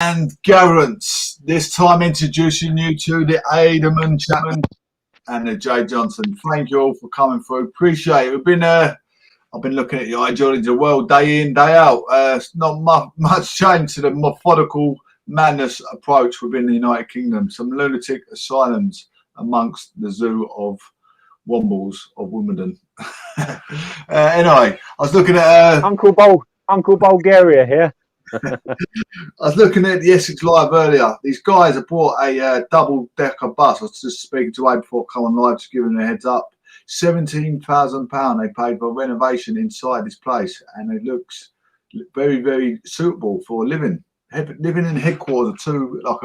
And Gatherence, this time introducing you to the Aderman, Chapman, and the Jay Johnson. Thank you all for coming through. Appreciate it. I've been looking at your ideology well day in, day out. It's not much change to the methodical madness approach within the United Kingdom. Some lunatic asylums amongst the zoo of Wombles of Wimbledon. Anyway, I was looking at Uncle Bulgaria here. I was looking at the Essex Live earlier. These guys have bought a double-decker bus. I was just speaking to Abe before coming live, just giving them a heads up. £17,000 they paid for renovation inside this place, and it looks very, very suitable for living. Living in headquarters of two, I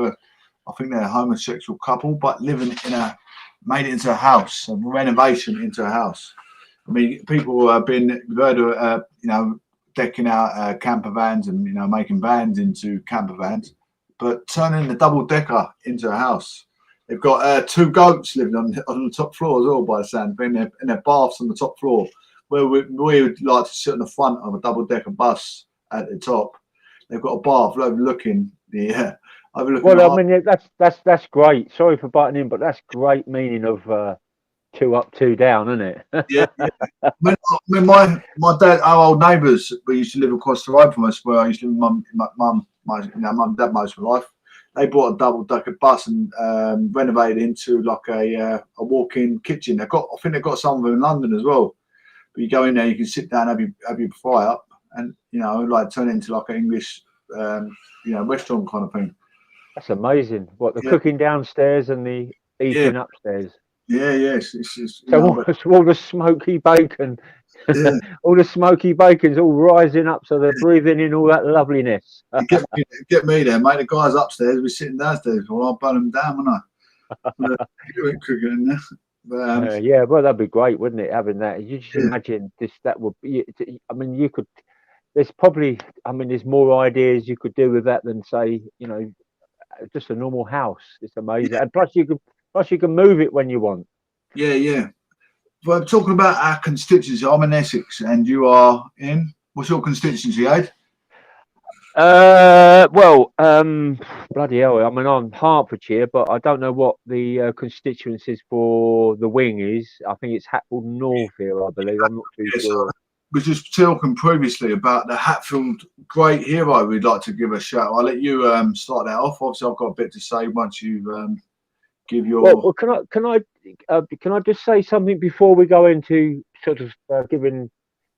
think they're a homosexual couple, but living made it into a house, a renovation into a house. I mean, people have been, decking out camper vans and making vans into camper vans, but turning the double decker into a house. They've got two goats living on the top floor as well, by the sound, in their baths on the top floor, where we would like to sit on the front of a double decker bus at the top. They've got a bath overlooking the. Well, I mean that's great. Sorry for butting in, but that's great meaning of. Two up, two down, isn't it? Yeah. When my dad, our old neighbours, we used to live across the road from us, where I used to live with mum and dad most of my life. They bought a double-decker bus and renovated into like a walk-in kitchen. I think they've got some of them in London as well. But you go in there, you can sit down, have your fry up, and turn it into like an English, restaurant kind of thing. That's amazing. What the cooking downstairs and the eating upstairs. Yes. All the smoky bacon, all the smoky bacon's all rising up, so they're breathing in all that loveliness. Get me there, mate. The guys upstairs be sitting downstairs. Well, I'll burn them down, wouldn't I? Cooking in there. But, yeah, well, that'd be great, wouldn't it? Having that, you just imagine this. That would be. I mean, you could. There's probably. I mean, there's more ideas you could do with that than say, just a normal house. It's amazing, and plus you can move it when you want. Yeah. Well, talking about our constituency, I'm in Essex, and you are in. What's your constituency, Ed? Bloody hell! I mean, I'm Hertfordshire, but I don't know what the constituencies for the wing is. I think it's Hatfield North here, I believe. I'm not too sure. We were just talking previously about the Hatfield great hero. We'd like to give a shout. I'll let you start that off. Obviously, I've got a bit to say once you give your. Well, can I just say something before we go into sort of giving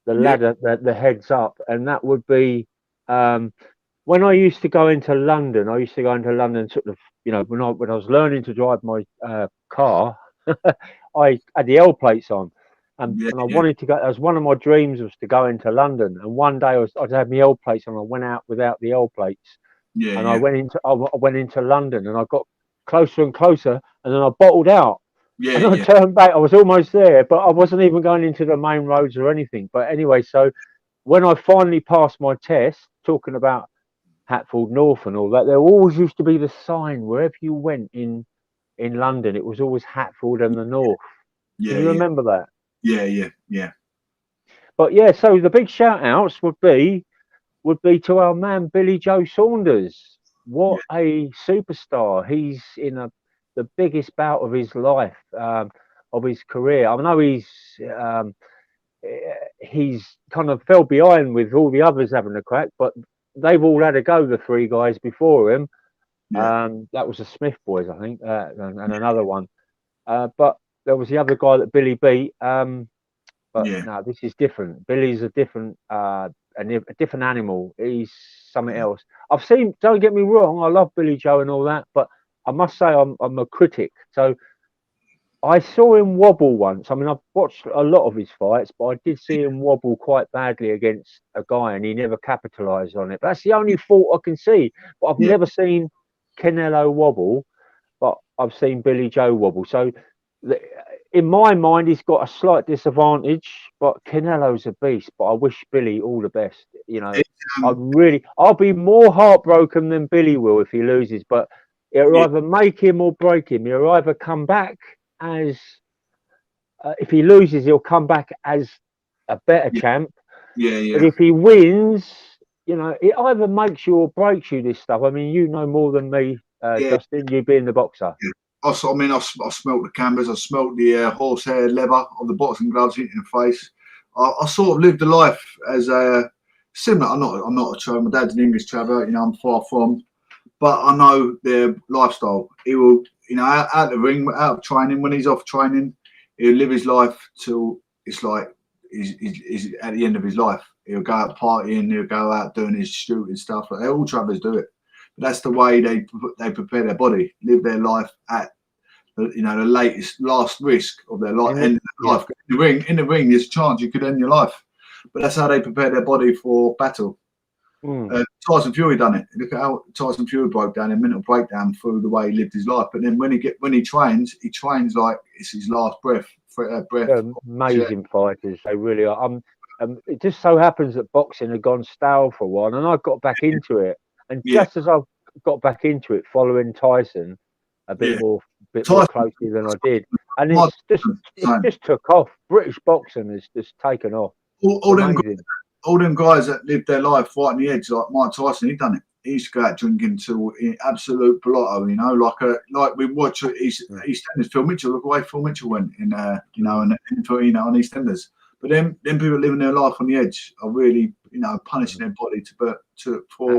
the ladder the heads up, and that would be when I used to go into London. I used to go into London sort of when I was learning to drive my car. I had the L plates on. And I wanted to go. As one of my dreams was to go into London. And one day I'd had my L plates, and I went out without the L plates. I went into London, and I got closer and closer, and then I bottled out. I turned back. I was almost there, but I wasn't even going into the main roads or anything. But anyway, so when I finally passed my test, talking about Hatfield North and all that, there always used to be the sign wherever you went in London. It was always Hatfield and the North. Can you remember that? Yeah. But so the big shout outs would be to our man Billy Joe Saunders. What a superstar. He's in the biggest bout of his life, of his career. I know he's kind of fell behind with all the others having a crack, but they've all had a go, the three guys before him. That was the Smith boys, I think, and another one. But there was the other guy that Billy beat, but no, this is different. Billy's a different animal. He's something else. Don't get me wrong, I love Billy Joe and all that, but I must say I'm a critic. So I saw him wobble once. I mean, I've watched a lot of his fights, but I did see him wobble quite badly against a guy, and he never capitalised on it. But that's the only fault I can see. But I've never seen Canelo wobble, but I've seen Billy Joe wobble. So in my mind, he's got a slight disadvantage, but Canelo's a beast. But I wish Billy all the best. I'll be more heartbroken than Billy will if he loses. But it'll either make him or break him. He'll either come back as, if he loses, he'll come back as a better champ. But if he wins, you know, it either makes you or breaks you, this stuff. I mean, you know more than me, Yeah, Justin, you being the boxer. yeah. I mean, I smelt the canvas, I smelt the horsehair leather of the boxing gloves hitting the face. I sort of lived a life as a similar. I'm not a traveller. My dad's an English traveller. You know, I'm far from, but I know their lifestyle. He will, you know, out the ring, out of training. When he's off training, he'll live his life till it's like he's at the end of his life. He'll go out partying. He'll go out doing his shooting stuff. Like, all travellers do it. But that's the way they prepare their body, live their life at the last risk of their life, end of their life. In the ring, there's a chance you could end your life. But that's how they prepare their body for battle. Tyson Fury done it. Look at how Tyson Fury broke down, a mental breakdown through the way he lived his life. But then when he trains like it's his last breath. They're amazing fighters, they really are. It just so happens that boxing had gone stale for a while, and I got back into it. And just as I got back into it, following Tyson a bit more closely than I did, and it just took off. British boxing has just taken off. All them guys that lived their life right on the edge, like Mike Tyson, he done it. He used to go out drinking to absolute blotto, you know, like we watch EastEnders. Phil Mitchell, look away, Phil Mitchell went in, on EastEnders. But them people living their life on the edge are really, you know, punishing their body for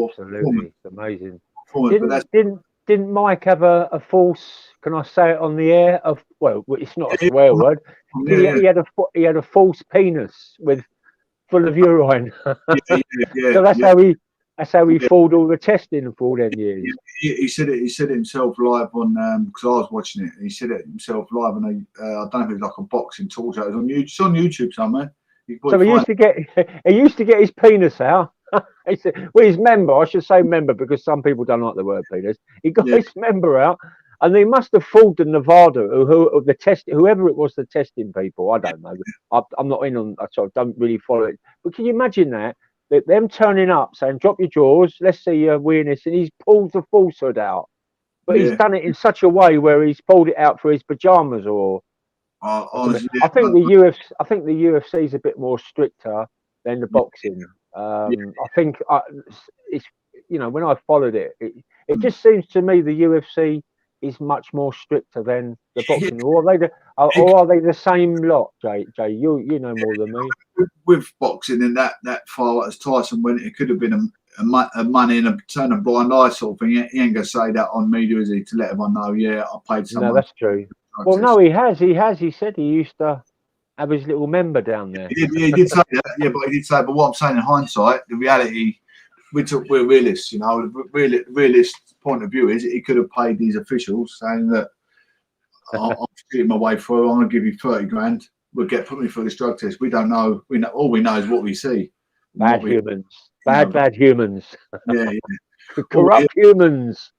absolutely amazing. Didn't Mike have a false? Can I say it on the air? Well, it's not a swear word. He had a false penis full of urine. So that's how he fooled all the testing for all them years. He said it himself live on because I was watching it. He said it himself live on I don't know if it was like a boxing talk show. It was on YouTube. It's on YouTube somewhere. So he used to get his penis out. He said, well, his member. I should say member because some people don't like the word penis. He got his member out, and they must have fooled the Nevada whoever it was, the testing people. I don't know. I'm not in on. So I don't really follow it. But can you imagine that them turning up saying, "Drop your jaws. Let's see your weirdness," and he's pulled the falsehood out. But he's done it in such a way where he's pulled it out for his pajamas or. Honestly, I think the UFC is a bit more stricter than the boxing. I think it's, you know, when I followed it just seems to me the UFC is much more stricter than the boxing. Or are they the same lot, Jay? You know more than me. With boxing and that far as Tyson went, it could have been a money and a turn a blind eye sort of thing. He ain't gonna say that on media, is he? To let everyone know, I paid someone. No, that's true. Well, no, he has. He said he used to have his little member down there. He did say that, but he did say. But what I'm saying in hindsight, the reality, we're realists. You know, the realist point of view is he could have paid these officials saying that I'll shoot my way through. I'm going to give you 30 grand. Put me through this drug test. We don't know. All we know is what we see. Bad humans. Bad humans. Yeah. Corrupt humans.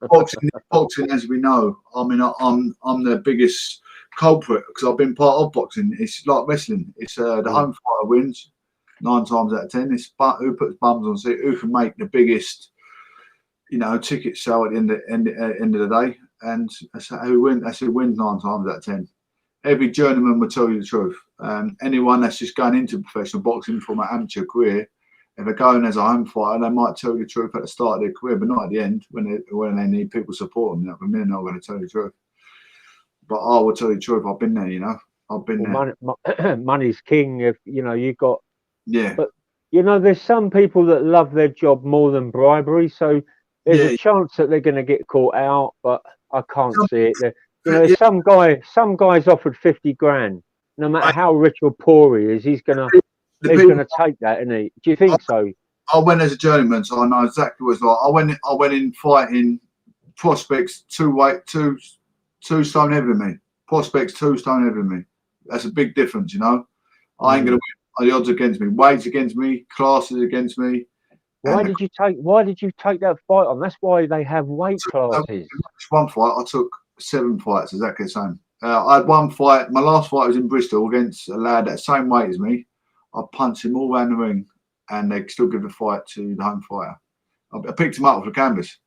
Boxing, as we know, I mean, I'm the biggest culprit because I've been part of boxing. It's like wrestling. It's the home fighter wins 9 times out of 10. It's who puts bums on seat, who can make the biggest, you know, ticket sale at the end of the day, and that's who wins. That's who wins 9 times out of 10. Every journeyman will tell you the truth. Anyone that's just going into professional boxing from an amateur career, if they're going as a home fighter, they might tell you the truth at the start of their career, but not at the end when they need people supporting them. They're not going to tell you the truth. But I will tell you the truth. I've been there, you know. I've been there. Money's king. If you know, you got. Yeah. But you know, there's some people that love their job more than bribery. So there's a chance that they're going to get caught out, but I can't see it. There's some guys offered 50 grand. No matter how rich or poor he is, he's gonna take that, isn't he? Do you think so? I went as a journeyman, so I know exactly what it's like. I went in fighting prospects 2 stone heavier than me. Prospects 2 stone heavier than me. That's a big difference, you know. I ain't gonna win. The odds against me, weights against me, classes against me. Why did you take that fight on? That's why they have weight classes. One fight, I took 7 fights, exactly the same. I had one fight. My last fight was in Bristol against a lad that same weight as me. I punched him all around the ring, and they still give the fight to the home fighter. I picked him up off the canvas,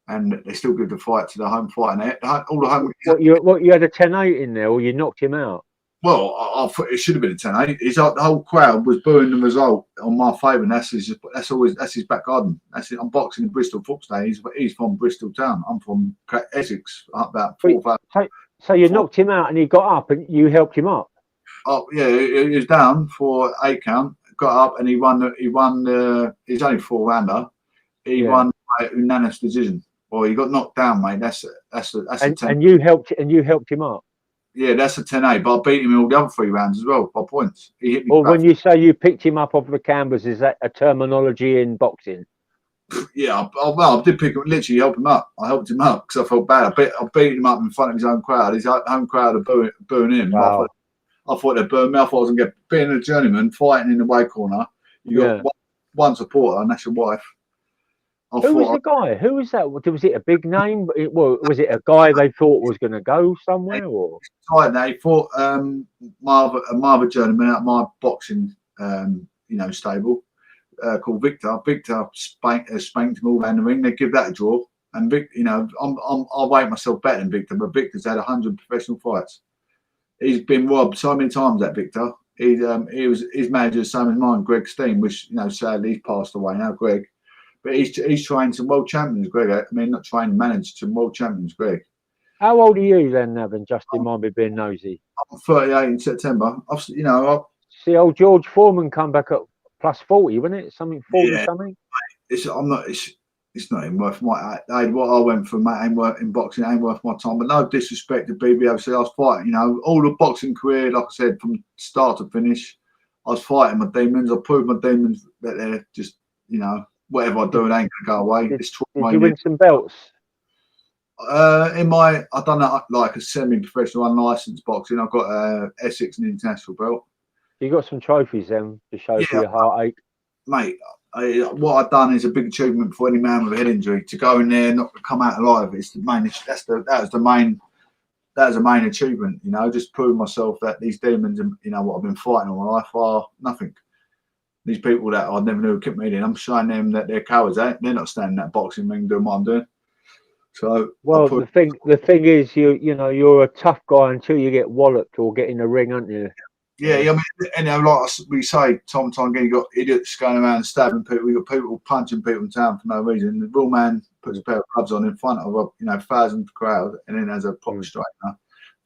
and they still give the fight to the home fighter. And all the home. What you had a 10-8 in there, or you knocked him out? Well, I thought it should have been a 10-8. The whole crowd was booing the result on my favour, and that's his back garden. That's it. I'm boxing in Bristol Foxday. He's from Bristol town. I'm from Essex, up about 4 or 5. So you knocked him out, and he got up, and you helped him up. Oh yeah, he was down for 8 count. Got up and he won. He's only 4-rounder. He won by unanimous decision. Well, he got knocked down, mate. That's a 10. And you helped him up. Yeah, that's a 10-8. But I beat him in all the other 3 rounds as well by points. He hit me. Or when you say you picked him up off the canvas, is that a terminology in boxing? Yeah, I did pick him. Literally, help him up. I helped him up because I felt bad. I beat him up in front of his own crowd. His home crowd are booing him. Wow. I thought they'd burn me. I thought I was going to get being a journeyman fighting in the way corner. You got one supporter, and that's your wife. Who was the guy? Who was that? Was it a big name? Was it a guy they thought was going to go somewhere? Or they fought my other journeyman out of my boxing, stable called Victor. Victor spanked him all around the ring. They give that a draw, and Vic, I rate myself better than Victor, but Victor's had 100 professional fights. He's been robbed so many times. That Victor. He was his manager, the same as mine, Greg Steen, which sadly he's passed away now, Greg. But he's trained some world champions, Greg. I mean, not trained, managed some world champions, Greg. How old are you then, Evan? Just in mind me being nosy. I'm 38 in September. See, old George Foreman come back at plus 40, wasn't it? Something 40 something. It's not even worth my. What I went through, mate, ain't worth in boxing. Ain't worth my time. But no disrespect to BBFC. I was fighting. All the boxing career, like I said, from start to finish, I was fighting my demons. I proved my demons that they're just, whatever I do, it ain't gonna go away. Did you win some belts? I done that like a semi-professional, unlicensed boxing. I've got Essex and international belt. You got some trophies then to show for your heartache, mate. What I've done is a big achievement for any man with a head injury. To go in there and not come out alive, it's the main. That was the main achievement. Just prove myself that these demons, and what I've been fighting all my life, are nothing. These people that I never knew kept me in, I'm showing them that they're cowards. They're not standing in that boxing ring doing what I'm doing. So the thing is, you're a tough guy until you get walloped or get in the ring, aren't you? Yeah, I mean, like we say, time and time again, you got idiots going around stabbing people. You got people punching people in town for no reason. The real man puts a pair of gloves on in front of a thousand crowd, and then has a proper striker.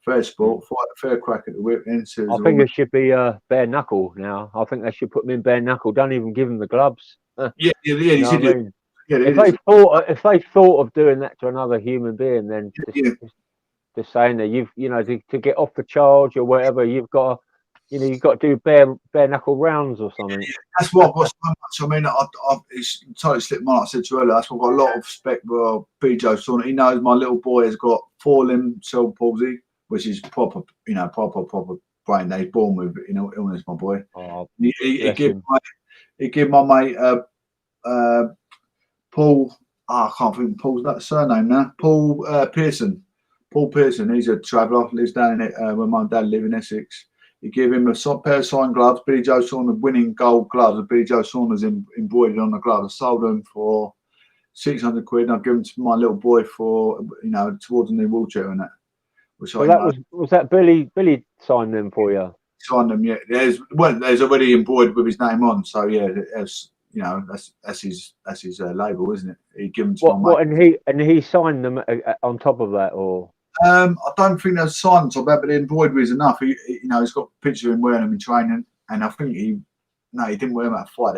Fair sport, fight a fair crack at the whip. I think it should be bare knuckle now. I think they should put him in bare knuckle. Don't even give him the gloves. If they thought of doing that to another human being, then just saying that to get off the charge or whatever, you've got to do bare knuckle rounds or something. That's what I've got so much. I mean, it's totally slipped my mind. I said to you earlier, that's what I've got a lot of respect for BJ Sauna. He knows my little boy has got 4-limb cerebral palsy, which is proper brain. He's born with illness, my boy. Oh, he gave my mate Paul. I can't think Paul's that surname now. Paul Pearson. Paul Pearson. He's a traveller. Lives down in where my dad live in Essex. He gave him a pair of signed gloves. Billy Joe Saunders winning gold gloves. Billy Joe Saunders embroidered on the gloves. I sold them for 600 quid. And I've given them to my little boy for towards a new wheelchair and that. Was that Billy signed them for you? Signed them, yeah. There's already embroidered with his name on. So yeah, that's his label, isn't it? He given to my mate. And he signed them on top of that, or? I don't think there's signs of that, but the embroidery is enough. He's got a picture of him wearing them in training, and I think he didn't wear them at a fight.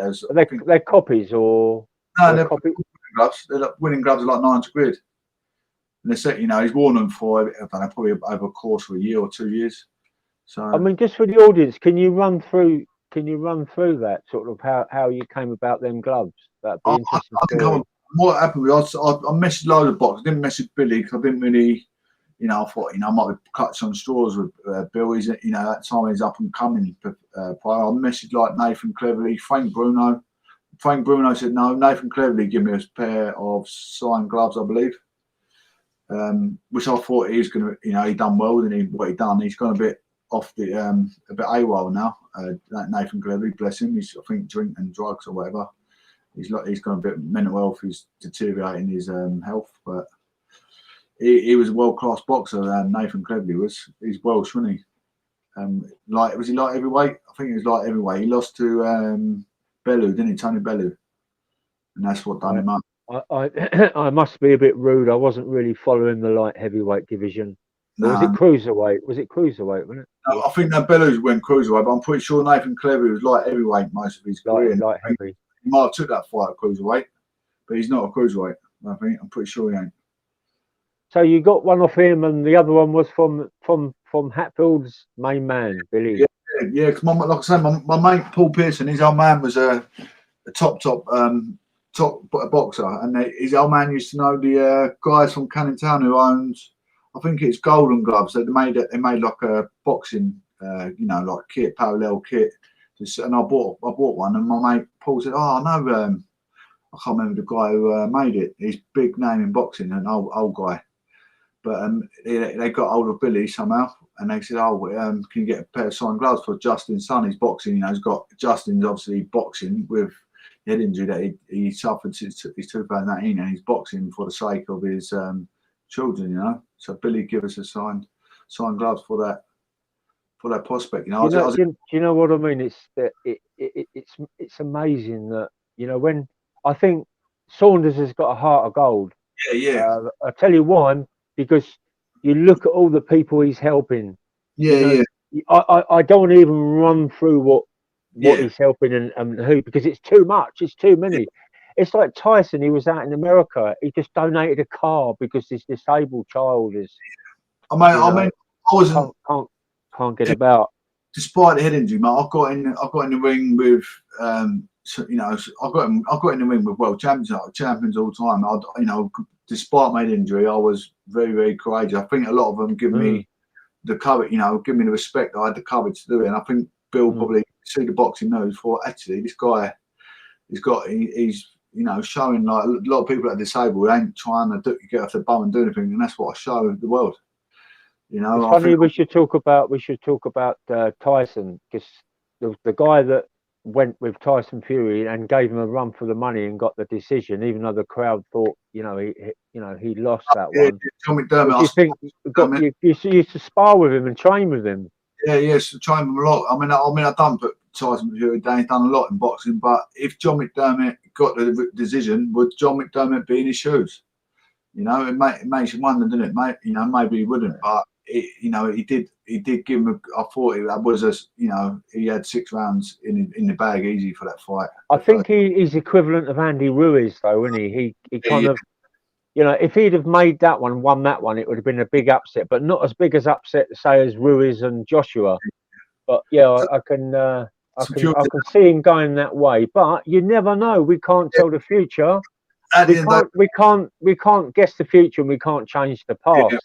They're copies, or no, they're winning gloves. They're like, winning gloves are like 900 quid. And they said, he's worn them for I don't know, probably over a course of a year or 2 years. So I mean, just for the audience, can you run through that sort of how you came about them gloves? That'd be interesting. What happened was I messaged loads of boxers. I didn't message Billy because I didn't really. I thought, I might cut some straws with Bill. He's, that time he's up and coming. I messaged like Nathan Cleverly, Frank Bruno. Frank Bruno said no. Nathan Cleverly gave me a pair of signed gloves, I believe. Which I thought he was going to, he done well with what he done. He's gone a bit off the, a bit AWOL now. Nathan Cleverly, bless him. He's, I think, drinking drugs or whatever. He's gone a bit mental health. He's deteriorating his health, but. He was a world-class boxer, Nathan Cleverly was. He's Welsh, wasn't he? Like, was he light heavyweight? I think he was light heavyweight. He lost to Bellew, didn't he? Tony Bellew, and that's what done him up. I must be a bit rude. I wasn't really following the light heavyweight division. Or was it cruiserweight? Was it cruiserweight, wasn't it? No, I think that Bellew went cruiserweight, but I'm pretty sure Nathan Cleary was light heavyweight most of his career. Light heavy. He might have took that fight at cruiserweight, but he's not a cruiserweight. I think I'm pretty sure he ain't. So you got one off him, and the other one was from Hatfield's main man, Billy. Yeah. Because like I said, my mate Paul Pearson, his old man was a top boxer, and his old man used to know the guys from Canning Town who owns, I think it's Golden Gloves. They made like a boxing, like kit, parallel kit. And I bought one, and my mate Paul said, "Oh, I know, I can't remember the guy who made it. He's big name in boxing, an old guy." But they got hold of Billy somehow, and they said, "Oh, can you get a pair of signed gloves for Justin's son? He's boxing. He's got Justin's obviously boxing with the head injury that he suffered since 2018, and he's boxing for the sake of his children, So Billy give us a signed gloves for that prospect, Do you know what I mean? It's amazing that when I think Saunders has got a heart of gold. Yeah. I tell you why, because you look at all the people he's helping. Yeah. I don't want to even run through what he's helping and who, because it's too much. It's too many. It's like Tyson. He was out in America. He just donated a car because his disabled child is. I wasn't. Can't get about. Despite the head injury, mate, I got in the ring with. I got in the ring with world champions all the time. Despite my injury, I was very, very courageous. I think a lot of them give me the courage, give me the respect. I had the courage to do it, and I think Bill probably see the boxing knows for actually this guy. He's showing like a lot of people that are disabled ain't trying to get off the bum and do anything, and that's what I show the world. It's funny we should talk about Tyson, because the guy that went with Tyson Fury and gave him a run for the money and got the decision, even though the crowd thought he lost that one. John McDermott. You think you used to spar with him and train with him? Yes, train with him a lot. I mean, I done put Tyson Fury down. He's done a lot in boxing, but if John McDermott got the decision, would John McDermott be in his shoes? It makes you wonder, doesn't it, mate? Maybe he wouldn't, but he did give him. I thought that was he had 6 rounds in the bag easy for that fight. I think he's equivalent of Andy Ruiz, though, isn't he? He kind of, if he'd have made that one, won that one, it would have been a big upset, but not as big as upset, say, as Ruiz and Joshua. But I can see him going that way. But you never know. We can't tell the future. We can't guess the future, and we can't change the past.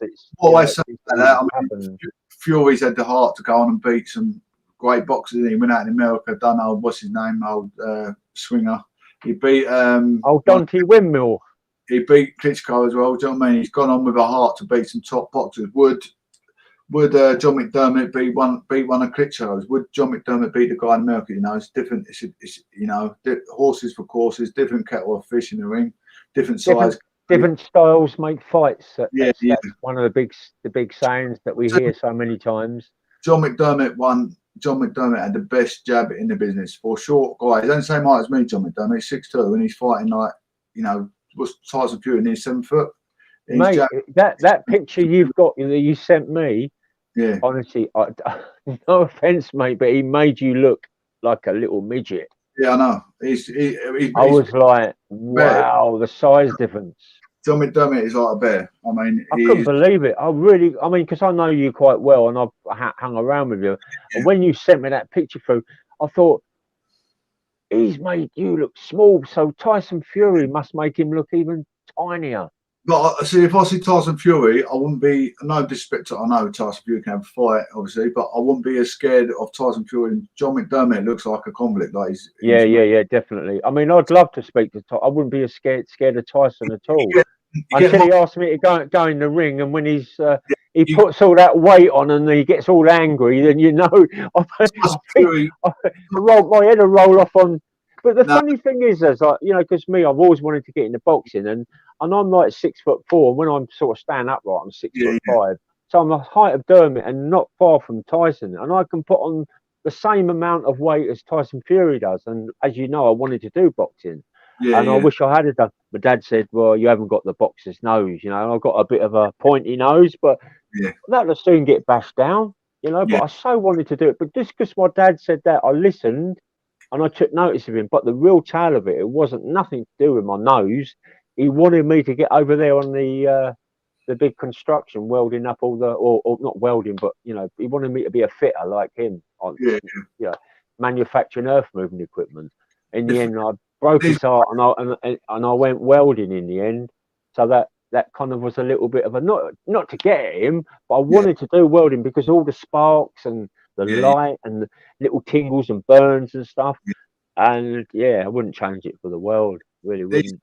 Fury's had the heart to go on and beat some great boxers. He went out in America, done what's his name, swinger. He beat Dante Windmill. He beat Klitschko as well. Do you know what I mean? He's gone on with a heart to beat some top boxers. Would John McDermott beat one of Klitschko's? Would John McDermott beat the guy in America? It's different. It's horses for courses, different kettle of fish in the ring, different size, different styles make fights. That's one of the big sayings that we hear so many times. John McDermott had the best jab in the business for a short guy. He's only the same height as me, John McDermott. He's 6'2", and he's fighting like was Tyson Fury near 7 foot. Mate, that picture you've got that you sent me, honestly, no offense, mate, but he made you look like a little midget. Yeah, I know. I was like, wow, the size difference. John McDermott is like a bear. I mean, I couldn't believe it. Because I know you quite well, and I've hung around with you. Yeah. And when you sent me that picture through, I thought, he's made you look small, so Tyson Fury must make him look even tinier. But see, if I see Tyson Fury, I wouldn't be, no disrespect to, I know Tyson Fury can have a fight, obviously, but I wouldn't be as scared of Tyson Fury. John McDermott looks like a convict. Like he's definitely. I mean, I'd love to speak to Tyson. I wouldn't be as scared of Tyson at all. Until he asked me to go in the ring, and when he puts all that weight on and he gets all angry, then I think my head will roll off on. But the funny thing is, because me, I've always wanted to get into boxing, and I'm like 6'4", and when I'm sort of standing upright, I'm 6'5". So I'm the height of Dermot and not far from Tyson, and I can put on the same amount of weight as Tyson Fury does. And as you know, I wanted to do boxing, Yeah, and I yeah, wish I had done. My dad said, "Well, you haven't got the boxer's nose, you know." And I've got a bit of a pointy nose, but yeah, that'll soon get bashed down, you know. But yeah, I so wanted to do it, but just because my dad said that, I listened and I took notice of him. But the real tale of it, it wasn't nothing to do with my nose. He wanted me to get over there on the big construction, welding up all the, or not welding, but you know, he wanted me to be a fitter like him on, yeah. you know, manufacturing earth moving equipment. In the If end, I broke these, his heart, and I went welding in the end. So that kind of was a little bit of a not to get at him, but I yeah, wanted to do welding because all the sparks and the yeah, light and the little tingles and burns and stuff. yeah. And yeah, I wouldn't change it for the world, really These wouldn't.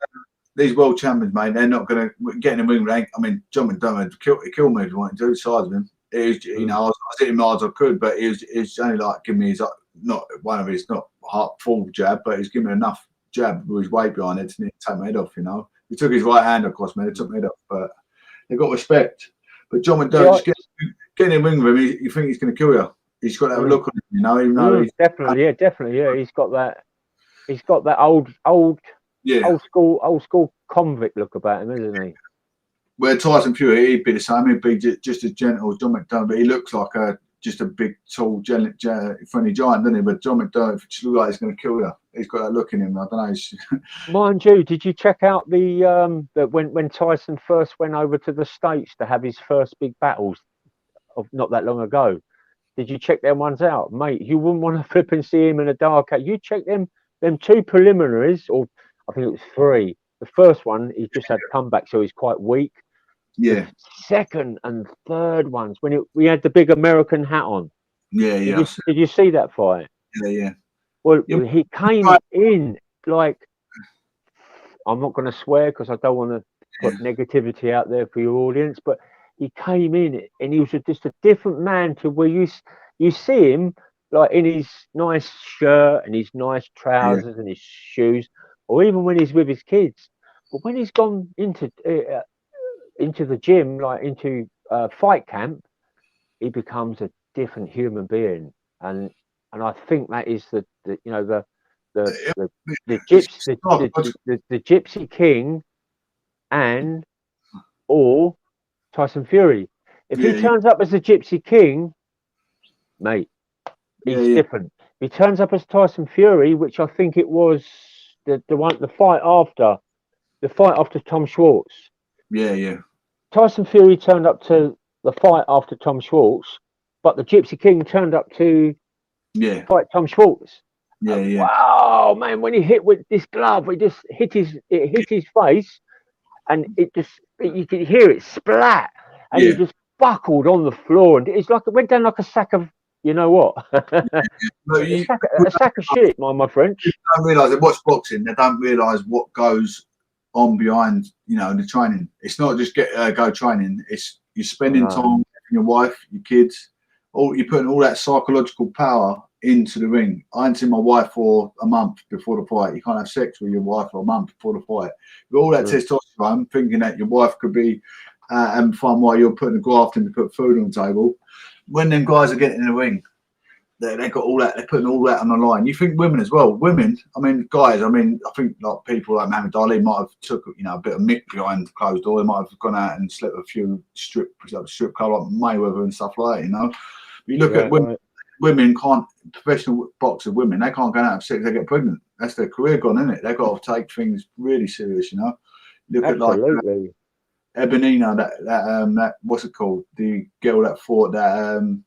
these world champions, mate, they're not going to get in the ring rank. I mean, John McDermott killed me if you want to do the size of him. It was, you know, Mm. I was hitting him as hard as I could, but it's only like giving me his not one of his not heart full jab, but he's giving me enough jab with his weight behind it to take my head off. You know, he took his right hand, of course, man. He took my head off, but they got respect. But John Yeah, McDermott, just getting in the ring with him, you think he's going to kill you. He's got that mm, look on him, you know, even though he's definitely, yeah, definitely, yeah. He's got that. He's got that old yeah. old school convict look about him, isn't he? Where Tyson Fury, he'd be the same. He'd be just as gentle as John McDermott, but he looks like just a big, tall, friendly giant, doesn't he? But John McDermott just looks like he's going to kill you. He's got that look in him. I don't know. Mind you, did you check out that when Tyson first went over to the States to have his first big battles of not that long ago? Did you check them ones out, mate? You wouldn't want to flip and see him in a dark. You check them two preliminaries, or I think it was three. The first one, he just had comeback, so he's quite weak. The Yeah, second and third ones, when we had the big American hat on. yeah, Did yeah, you did you see that fight? yeah, yeah. Well, Yeah, he came in like, I'm not going to swear because I don't want to put negativity out there for your audience, but he came in and he was just a different man to where you see him like in his nice shirt and his nice yeah, trousers and his shoes, or even when he's with his kids. But when he's gone into the gym, like into fight camp, he becomes a different human being, and I think that is the you know the yeah. the the It's gyps the not the, good. the Gypsy King and or Tyson Fury. If he Yeah, yeah, turns up as the Gypsy King, mate, yeah, he's yeah, different. If he turns up as Tyson Fury, which I think it was the fight after Tom Schwartz. yeah, yeah, Tyson Fury turned up to the fight after Tom Schwartz, but the Gypsy King turned up to yeah, fight Tom Schwartz. yeah, And yeah. wow, man, when he hit with this glove, it hit his face, and you could hear it splat, and he Yeah. just buckled on the floor, and it's like it went down like a sack of, you know what, But a sack of shit, my French. don't realise they watch boxing. They don't realise what goes on behind, you know, the training. It's not just go training. It's you're I spending know. time with your wife, your kids. All you're putting all that psychological power into the ring. I ain't seen my wife for a month before the fight. You can't have sex with your wife for a month before the fight. With all that testosterone, thinking that your wife could be having fun while you're putting the graft in to put food on the table. When them guys are getting in the ring, they got all that. They're putting all that on the line. You think women as well? Women, I mean, guys. I mean, I think like people like Muhammad Ali might have took a bit of mick behind closed door. They might have gone out and slept with a few strip club like Mayweather and stuff like that. You know, but you look Yeah, at women. right. Women can't professional boxer women. They can't go out and have sex. They get pregnant. That's their career gone, isn't it? They've got to take things really serious. You know, look at like Absolutely. Ebonina. That what's it called? The girl that fought that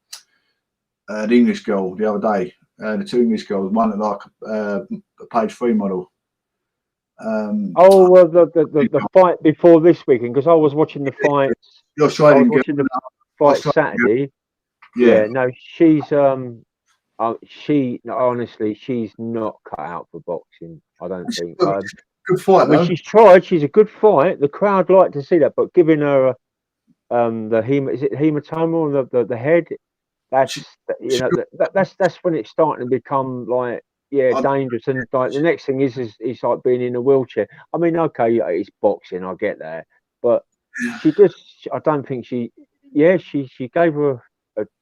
the English girl the other day. The two English girls, one that like a page 3 model. Oh, well, the fight before this weekend, because I was watching the fights. The I was Australian girl. watching the fight Australian girl. Saturday. Yeah. Yeah, no, she honestly, she's not cut out for boxing. I don't think. Good fight, I mean, though. she's tried. She's a good fight. The crowd like to see that, but giving her is it hematoma on the head? That's you know that's when it's starting to become like dangerous. And like the next thing is like being in a wheelchair. I mean, okay, it's boxing. I get that, but she just I don't think yeah, she gave her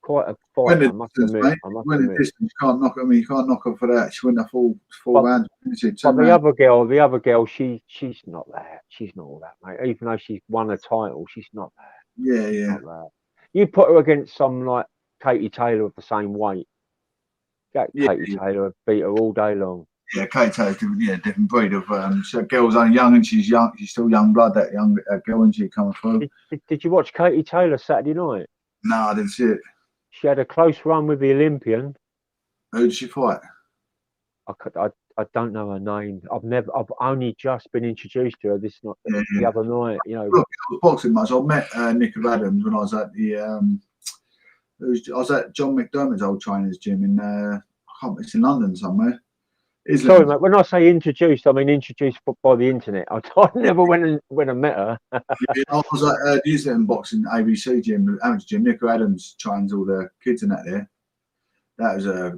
quite a fight. Went I the must distance, admit. mate. I must Went the admit. distance. You can't knock. I mean, you can't knock her for that. She went a full But, round. but the other girl, she's not that. She's not all that, mate. Even though she's won a title, she's not that. Yeah, yeah. Not that. You put her against some like Katie Taylor of the same weight. Katie Taylor would beat her all day long. Yeah, Katie Taylor's different breed of. So girl's only young and she's young. She's still young blood. That young girl, and she coming through. Did you watch Katie Taylor Saturday night? No, I didn't see it. She had a close run with the Olympian. Who did she fight? I don't know her name. I've only just been introduced to her the other night. You know, look, I was boxing much. I met Nick Adams when I was at the I was at John McDermott's old trainer's gym in it's in London somewhere. Sorry, mate. When I say introduced, I mean introduced by the internet. I never went and met her. I was at the Islington boxing ABC gym, amateur gym. Nick Adams trains all the kids in that there. That was a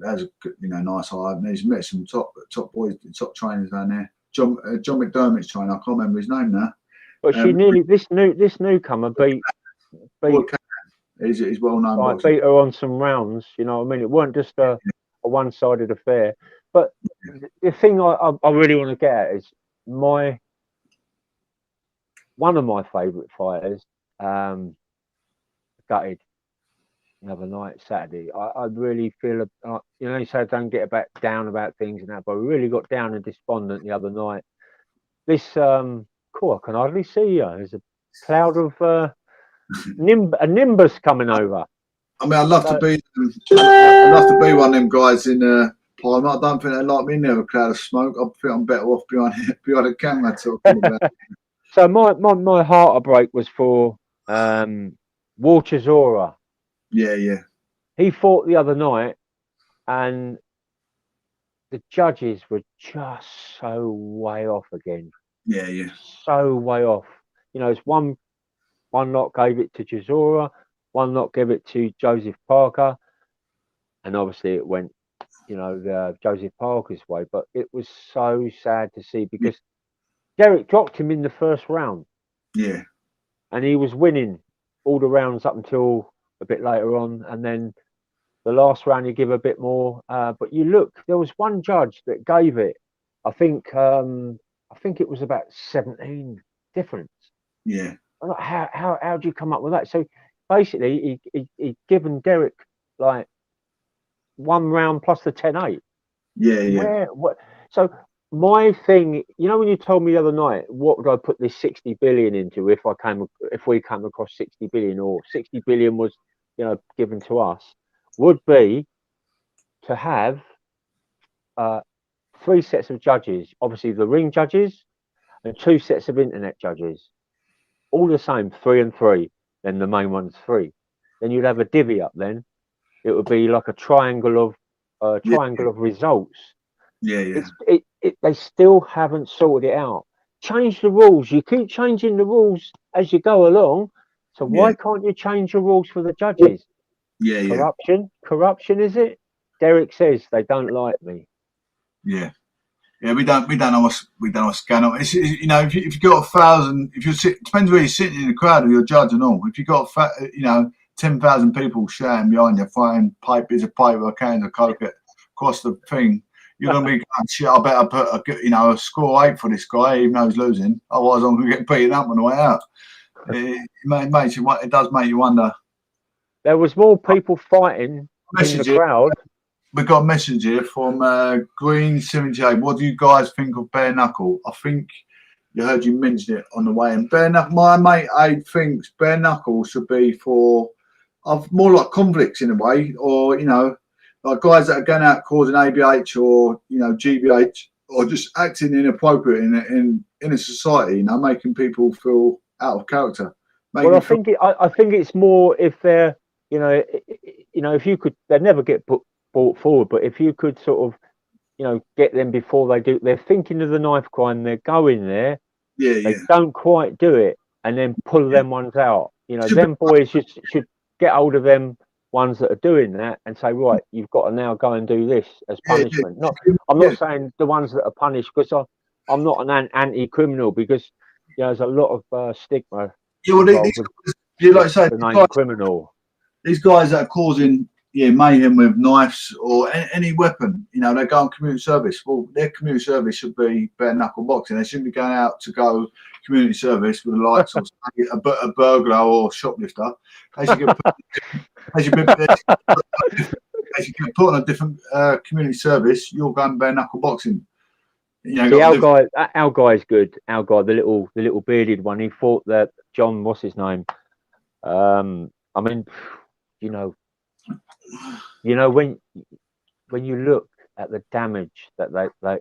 nice hire. He's met some top boys, top trainers down there. John McDermott's trainer. I can't remember his name now. But she nearly this newcomer beat. He's well known. I beat her on some rounds. You know what I mean? It weren't just a one-sided affair. But the thing I really want to get at is one of my favourite fighters gutted the other night, Saturday. I really feel, you say don't get down about things and that, but I really got down and despondent the other night. This, I can hardly see you. There's a cloud of a nimbus coming over. I mean, I'd love to be one of them guys in Parliament. I don't think they like me near a cloud of smoke. I think I'm better off behind the camera talking about it. So my heartbreak was for Walterzora. Yeah. He fought the other night, and the judges were just so way off again. Yeah. So way off. It's one lot gave it to Chisora, one lot gave it to Joseph Parker, and obviously it went, the Joseph Parker's way. But it was so sad to see because Derek dropped him in the first round. Yeah. And he was winning all the rounds up until a bit later on, and then the last round you give a bit more. But you look, there was one judge that gave it. I think it was about 17 difference. Yeah. I'm like, how do you come up with that? So basically, he given Derek like one round plus the 10-8. Yeah. So my thing, when you told me the other night, what would I put this 60 billion into if we came across 60 billion, or 60 billion was, given to us, would be to have 3 sets of judges, obviously the ring judges, and 2 sets of internet judges, all the same, 3 and 3. Then the main one's 3. Then you'd have a divvy up. Then it would be like a triangle of results. Yeah. They still haven't sorted it out. Change the rules. You keep changing the rules as you go along. So why can't you change the rules for the judges? Yeah. Corruption, is it? Derek says they don't like me. Yeah. We don't know what's going on. It's, if you've got 1,000, it depends where you're sitting in the crowd or you're judging all. If you've got 10,000 people shouting behind you, throwing bits of paper, cans of coke across the thing, you're gonna be going, shit. I better put a score 8 for this guy, even though he's losing. Otherwise, I'm gonna get beaten up on the way out. It does make you wonder. There was more people fighting in the crowd. We've got a message here from Green78. What do you guys think of bare knuckle? I think you heard you mention it on the way. And bare knuckle, my mate Abe thinks bare knuckle should be for more like convicts in a way, or like guys that are going out causing ABH or GBH, or just acting inappropriate in a society, making people feel out of character. Well, I think it's more if they're if you could, they'd never get brought forward, but if you could sort of get them before they're thinking of the knife crime, they're going there, they don't quite do it, and then pull them ones out. Them boys should get hold of them ones that are doing that and say, right, you've got to now go and do this as punishment. I'm not saying the ones that are punished, because I'm not an anti-criminal, because there's a lot of stigma. Yeah, well, Yeah, like I say, the name criminal. these guys that are causing mayhem with knives or any weapon, you know, they go on community service. Well, their community service should be bare knuckle boxing. They shouldn't be going out to go community service with the likes of a burglar or shoplifter. They should get they should get put on a different community service. You're going bare knuckle boxing. You know, See, our guy's good. Our guy, the little bearded one, he fought that John, what's his name? I mean, you know, when you look at the damage that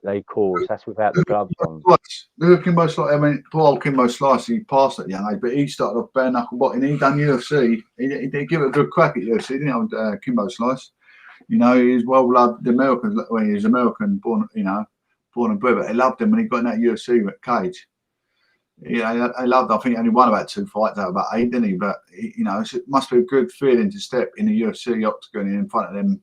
they cause, that's without the gloves on. Look at Kimbo Slice. I mean, poor old Kimbo Slice, he passed at young age, but he started off bare knuckle boxing. He done UFC. He did give it a good crack at UFC, didn't he, Kimbo Slice? You know, he's well loved. The Americans, when he was American, born and bred, but they loved him when he got in that UFC cage. Yeah, I loved. I think he only won about 2 fights out of about 8, didn't he? But you know, it must be a good feeling to step in the UFC octagon in front of them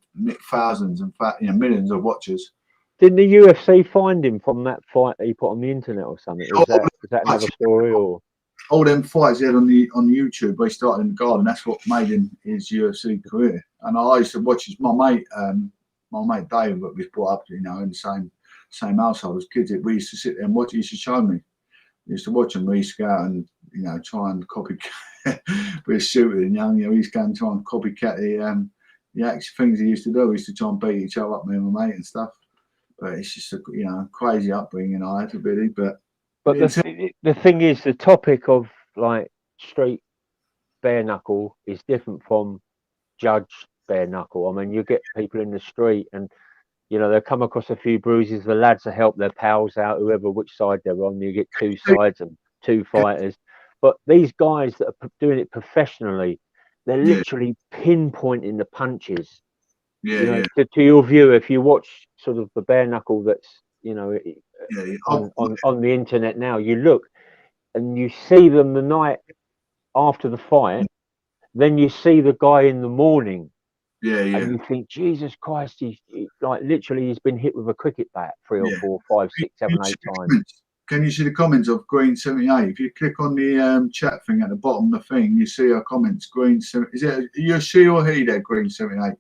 thousands and millions of watchers. Didn't the UFC find him from that fight that he put on the internet or something? Is that another story or? All them fights he had on YouTube where he started in the garden. That's what made him his UFC career. And I used to watch my mate Dave, that was brought up, you know, in the same household as kids. We used to sit there and watch. He used to show me. We used to watch him. We used to go out and, you know, try and copycat. We were shooting and young, you know. We used to go and try and copycat the actual things he used to do. We used to try and beat each other up, me and my mate and stuff. But it's just a, you know, crazy upbringing I had, really. But the thing is, the topic of like street bare knuckle is different from judge bare knuckle. I mean, you get people in the street and, you know, they'll come across a few bruises. The lads will help their pals out, whoever, which side they're on. You get 2 sides and 2 fighters. But these guys that are doing it professionally, they're literally pinpointing the punches. To your view, if you watch sort of the bare knuckle that's, you know, on the internet now, you look and you see them the night after the fight, then you see the guy in the morning. And you think, Jesus Christ, he's like literally he's been hit with a cricket bat 3 or 4, 5, 6, 7, 8 times. Can you see the comments of Green 78? If you click on the chat thing at the bottom of the thing, you see her comments. Green 78. Is it you, she or he there? Green 78.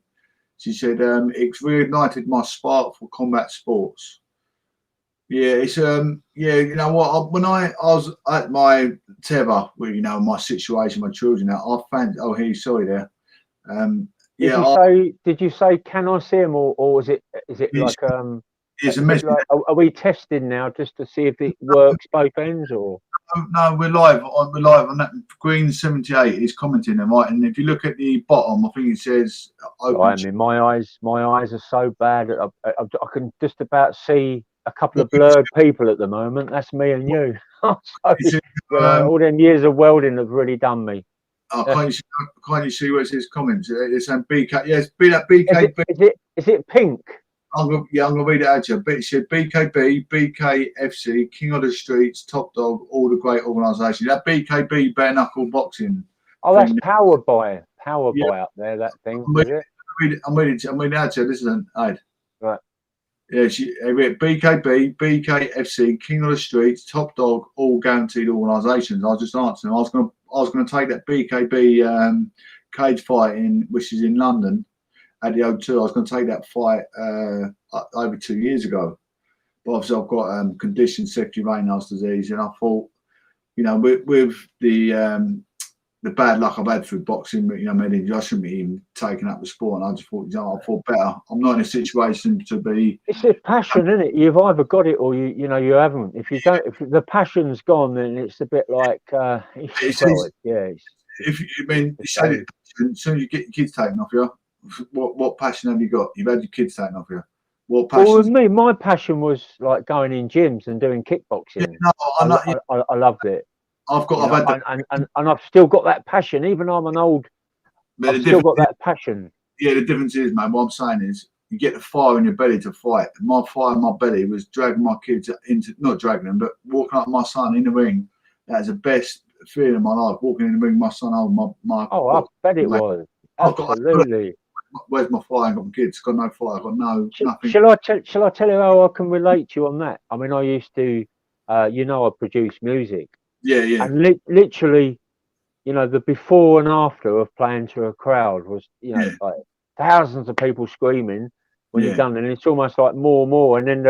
She said, "It's reignited my spark for combat sports." Yeah, it's you know what? When I was at my tether, with, you know, my situation, my children, now I found. Oh, he's sorry there. Did you say can I see him or is it like it's a message. Like, are we testing now just to see if it works both ends or? No, we're live on that. Green 78 is commenting them, right? And if you look at the bottom, I think it says I mean, my eyes are so bad I can just about see a couple of blurred people at the moment. That's me and you. All them years of welding have really done me. Oh, can't you see where it says comments? It's saying BK. Yes, BKB. Is it pink? I'm gonna read it out to you. But it said BKB, BKFC, King of the Streets, Top Dog, all the great organisations. That BKB bare knuckle boxing. Oh, that's powered by up there. That thing. I'm reading it out to you. This is an ad. Right. Yeah, BKB, BKFC, King of the Streets, Top Dog, all guaranteed organisations. I was just answering. I was going to take that BKB cage fight which is in London at the O2. I was going to take that fight over 2 years ago, but obviously I've got conditioned secondary Raynaud's disease, and I thought, you know, with the bad luck I've had through boxing, you know, maybe I shouldn't be even taking up the sport. And I just thought, you know, I thought better. I'm not in a situation to be. It's a passion, isn't it? You've either got it or you haven't. If you don't, if the passion's gone, then it's a bit like, If you mean, as soon as you get your kids taken off you, what passion have you got? You've had your kids taken off you. What passion? Well, with me, my passion was like going in gyms and doing kickboxing. Yeah, I loved it. I've still got that passion, even though I'm an old. I've still got that passion. Yeah, the difference is, man. What I'm saying is, you get the fire in your belly to fight. My fire in my belly was dragging my kids into, not dragging them, but walking up my son in the ring. That's the best feeling in my life. Walking in the ring, my son holding my. Oh, I bet it was. Absolutely. Where's my fire? I've got my kids. Got no fire. I've got nothing. Shall I tell you how I can relate to you on that? I mean, I used to, I produce music. Yeah. And literally, you know, the before and after of playing to a crowd was, you know, like thousands of people screaming when you've done it. And it's almost like more. And then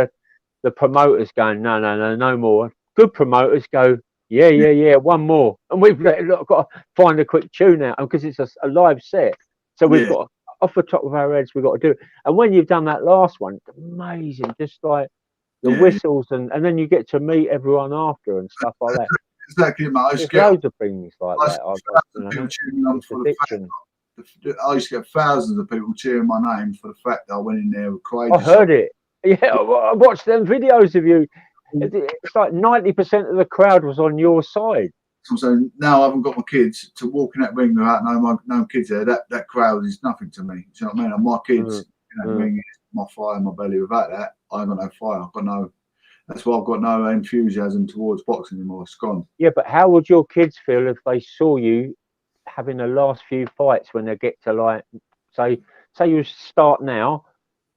the promoters going, no more. Good promoters go, yeah, one more. And we've got to find a quick tune out because it's a live set. So we've got, off the top of our heads, we've got to do it. And when you've done that last one, it's amazing. Just like the whistles and then you get to meet everyone after and stuff like that. Exactly, mate. There's loads of things like that. I used to get thousands of people cheering my name for the fact that I went in there with crazy. I heard it. Yeah, I watched them videos of you. It's like 90% of the crowd was on your side. So now I haven't got my kids to walk in that ring without no kids there. That crowd is nothing to me. Do you know what I mean? And my kids, ring is my fire in my belly. Without that, I ain't got no fire. I've got no. That's why I've got no enthusiasm towards boxing anymore. It's gone. Yeah, but how would your kids feel if they saw you having the last few fights when they get to like, say you start now,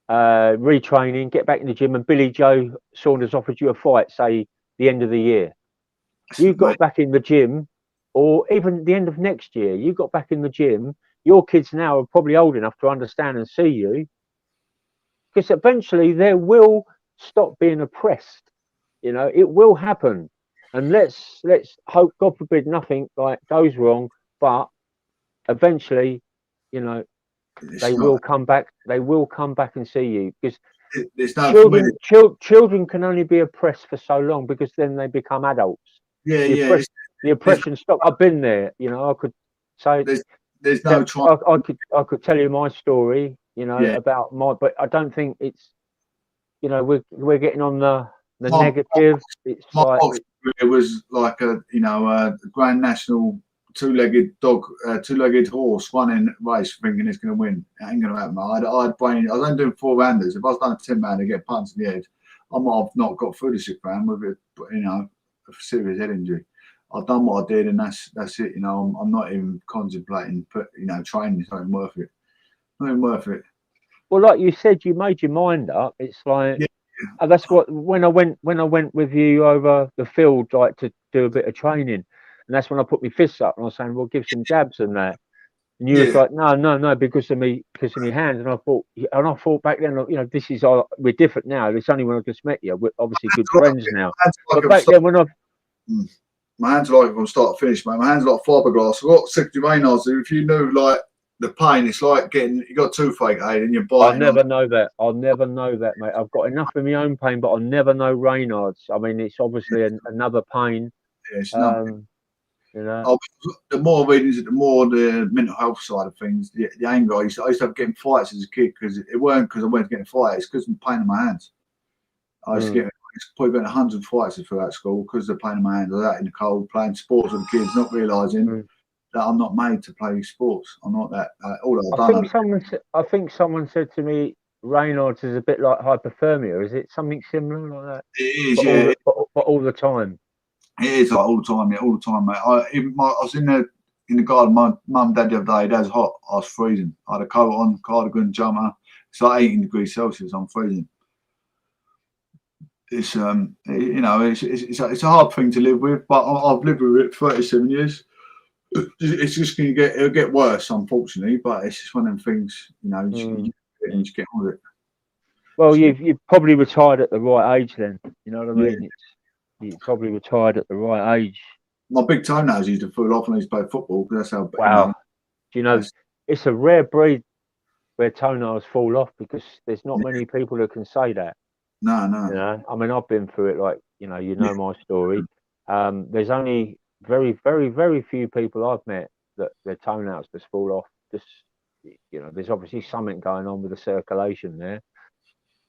retraining, get back in the gym, and Billy Joe Saunders offered you a fight, say the end of the year. You got back in the gym, or even the end of next year, you got back in the gym. Your kids now are probably old enough to understand and see you, because eventually they will stop being oppressed. You know, it will happen, and let's hope, God forbid, nothing like goes wrong. But eventually, you know, they will come back. They will come back and see you, because children can only be oppressed for so long, because then they become adults. The oppression stop. I've been there. You know, I could say there's no. I could tell you my story. You know, about but I don't think it's. You know, we're getting on the negative. It's my box career was like a Grand National two-legged horse running a race thinking it's going to win. It ain't going to happen. I was only doing 4-rounders. If I was done a 10-rounder, get punched in the head, I might have not got through the 6th round with it, a serious head injury. I've done what I did, and that's it. You know, I'm not even contemplating, training is not even worth it. Not even worth it. Well, like you said, you made your mind up. It's like that's what when I went with you over the field, like to do a bit of training, and that's when I put my fists up and I was saying, "Well, give some jabs and that." And you was like, "No, because of me hands." And I thought back then, this is we're different now. It's only when I just met you. We're obviously good friends now. But back then, when my hands are like from start to finish, mate. My hands are like fiberglass. I've got 60 Raynaud's. If you knew like the pain, it's like you got toothache, and you're biting. I'll never know that, mate. I've got enough of my own pain, but I'll never know Raynaud's. I mean, it's obviously another pain. Yeah, it's nothing. The more readings, the more the mental health side of things, the anger. I used to have getting fights as a kid, because it weren't because I went to get fights. It's because of the pain in my hands. I used to get probably going 100 fights throughout school because of the pain in my hands. I was out in the cold playing sports with the kids, not realising that I'm not made to play sports. I'm not that. I think someone said to me, Raynaud's is a bit like hypothermia. Is it something similar like that? It is, but all the time. It is like all the time, all the time, mate. I was in the garden. My mum and dad the other day. Dad's hot. I was freezing. I had a coat on, cardigan, jumper. It's like 18 degrees Celsius. I'm freezing. It's it's a hard thing to live with, but I've lived with it 37 years. It's just it'll get worse, unfortunately. But it's just one of them things, you just get on with it. Well, you've probably retired at the right age then. You know what I mean? You probably retired at the right age. My big toenails used to fall off when I used to play football, because that's how. Wow. Do you know, it's a rare breed where toenails fall off, because there's not many people who can say that. No. You know, I mean, I've been through it. Like, my story. There's only very, very, very few people I've met that their toenails just fall off. Just, there's obviously something going on with the circulation there.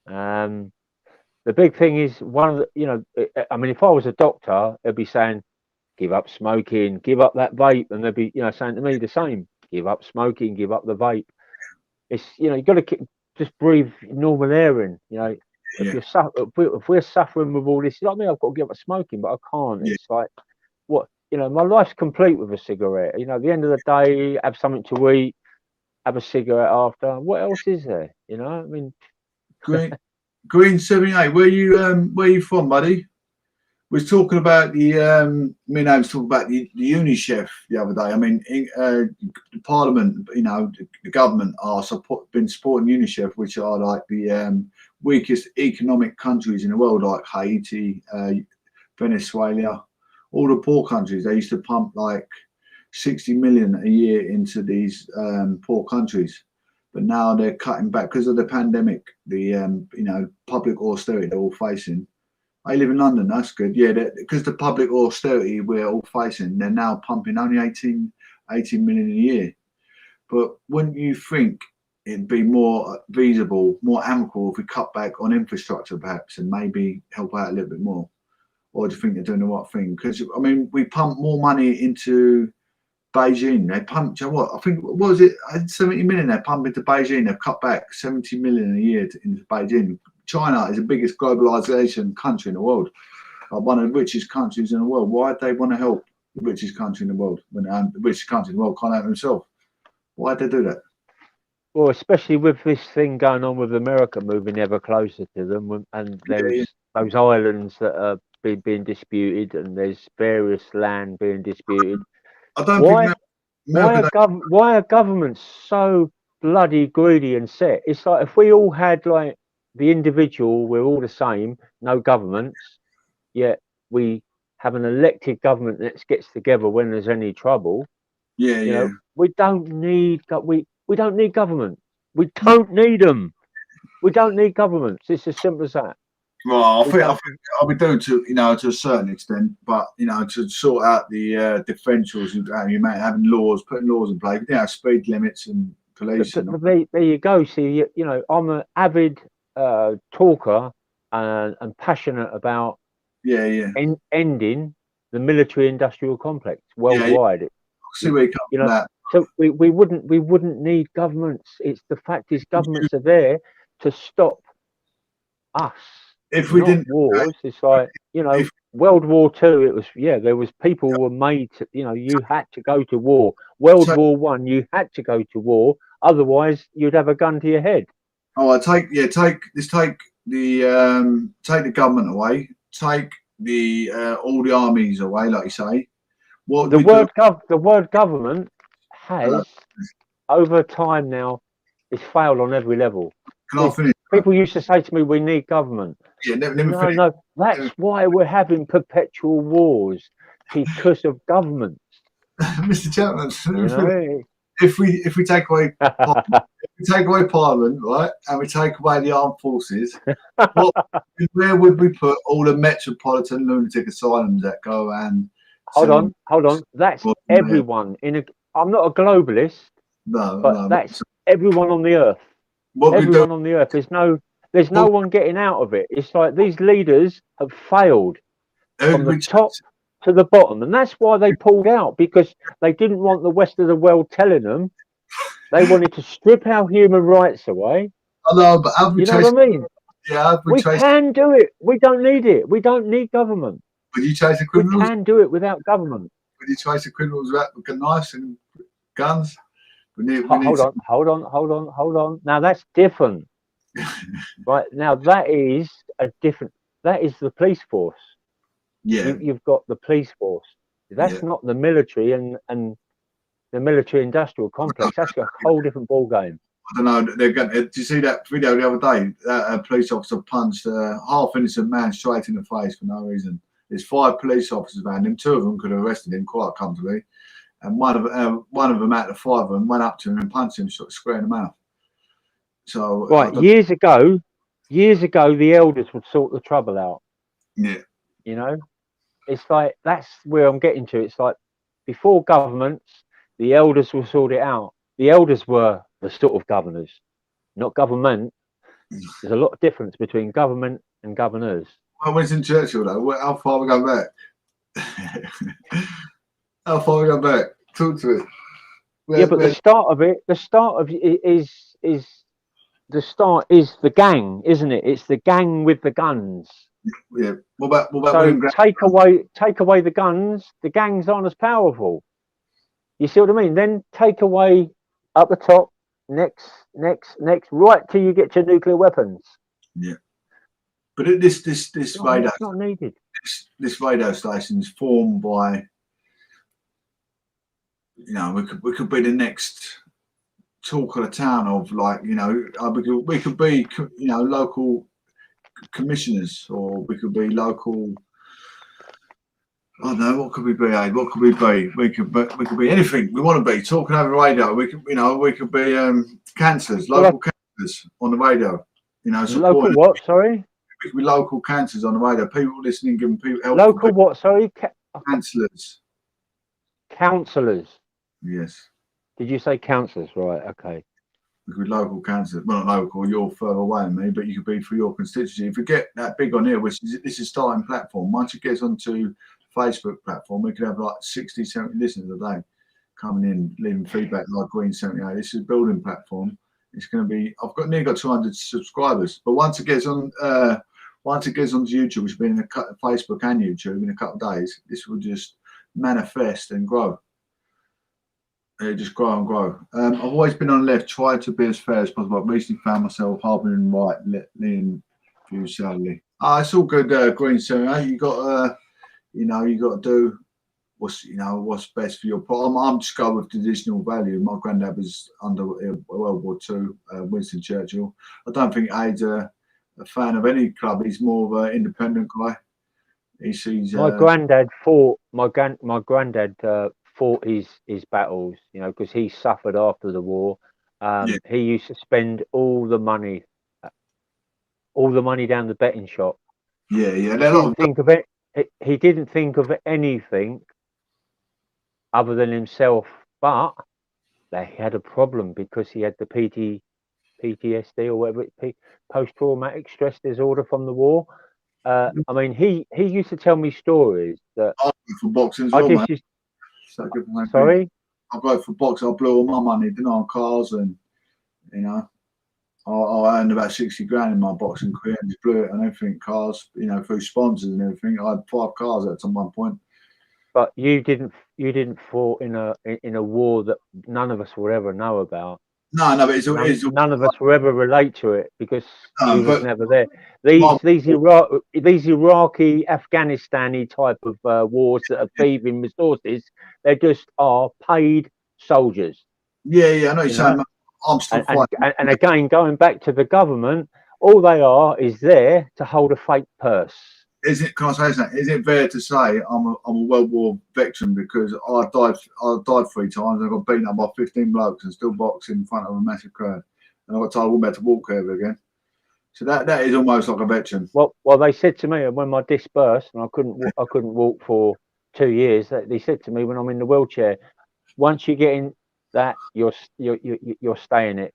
The big thing is I mean, if I was a doctor, they'd be saying, give up smoking, give up that vape. And they'd be, saying to me the same, give up smoking, give up the vape. It's, you've got to just breathe normal air in, If we're suffering with all this, it's like me, I've got to give up smoking, but I can't. It's like, what, my life's complete with a cigarette. At the end of the day, have something to eat, have a cigarette after. What else is there? I mean, Green 78. Where you from, buddy? We was talking about the me and I was talking about the UNICEF the other day. I mean, the Parliament, you know, the government are been supporting UNICEF, which are like the weakest economic countries in the world, like Haiti, Venezuela, all the poor countries. They used to pump like 60 million a year into these poor countries, but now they're cutting back because of the pandemic. The you know, public austerity they're all facing. I live in London. That's good. Yeah, because the public austerity we're all facing, they're now pumping only 18 million a year. But wouldn't you think it'd be more feasible, more amicable if we cut back on infrastructure, perhaps, and maybe help out a little bit more? Or do you think they're doing the right thing? Because I mean, we pump more money into Beijing. They pumped, you know what? I think what was it? 70 million they pumped into Beijing. They've cut back 70 million a year into Beijing. China is the biggest globalization country in the world, one of the richest countries in the world. Why do they want to help the richest country in the world when the richest country in the world can't help themselves? Why do they do that? Well, especially with this thing going on with America moving ever closer to them, and there's those islands that are being disputed, and there's various land being disputed. I don't think why are governments so bloody greedy and set? It's like if we all had like the individual, we're all the same, no governments, yet we have an elected government that gets together when there's any trouble. Yeah, you know, we don't need we don't need government. We don't need them. We don't need governments. It's as simple as that. Well, I think I'll be doing to, you know, to a certain extent, but you know, to sort out the differentials, you may having laws, putting laws in place, you know, speed limits and police. But there you go. See, you know, I'm an avid talker and passionate about ending the military-industrial complex worldwide. Yeah. See where you come from that. So we wouldn't need governments. It's the fact is governments are there to stop us. If we didn't wars, it's like, you know, World War II. It was there was people were made to, you know, you had to go to war. World War One, you had to go to war, otherwise you'd have a gun to your head. Oh, take the government away, take the all the armies away, like you say. The word government has over time now it's failed on every level. Can I finish? People used to say to me, "We need government." Yeah, let me finish. No, that's why we're having perpetual wars because of governments. Mr. Chapman, you know? if we take away Parliament, right, and we take away the armed forces, where would we put all the metropolitan lunatic asylums that go around? Hold on. That's everyone I'm not a globalist. No, that's everyone on the earth. Everyone on the earth. There's no one getting out of it. It's like these leaders have failed from the top to the bottom, and that's why they pulled out, because they didn't want the rest of the world telling them. They wanted to strip our human rights away. I know, but you know what I mean? Yeah, we can do it. We don't need it. We don't need government. Would you chase the criminals? We can do it without government. Would you chase the criminals with knives and guns? Hold on. Now that's different. Right now, that is the police force. Yeah, you've got the police force. That's not the military and the military-industrial complex. That's a whole different ball game. I don't know. Did you see that video the other day? A police officer punched a half-innocent man straight in the face for no reason. There's 5 police officers around him. 2 of them could have arrested him quite comfortably, and one of them out of 5 of them went up to him and punched him square in the mouth. So years ago, the elders would sort the trouble out. Yeah, you know, it's like that's where I'm getting to. It's like before governments, the elders will sort it out. The elders were the sort of governors, not government. There's a lot of difference between government and governors. Well, Winston Churchill, though, how far we go back? How far we go back? Talk to it. The start is the gang, isn't it? It's the gang with the guns. Yeah. What about so take away the guns, the gangs aren't as powerful. You see what I mean? Then take away up the top, next, right till you get to nuclear weapons. Yeah. But this radio, it's not needed. This radio station is formed by, you know, we could be the next talk of the town of, like, you know, we could be, you know, local commissioners, or we could be local. I don't know, what could we be, Aid? What could we be? We could be anything we want to be. Talking over the radio, we could, you know, we could be councillors, local councillors on the radio. You know, local what? Sorry. We could be local councillors on the radio. People listening, giving people help. Local what? Sorry. Councillors. Councillors. Yes. Did you say councillors? Right. Okay. We could be local councillors. Well, not local. You're further away than me, but you could be for your constituency. If we get that big on here, which is, this is starting platform. Once it gets onto Facebook platform, we could have like 60, 70 listeners a day coming in, leaving feedback like Green 78. This is a building platform. It's going to be, I've nearly got 200 subscribers, but once it gets on, onto YouTube, which will be in Facebook and YouTube in a couple of days, this will just manifest and grow. Just grow and grow. I've always been on the left, tried to be as fair as possible. I've recently found myself harboring right, leaning views sadly. It's all good, Green 78. You got you know, you got to do what's best for your problem. I'm just going with traditional value. My granddad was under World War II, Winston Churchill. I don't think Aid's a fan of any club. He's more of an independent guy. He sees. My granddad fought. My granddad fought his battles. You know, because he suffered after the war. He used to spend all the money down the betting shop. Yeah. He didn't think of it. He didn't think of anything other than himself, but they had a problem because he had the PTSD or whatever, post-traumatic stress disorder from the war. I mean, he used to tell me stories that for boxing as well, sorry, I go for boxing. I blew all my money, didn't I, on cars, and you know, I earned about 60 grand in my boxing career and just blew it on everything, cars, you know, through sponsors and everything. I had 5 cars at one point. But you didn't fought in a war that none of us will ever know about. No, but none of us will ever relate to it because we was never there. These Iraqi, Afghanistani type of wars that are thieving resources, they just are paid soldiers. Yeah, I know you're saying. I'm still fighting. And again, going back to the government, all they are is there to hold a fake purse. Can I say something? Is it fair to say I'm a World War veteran because I died 3 times and I got beaten up by 15 blokes and still boxing in front of a massive crowd, and I got told I wouldn't be able to walk ever again. So that is almost like a veteran. Well, they said to me when my disc burst and I couldn't walk for 2 years. They said to me when I'm in the wheelchair, once you get in that, you're staying it.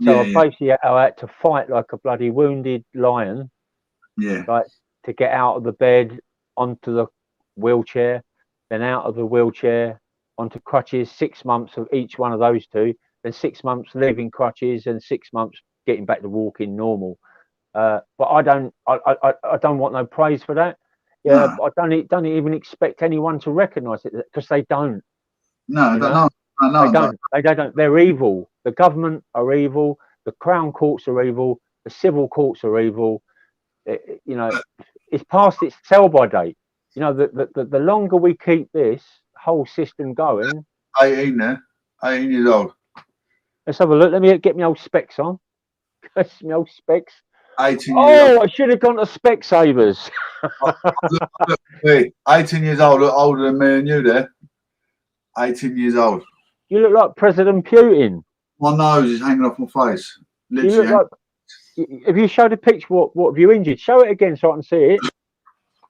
So basically I had to fight like a bloody wounded lion. Yeah. Like, to get out of the bed onto the wheelchair, then out of the wheelchair onto crutches, 6 months of each one of those two, then 6 months leaving crutches and 6 months getting back to walking normal. But I don't want no praise for that. Yeah, no. I don't even expect anyone to recognise it because they don't. No, they don't. They're evil. The government are evil. The Crown Courts are evil. The civil courts are evil. You know, it's past its sell-by date. You know, the longer we keep this whole system going. 18 years old. Let's have a look. Let me get my old specs on. That's my old specs. 18 years old. I should have gone to Specsavers. 18 years old, older than me and you there. 18 years old. You look like President Putin. My nose is hanging off my face. Literally. You look like. If you showed a picture, what have you injured? Show it again so I can see it.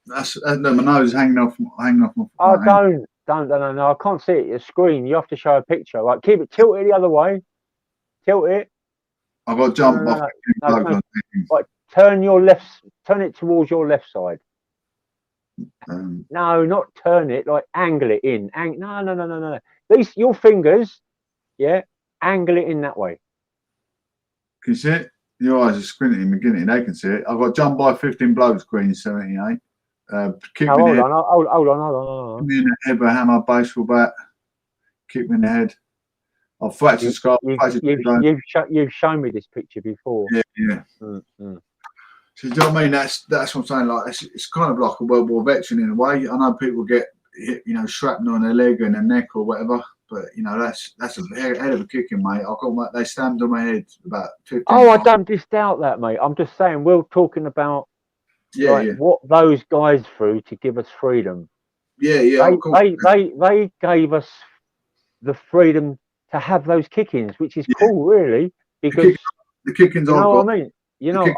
No, my nose is hanging off my face. Oh, no, I can't see it. Your screen. You have to show a picture. Like, keep it tilted the other way. Tilt it. I've got to jump off. No. Like, turn it towards your left side. No, not turn it. Like, angle it in. No. Your fingers, angle it in that way. Can you see it? Your eyes are squinting in the beginning. They can see it. I've got jumped by 15 blokes, Green 78. Hold on. Kick me in the head with a hammer, baseball bat. Kick me in the head. I've fractured skull. You've shown me this picture before. Yeah. So do you know what I mean? That's what I'm saying. Like it's kind of like a World War veteran in a way. I know people get hit, shrapnel on their leg and their neck or whatever, but that's a hell of a kicking, mate. They stamped on my head about 15 Oh, I times. don't disdoubt that, mate. I'm just saying we're talking about Yeah. what those guys threw to give us freedom. Yeah, of course. They gave us the freedom to have those kickings, which is cool, really, because the kickings you know I've got. what I mean.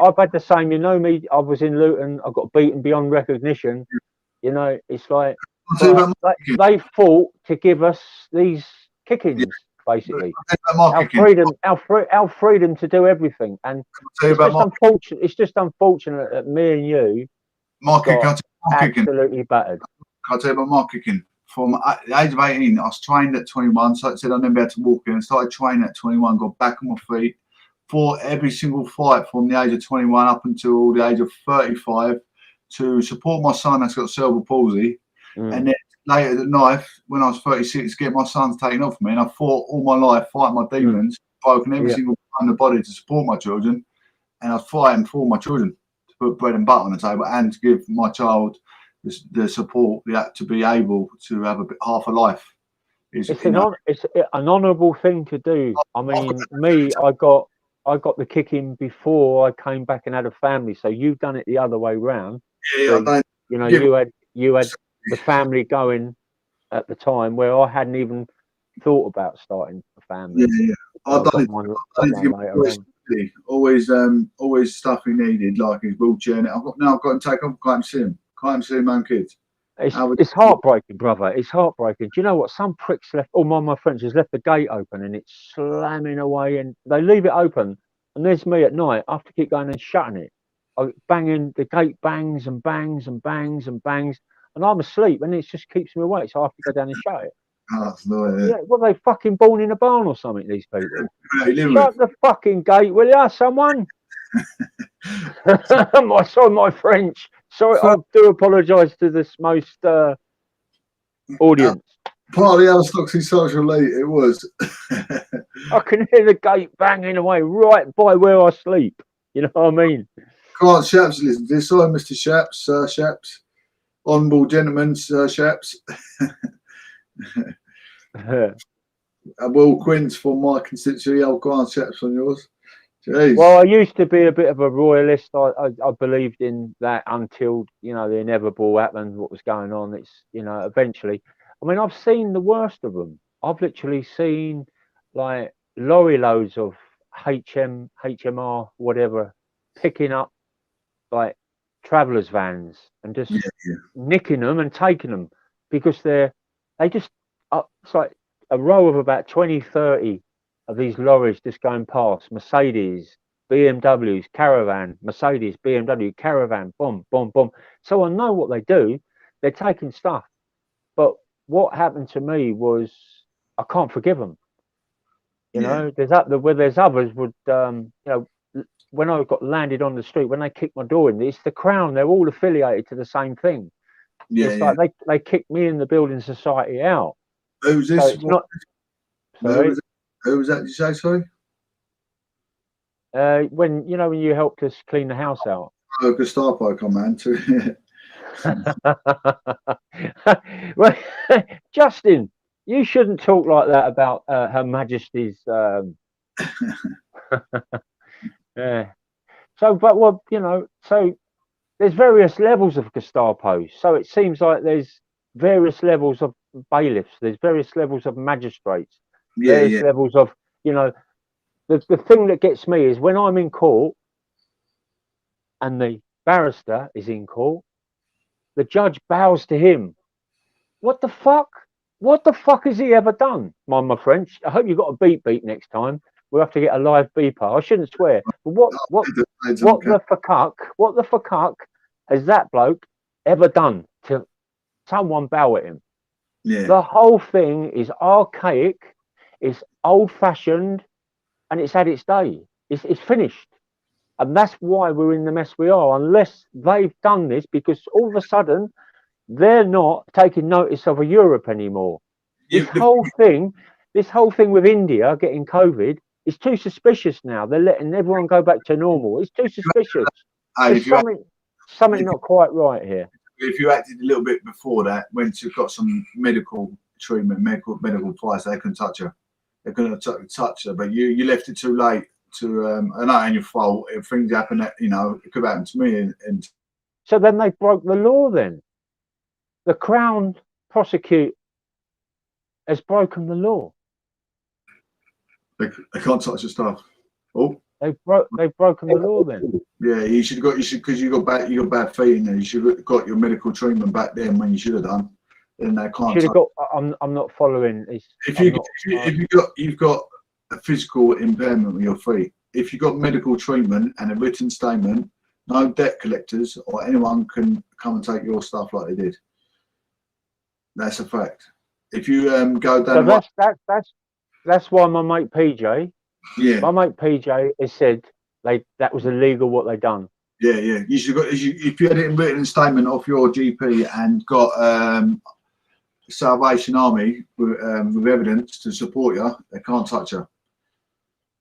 I've had the same. You know me. I was in Luton. I got beaten beyond recognition. It's like they fought to give us these kickings, basically. Our freedom to do everything, and it's just unfortunate that me and you got absolutely battered. I'll tell you about my kicking. From the age of 18, I was trained at 21. So I said I never be able to walk in. I started training at 21, got back on my feet, fought every single fight from the age of 21 up until the age of 35 to support my son that's got cerebral palsy. And then later at night, when I was 36, get my sons taken off me. And I fought all my life, fighting my demons, broken every single part of the body to support my children. And I was fighting for my children to put bread and butter on the table and to give my child the support to be able to have half a life. It's an honourable thing to do. I mean, I got the kicking before I came back and had a family. So you've done it the other way round. Yeah, you had the family going at the time where I hadn't even thought about starting a family. Yeah. I've done it. Always stuff he needed, like his wheelchair. I've got him taken off. Can't see him. Can't see my own kids. It's heartbreaking, brother. It's heartbreaking. Do you know what? Some pricks left. My friends has left the gate open and it's slamming away, and they leave it open. And there's me at night. I have to keep going and shutting it. Banging the gate, bangs and bangs and bangs and bangs, and I'm asleep, and it just keeps me awake. So I have to go down and shut it. Oh, that's annoying. Yeah, what are they fucking born in a barn or something? These people. Shut the fucking gate, will ya, someone? Sorry, my French. Sorry, I do apologise to this most audience. Part of the Aristoxy social elite, it was. I can hear the gate banging away right by where I sleep. You know what I mean? Can't Shaps listen to this? Sorry, Mr. Shaps, Sir Shaps. Honourable gentlemen, Sir Shaps. Will Quince for my constituency. I'll Grant Shaps on yours. Jeez. Well, I used to be a bit of a royalist. I believed in that until the inevitable happened. What was going on? It's eventually. I mean, I've seen the worst of them. I've literally seen like lorry loads of HMR, whatever, picking up like travellers' vans and just nicking them and taking them because it's like a row of about 20, 30 of these lorries just going past. Mercedes, BMWs, caravan, Mercedes, BMW, caravan, boom, boom, boom. So I know what they do. They're taking stuff. But what happened to me was I can't forgive them. There's others would, when I got landed on the street, when they kicked my door in, it's the Crown. They're all affiliated to the same thing. Like they kicked me in the building society out. Who's this? So it's not. Sorry. Who was that? Did you say sorry? When you helped us clean the house out. Oh, Gestapo command too. Well, Justin, you shouldn't talk like that about Her Majesty's. Yeah. So there's various levels of Gestapo. So it seems like there's various levels of bailiffs. There's various levels of magistrates. Various levels of, the thing that gets me is when I'm in court and the barrister is in court, the judge bows to him. What the fuck? What the fuck has he ever done? My French. I hope you've got a beep next time. We'll have to get a live beeper. I shouldn't swear. But what the fuck has that bloke ever done to someone bow at him? Yeah. The whole thing is archaic, it's old-fashioned, and it's had its day. It's finished. And that's why we're in the mess we are, unless they've done this, because all of a sudden they're not taking notice of a Europe anymore. This whole thing with India getting COVID is too suspicious now. They're letting everyone go back to normal. It's too suspicious. Hey, There's something not quite right here. if you acted a little bit before that, when you've got some medical treatment, medical advice, they can touch her. They're going to touch her, but you left it too late to. And that ain't your fault. If things happen, that it could happen to me. And So then they broke the law. Then the Crown prosecute has broken the law. they can't touch your stuff. Oh. They've broken the law then. Yeah, you should because you got bad feet and you should have got your medical treatment back then when you should have done. Then they can't. Should have got. I'm not following. You've got a physical impairment with your feet. If you got medical treatment and a written statement, no debt collectors or anyone can come and take your stuff like they did. That's a fact. If you go down. So that's why my mate PJ. Yeah. My mate PJ has said that was illegal what they done. Yeah. You should got if you had a written statement off your GP and got Salvation Army with evidence to support you, they can't touch her.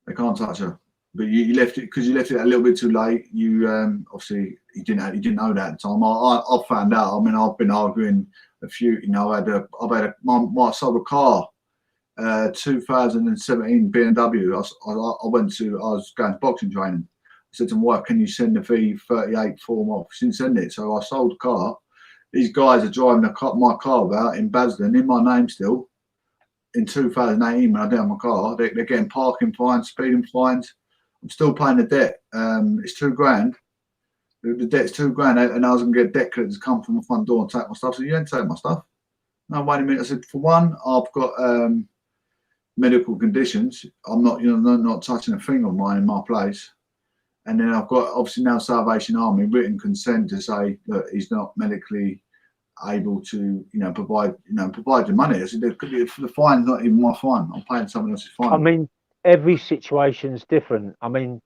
They can't touch her. But you left it because you left it a little bit too late. You obviously you didn't know that at the time. I found out. I mean, I've been arguing a few. I sold a car. 2017 BMW. I was going to boxing training. I said to my wife, "Can you send the V38 form off?" She didn't send it, so I sold the car. These guys are driving my car about in Basden in my name still. In 2018, when I did my car, they're getting parking fines, speeding fines. I'm still paying the debt. It's $2,000. The debt's $2,000, and I was going to get debt collectors to come from my front door and take my stuff. So you don't take my stuff. No, wait a minute. I said, for one, I've got medical conditions. I'm not touching a thing of mine in my place. And then I've got obviously now Salvation Army written consent to say that he's not medically able to provide the money. I said, the fine's not even my fine. I'm paying someone else's fine. I mean, every situation's different. I mean,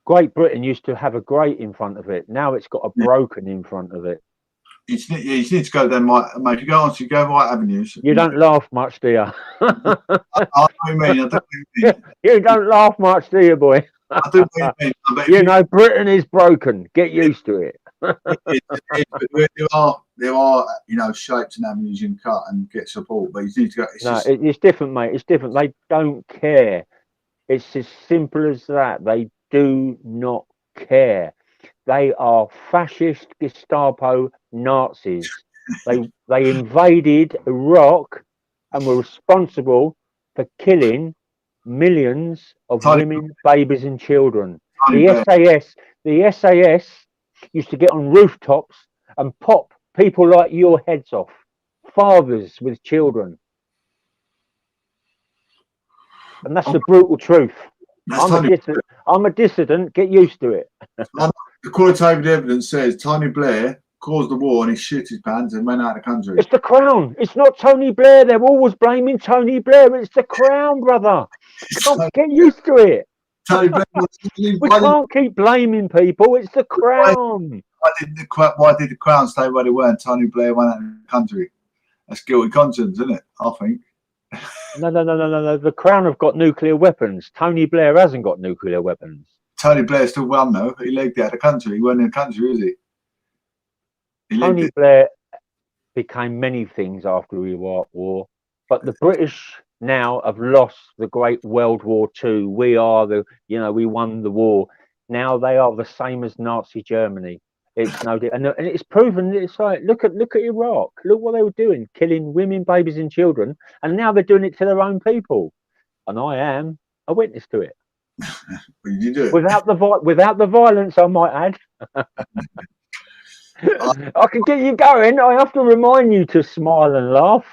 Great Britain used to have a great in front of it. Now it's got a broken in front of it. You need to go down mate. If you go right avenues. You don't laugh much, do you? I know what you mean. You don't laugh much, do you, boy? I do what you mean. Britain is broken. Get used to it. There are shapes and avenues you can cut and get support, but you need to go. It's different, mate. It's different. They don't care. It's as simple as that. They do not care. They are fascist Gestapo Nazis. They invaded Iraq and were responsible for killing millions of women, babies, and children. The SAS used to get on rooftops and pop people like your heads off, fathers with children. And that's the brutal truth. I'm a dissident. Get used to it. The qualitative evidence says Tony Blair caused the war and he shit his pants and went out of the country. It's the Crown. It's not Tony Blair. They're always blaming Tony Blair. It's the Crown, brother. Get used to it. Tony Blair we can't keep blaming people. It's the Crown. Why did the Crown stay where they were and Tony Blair went out of the country? That's guilty conscience, isn't it? I think. No. The Crown have got nuclear weapons. Tony Blair hasn't got nuclear weapons. Tony Blair still won though. He legged out of the country. He wasn't in the country, is he? Tony Blair became many things after the Iraq War, but the British now have lost the Great World War II. We won the war. Now they are the same as Nazi Germany. It's and it's proven. It's like look at Iraq. Look what they were doing, killing women, babies, and children, and now they're doing it to their own people. And I am a witness to it. Well, you do it without the violence, I might add. I can get you going. I have to remind you to smile and laugh.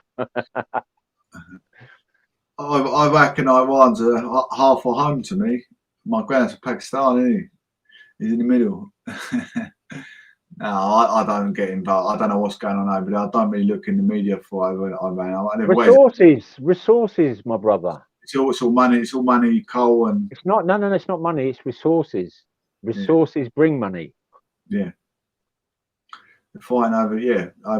I reckon Iran's half a home to me. My granddad's from Pakistan, isn't he? He's in the middle. No, I don't get involved. I don't know what's going on over there. I don't really look in the media for Iran. Resources, my brother. It's all money. It's all money, coal, and it's not. No. It's not money. It's resources. Resources bring money. Yeah. They're fighting over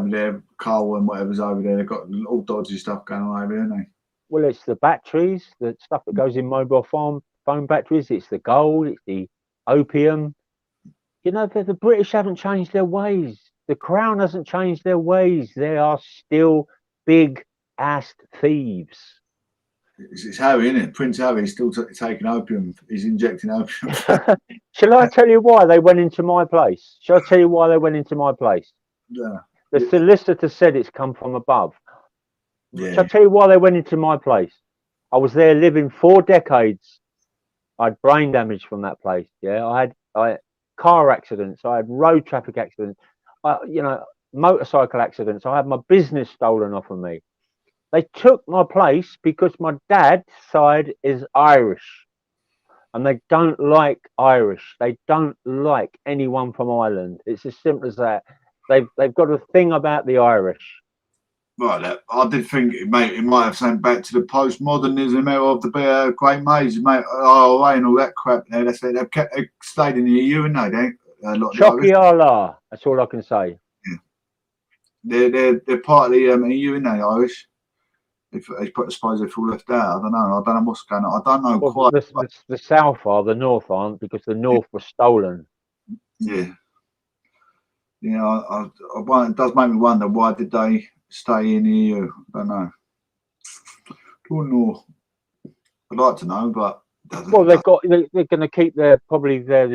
there, coal and whatever's over there. They've got all dodgy stuff going on over there, haven't they? Well, it's the batteries, the stuff that goes in mobile phone batteries. It's the gold. It's the opium. You know, the British haven't changed their ways. The Crown hasn't changed their ways. They are still big-assed thieves. It's Harry, isn't it? Prince Harry's still taking opium. He's injecting opium. Shall I tell you why they went into my place? Shall I tell you why they went into my place? Yeah. The solicitor said it's come from above. Yeah. Shall I tell you why they went into my place? I was there living 4 decades. I had brain damage from that place. Yeah, I had car accidents. I had road traffic accidents. You know, motorcycle accidents. I had my business stolen off of me. They took my place because my dad's side is Irish, and they don't like Irish. They don't like anyone from Ireland. It's as simple as that. They've got a thing about the Irish. Right, I did think it might have something back to the postmodernism era of the Great Maze, mate. Oh, and all that crap. There, that's it. They've stayed in the EU, and they Chocky Allah. That's all I can say. Yeah. They're part of the EU, and they Irish. I suppose they feel left out. I don't know what's going on. I don't know quite. The South are, the North aren't, because the North was stolen. Yeah. You know, it does make me wonder, why did they stay in the EU? I don't know. I'd like to know, but well, they're going to keep the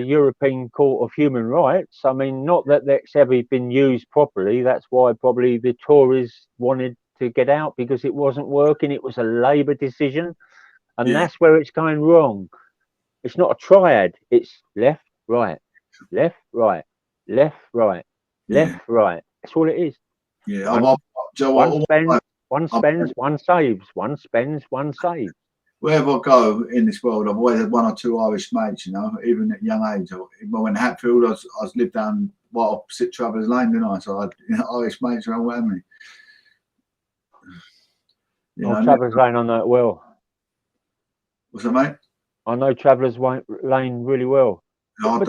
European Court of Human Rights. I mean, not that that's ever been used properly. That's why probably the Tories wanted to get out, because it wasn't working. It was a Labour decision, and that's where it's going wrong. It's not a triad. It's left, right, left, right, left, right, left, right. That's all it is. Yeah. One spends, one saves. One spends, one saves. Wherever I go in this world, I've always had 1 or 2 Irish mates, you know, even at young age. When I went to Hatfield, I was lived down opposite Travellers Lane, didn't I? So I had Irish mates around with me. Travellers Lane, I know it well. What's that, mate? I know Travellers Lane really well. No, but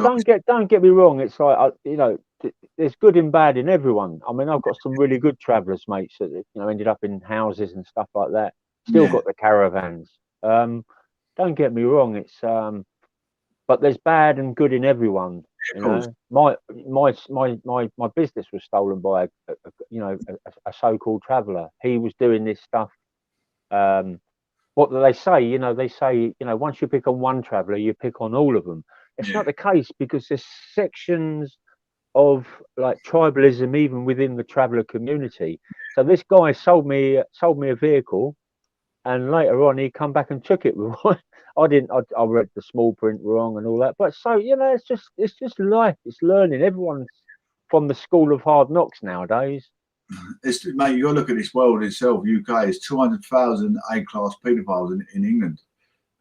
don't get me wrong. It's like, you know, there's good and bad in everyone. I mean, I've got some really good travellers mates that, you know, ended up in houses and stuff like that. Still got the caravans. Don't get me wrong. It's but there's bad and good in everyone. You know, my business was stolen by a so-called traveller. He was doing this stuff. What do they say? You know, they say, you know, once you pick on one traveller, you pick on all of them. It's not the case, because there's sections of like tribalism even within the traveller community. So this guy sold me a vehicle, and later on he come back and took it. I read the small print wrong and all that. But so, you know, it's just life. It's learning. Everyone's from the school of hard knocks nowadays. Mate, you got to look at this world itself. UK is 200,000 A-class paedophiles in England,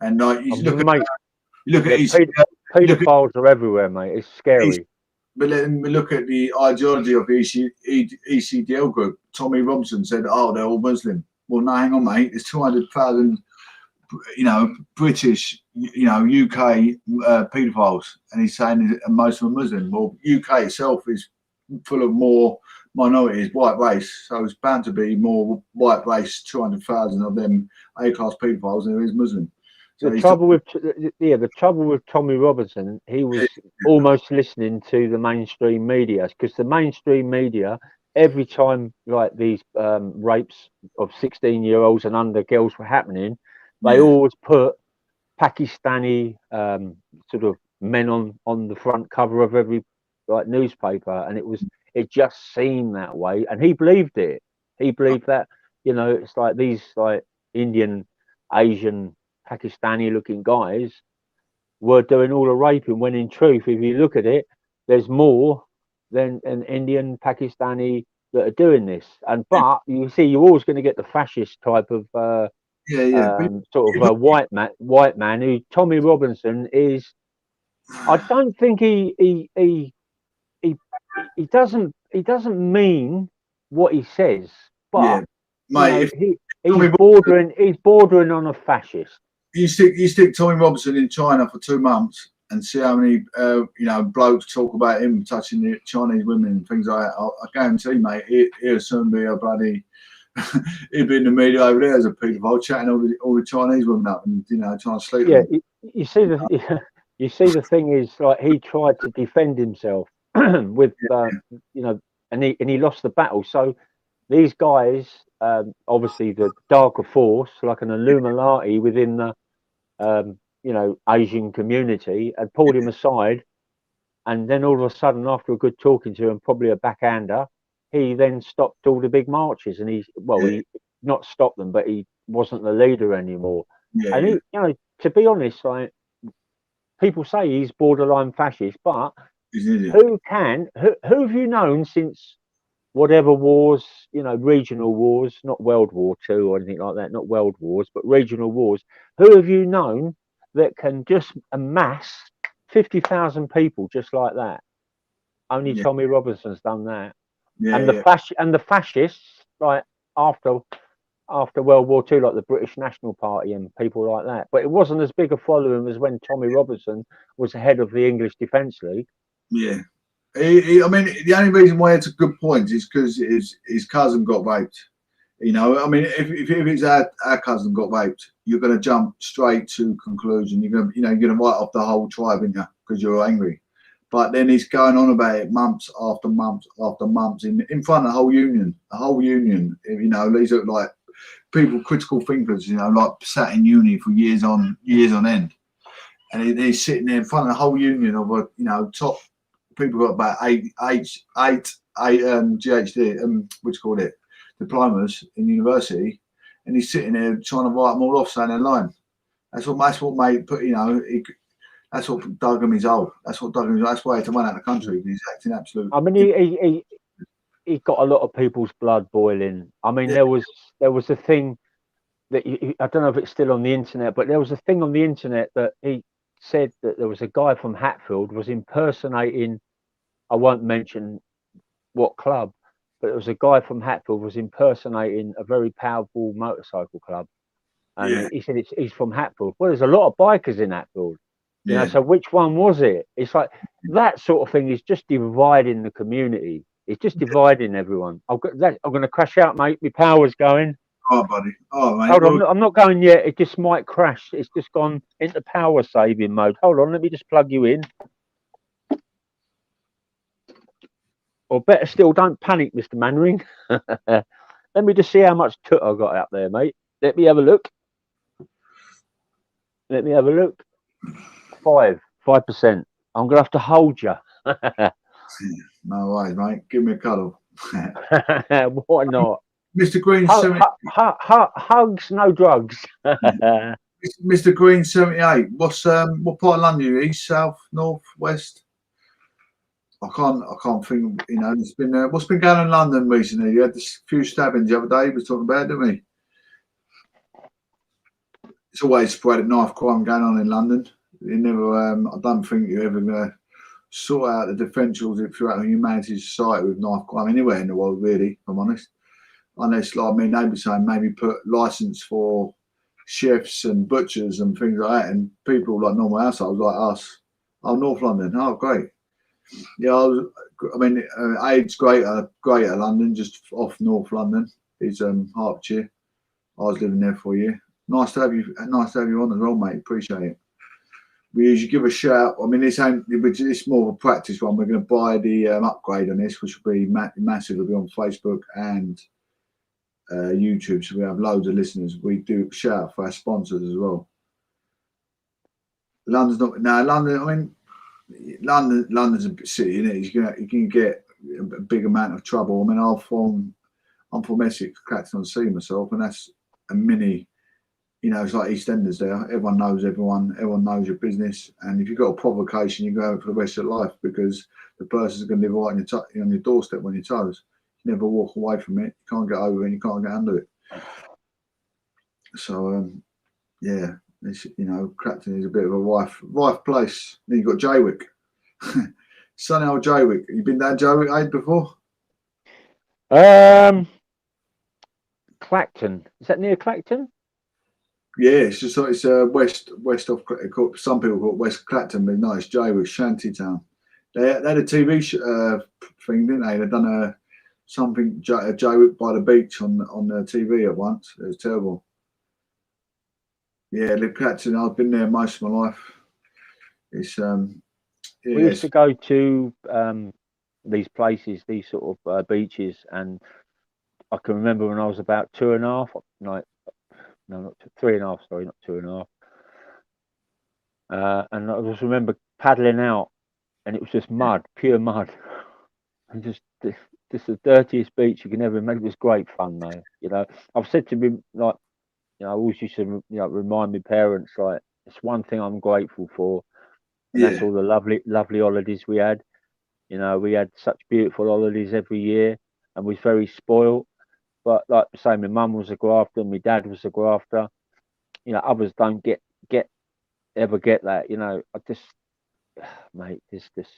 and you look at paedophiles are everywhere, mate. It's scary. But then we look at the ideology of ECDL group. Tommy Robinson said, "Oh, they're all Muslim." Well, no, hang on, mate. There's 200,000, you know, British, you know, UK paedophiles, and he's saying most of them are Muslim. Well, UK itself is full of more minorities, white race, so it's bound to be more white race, 200,000 of them A-class paedophiles than there is Muslim. So the trouble with Tommy Robinson, he was almost listening to the mainstream media, because the mainstream media, every time like these rapes of 16-year-olds and under girls were happening, they always put Pakistani sort of men on the front cover of every like newspaper, and it just seemed that way, and he believed it. He believed that, you know, it's like these like Indian, Asian, Pakistani looking guys were doing all the raping, when in truth, if you look at it, there's more than an Indian, Pakistani that are doing this. But you see, you're always going to get the fascist type of sort of a white man who Tommy Robinson is. I don't think he doesn't mean what he says, but mate, he's bordering on a fascist. You stick Tommy Robinson in China for 2 months and see how many you know, blokes talk about him touching the Chinese women and things like that. I guarantee, mate, he'll soon be a bloody he'll be in the media over there as a paedophile, chatting all the Chinese women up and, you know, trying to sleep with them. You you see, the thing is, like, he tried to defend himself with, you know, and he lost the battle. So these guys, obviously the darker force, like an Illuminati within the, you know, Asian community, had pulled him aside, and then all of a sudden, after a good talking to him, probably a backhander, he then stopped all the big marches, and he not stopped them, but he wasn't the leader anymore. Yeah, And he, you know, to be honest, like, people say he's borderline fascist, but who have you known since whatever wars, you know, regional wars, not World War II or anything like that, not world wars, but regional wars, who have you known that can just amass 50,000 people just like that? Only Tommy Robinson's done that. And the fascists, like, after World War II, like the British National Party and people like that. But it wasn't as big a following as when Tommy Robinson was head of the English Defence League. Yeah. I mean, the only reason why it's a good point is because his cousin got raped. You know, I mean, if it's our cousin got raped, you're going to jump straight to conclusion. You're going to write off the whole tribe, aren't you? Because you're angry. But then he's going on about it months after months after months in front of the whole union. The whole union, you know, these are like people, critical thinkers, you know, like sat in uni for years on end. And he's sitting there in front of the whole union of a, you know, top people got about eight GHD, what you call it, diplomas in university, and he's sitting there trying to write them all off, saying they're lying. That's what made, you know, that's what dug him his hole. That's what dug him his hole. That's why he had to run out of the country. He's acting absolute. I mean, he got a lot of people's blood boiling. I mean, there was a thing that I don't know if it's still on the internet, but there was a thing on the internet that he said that there was a guy from Hatfield was impersonating. I won't mention what club, but it was a guy from Hatfield was impersonating a very powerful motorcycle club, and he said he's from Hatfield. Well, there's a lot of bikers in Hatfield, you know. So which one was it? It's like that sort of thing is just dividing the community. It's just dividing everyone. I'm going to crash out, mate. My power's going. Oh, buddy. Oh, mate. Hold on. I'm not going yet. It just might crash. It's just gone into power saving mode. Hold on. Let me just plug you in. Or better still, don't panic, Mr. Mannering. Let me just see how much toot I got out there, mate. Let me have a look. 5%. I'm going to have to hold you. No worries, mate. Give me a cuddle. Why not? Mr. Green, hugs, no drugs. Mr. Green, 78. What part of London are you? East, south, north, west? I can't think. You know, it's been what's been going on in London recently? You had this few stabbings the other day. We was talking about it, didn't we? It's always sporadic knife crime going on in London. You never. I don't think you're ever gonna sort out the differentials throughout the humanities society with knife crime anywhere in the world, really, if I'm honest. Unless, like, I mean, they'd be saying maybe put license for chefs and butchers and things like that, and people like normal households like us. Oh, North London. Oh, great. Yeah, I mean, Aid's greater London, just off North London. It's Hertfordshire. I was living there for a year. Nice to have you on as well, mate. Appreciate it. We usually give a shout. I mean, it's more of a practice one. We're going to buy the upgrade on this, which will be massive. It'll be on Facebook and YouTube, so we have loads of listeners. We do shout out for our sponsors as well. London's not now. London. I mean, London's a big city, isn't it? You can get a big amount of trouble. I mean, I'm from Essex, Clacton-on-Sea myself, and that's a mini. You know, it's like EastEnders there. Everyone knows everyone. Everyone knows your business. And if you've got a provocation, you go for the rest of your life because the person's going to live right on your doorstep on your toes. You never walk away from it. You can't get over it. You can't get under it. So, yeah, it's, you know, Clacton is a bit of a rife place. Then you've got Jaywick. Sunny old Jaywick. You been down Jaywick Aid before? Clacton. Is that near Clacton? Yeah, it's just like it's west of. Some people call it West Clacton, but no, it's Jaywick, Shantytown. They had a TV thing, didn't they? They'd done something Jaywick by the beach on the TV at once. It was terrible. Yeah, Clacton. I've been there most of my life. It's We used yes, to go to these places, these sort of beaches, and I can remember when I was about 2.5, no, no, not 3.5, sorry, not 2.5. And I just remember paddling out, and it was just mud, pure mud, and just the dirtiest beach you can ever imagine. It was great fun, though. You know, I've said to me, like, I always used to, remind my parents, like, it's one thing I'm grateful for, and that's yeah, all the lovely holidays we had. You know, we had such beautiful holidays every year, and was very spoiled. But like I say, my mum was a grafter, my dad was a grafter. You know, others don't get ever get that. You know, I just, mate, I there's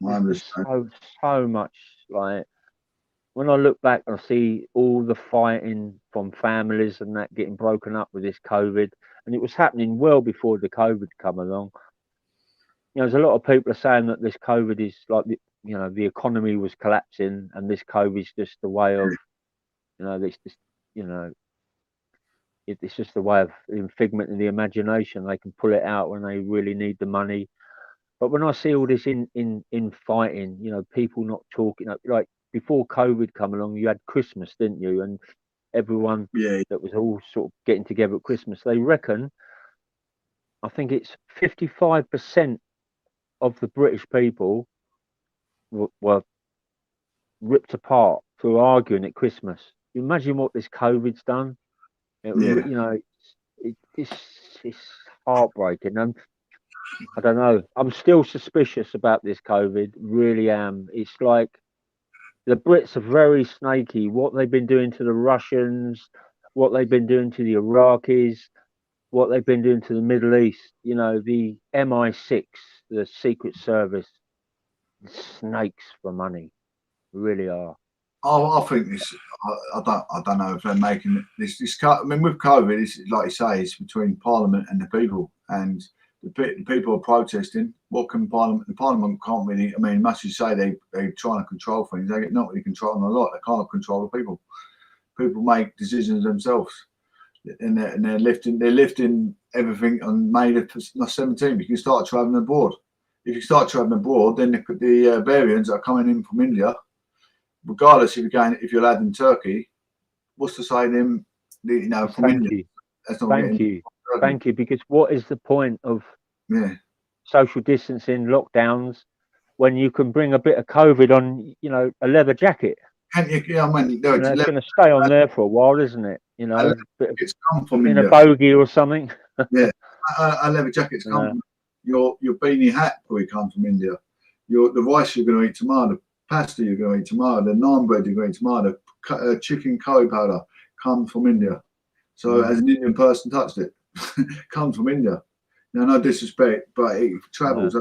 understand. so much. Like, when I look back, I see all the fighting from families and that getting broken up with this COVID, and it was happening well before the COVID come along. You know, there's a lot of people are saying that this COVID is like the economy was collapsing, and this COVID is just the way of, this just, you know, it's just a way of figment of the imagination. They can pull it out when they really need the money. But when I see all this in fighting, people not talking, like before COVID come along, you had Christmas, didn't you? And everyone Yeah, that was all sort of getting together at Christmas, they reckon, I think it's 55% of the British people were ripped apart through arguing at Christmas. You imagine what this COVID's done. yeah. It's heartbreaking. And I don't know. I'm still suspicious about this COVID. Really am. It's like the Brits are very snaky. What they've been doing to the Russians, what they've been doing to the Iraqis, what they've been doing to the Middle East. You know, the MI6, the Secret Service, snakes for money. Really are. I think this. I don't know if they're making it, this. I mean, with COVID, it's like you say, it's between Parliament and the people, and the people are protesting. What can Parliament? The Parliament can't really. I mean, much as you say they're trying to control things, they get not really controlling a lot. They can't control the people. People make decisions themselves, and they're lifting everything on May the 17th. You can start travelling abroad. If you start travelling abroad, then the variants are coming in from India, regardless if you're allowed in Turkey. What's to say them, from Thank India? you. That's not Thank getting you. Turkey. Thank you. Because what is the point of Yeah. social distancing, lockdowns, when you can bring a bit of COVID on, a leather jacket? Can't you? Yeah, I mean, no, It's going to stay on there for a while, isn't it? leather Bit of, jackets come from in a India. bogey or something. Yeah, leather jackets come Yeah. from your beanie hat probably come from India. The rice you're going to eat tomorrow, the pasta you're going to eat tomorrow, the naan bread you're going to eat tomorrow, the chicken curry powder comes from India. So as an Indian person touched it, comes from India. Now, no disrespect, but it travels.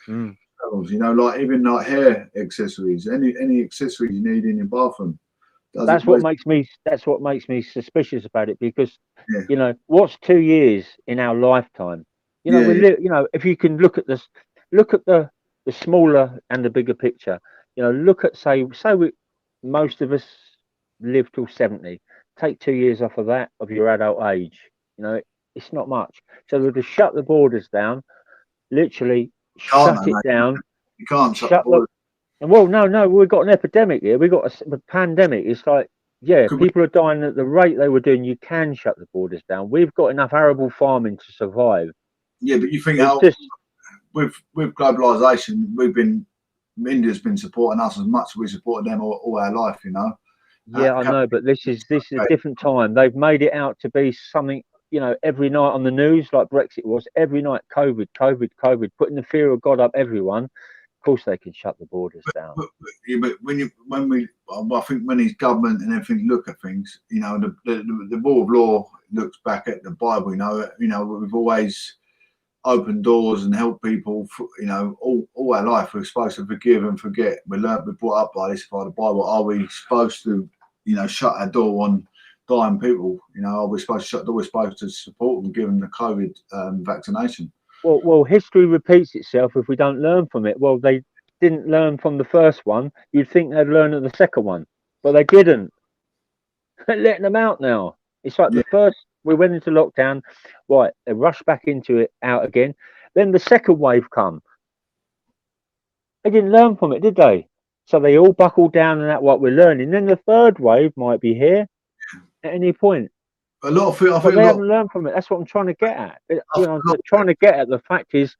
Mm. Travels. Like even like hair accessories, any accessories you need in your bathroom. That's what makes me suspicious about it, because Yeah, what's 2 years in our lifetime? yeah, yeah, If you can look at this, look at the smaller and the bigger picture. Look at, most of us live till 70. Take 2 years off of that, of your adult age. It's not much. So we'll just shut the borders down, literally can't shut though, it mate. down, You can't shut the shut the border. well, no, we've got an epidemic here. We've got a pandemic. It's like, yeah, Could we, people are dying at the rate they were doing. You can shut the borders down. We've got enough arable farming to survive. yeah, but you think It's how just, with globalization, India's been supporting us as much as we supported them all our life. yeah, I know, but this is a different time. They've made it out to be something, every night on the news, like Brexit was. Every night, COVID, COVID, COVID, putting the fear of God up everyone. Of course, they can shut the borders down. Yeah, but I think when his government and everything look at things, the rule of law looks back at the Bible. We've always opened doors and helped people. All our life we're supposed to forgive and forget. We're brought up by the Bible. Are we supposed to, shut our door on dying people? Are we supposed to shut the door? We're supposed to support them, give them the COVID vaccination. Well, history repeats itself if we don't learn from it. Well, they didn't learn from the first one. You'd think they'd learn at the second one, but they didn't. They're letting them out now. It's like Yeah, the first we went into lockdown, right? They rushed back into it, out again. Then the second wave come. They didn't learn from it, did they? So they all buckled down and that's what we're learning. Then the third wave might be here at any point. A lot of I But think they haven't learned from it. That's what I'm trying to get at. You know, they're trying to get at the fact is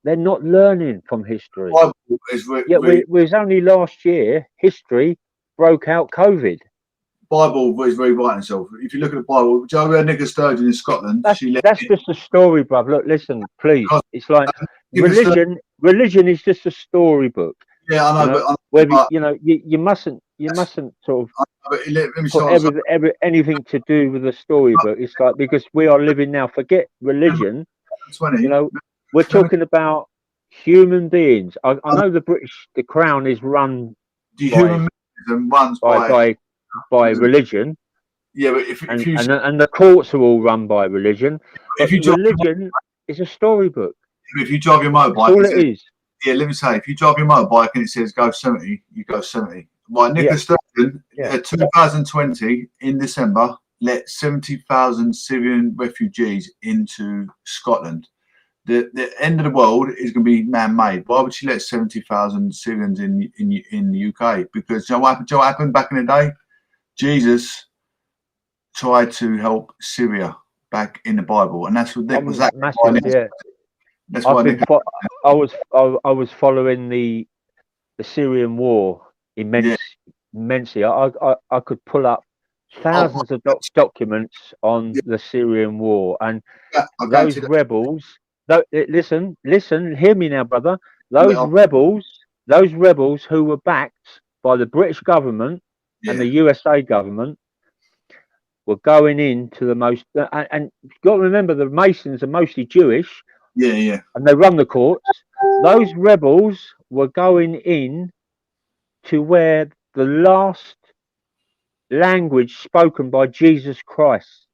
they're not learning from history. Bible is Yeah, it was only last year history broke out COVID. Bible is rewriting itself. If you look at the Bible, Joe Nicola Sturgeon in Scotland, That's just a story, bruv. Look, listen, please. It's like religion. Religion is just a storybook. Yeah, I know, but you mustn't sort of put anything to do with the storybook. It's like, because we are living now. Forget religion. 20, you know, we're talking about human beings. I know the Crown is run by religion. Yeah, but if the courts are all run by religion. But religion is a storybook. If you drive your motorbike, that's all it is. Yeah, let me say, if you drive your motorbike and it says go 70, you go 70. Right, Nicola Sturgeon, 2020 in December, let 70,000 Syrian refugees into Scotland. The end of the world is going to be man-made. Why would she let 70,000 Syrians in the UK? Because you know what happened back in the day? Jesus tried to help Syria back in the Bible, and that's what that was. That's why I was following the Syrian war immensely. I could pull up thousands of documents on the Syrian war, and those rebels. Listen, hear me now, brother. Those rebels who were backed by the British government and the USA government were going into the most. And you've got to remember, the Masons are mostly Jewish. Yeah. And they run the courts. Those rebels were going in to where the last language spoken by Jesus Christ.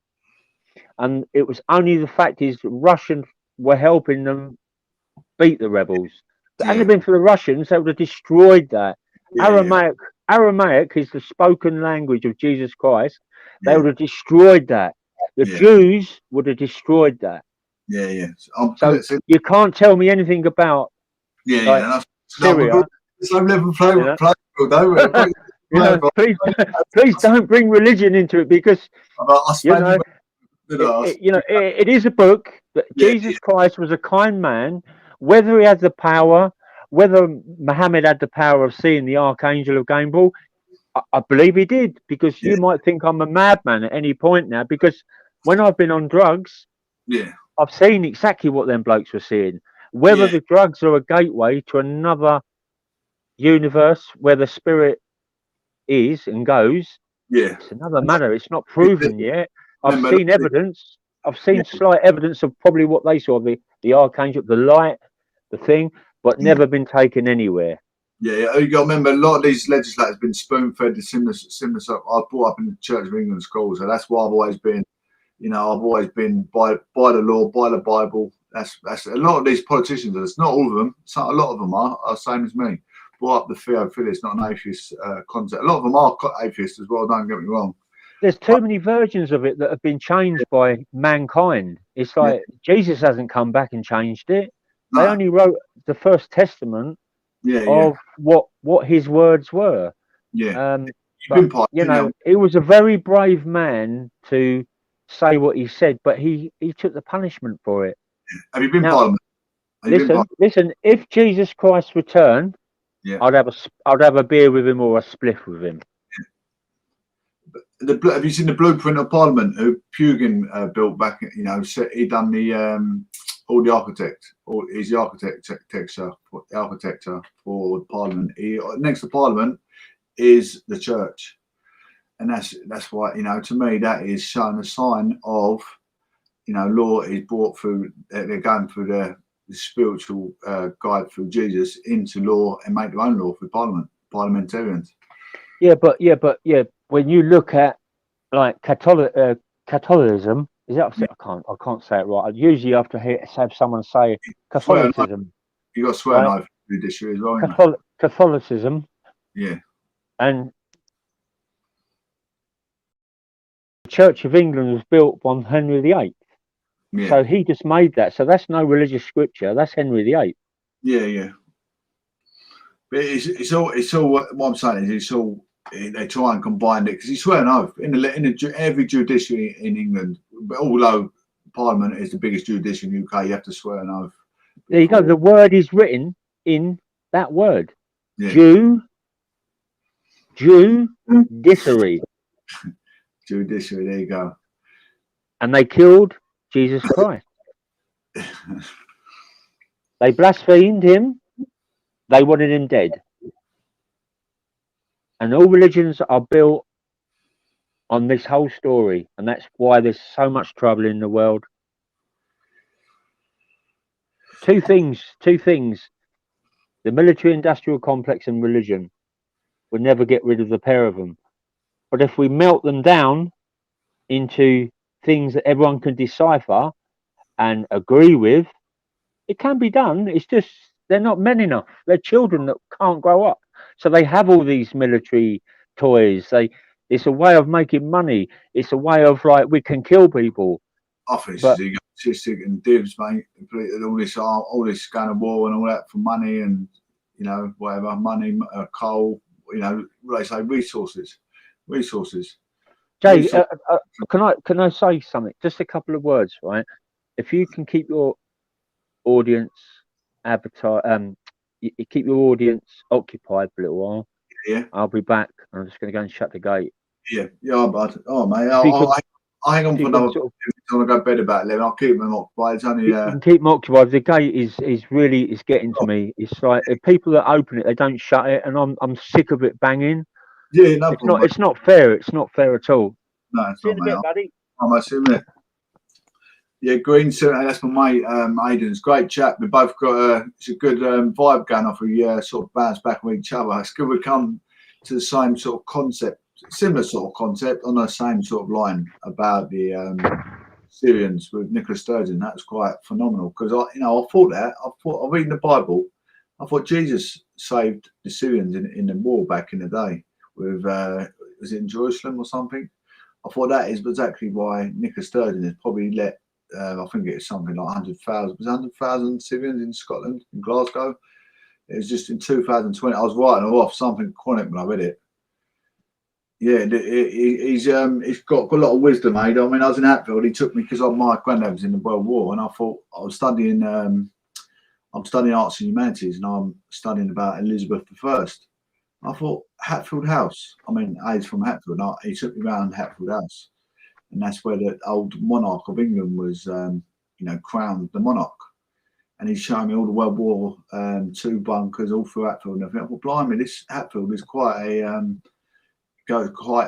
And it was only the fact is Russians were helping them beat the rebels. If it hadn't been for the Russians, they would have destroyed that. Aramaic is the spoken language of Jesus Christ. They would have destroyed that. The Jews would have destroyed that. Yeah. So you can't tell me anything about Syria. Please don't bring religion into it, because it is a book. That Jesus Christ was a kind man. Whether he had the power, whether Muhammad had the power of seeing the archangel of Gabriel, I believe he did, because you might think I'm a madman at any point now, because when I've been on drugs, I've seen exactly what them blokes were seeing. Whether the drugs are a gateway to another universe where the spirit is and goes, it's another matter. It's not proven yet. I've seen evidence. I've seen slight evidence of probably what they saw, the archangel, the light, the thing, but never been taken anywhere. Yeah, you got to remember, a lot of these legislators have been spoon-fed the similar stuff. I was brought up in the Church of England school, so that's why I've always been. I've always been by the law, by the Bible. That's a lot of these politicians. It's not all of them. A lot of them are same as me. Brought up the theophilist, not an atheist concept. A lot of them are atheists as well. Don't get me wrong. There's too many versions of it that have been changed by mankind. It's like Jesus hasn't come back and changed it. They only wrote the First Testament of what his words were. But, he was a very brave man to say what he said, but he took the punishment for it. Have you been Parliament? Listen. If Jesus Christ returned, I'd have a beer with him or a spliff with him. Have you seen the blueprint of Parliament? Who Pugin built back? He done the all the architect, or he's the architecture for Parliament. Next to Parliament is the church. And that's why, to me, that is showing a sign of, law is brought through, they're going through the spiritual guide through Jesus into law and make their own law through parliamentarians. When you look at like Catholicism, is that I can't say it right. I usually have to have someone say Catholicism. You got to swear knife through this year as well. Catholicism. Yeah. And the Church of England was built on Henry VIII. Yeah. So he just made that. So that's no religious scripture. That's Henry VIII. Yeah. But it's all what I'm saying is it's all they try and combine it because he swore an oath in every judiciary in England. But although Parliament is the biggest judiciary in the UK, you have to swear an oath. There you go. The word is written in that word. Yeah. Judiciary. Judiciary. There you go. And they killed Jesus Christ. They blasphemed him. They wanted him dead. And all religions are built on this whole story. And that's why there's so much trouble in the world. Two things. The military industrial complex and religion. We'll never get rid of the pair of them. But if we melt them down into things that everyone can decipher and agree with, it can be done. It's just they're not men enough. They're children that can't grow up. So they have all these military toys. It's a way of making money. It's a way of like we can kill people. Office is egotistic and divs, mate. All this kind of war and all that for money and whatever money, coal. They say resources. Jay, can I say something? Just a couple of words, right? If you can keep your audience you keep your audience occupied for a little while. Yeah. I'll be back. I'm just going to go and shut the gate. Yeah, bud. Oh, mate. I'll hang on for another. If you want to go to bed about 11, I'll keep them occupied. It's only. You can keep them occupied. The gate is really getting to me. It's like if people that open it, they don't shut it, and I'm sick of it banging. Yeah, no problem. It's not fair. It's not fair at all. No, it's not, mate. Bit, buddy. I'm assuming it. Yeah, Green, that's my mate, Aiden's great chap. We both got it's a good vibe going off. We sort of bounce back on each other. It's good we come to the same sort of concept, similar sort of concept on the same sort of line about the Syrians with Nicola Sturgeon. That was quite phenomenal because I thought reading the Bible, I thought Jesus saved the Syrians in the war back in the day with was it in Jerusalem or something? I thought that is exactly why Nicola Sturgeon has probably let. I think it's something like 100,000. Was 100,000 Syrians in Scotland, in Glasgow? It was just in 2020. I was writing it off something chronic when I read it. Yeah, he's got a lot of wisdom, mate. I mean, I was in Hatfield. He took me because my granddad was in the World War, and I thought I was studying. I'm studying arts and humanities, and I'm studying about Elizabeth I. I thought Hatfield House. I mean, he's from Hatfield. And he took me around Hatfield House. And that's where the old monarch of England was, crowned the monarch. And he's showing me all the World War II bunkers all through Hatfield. And I think, well, blimey, this Hatfield is quite a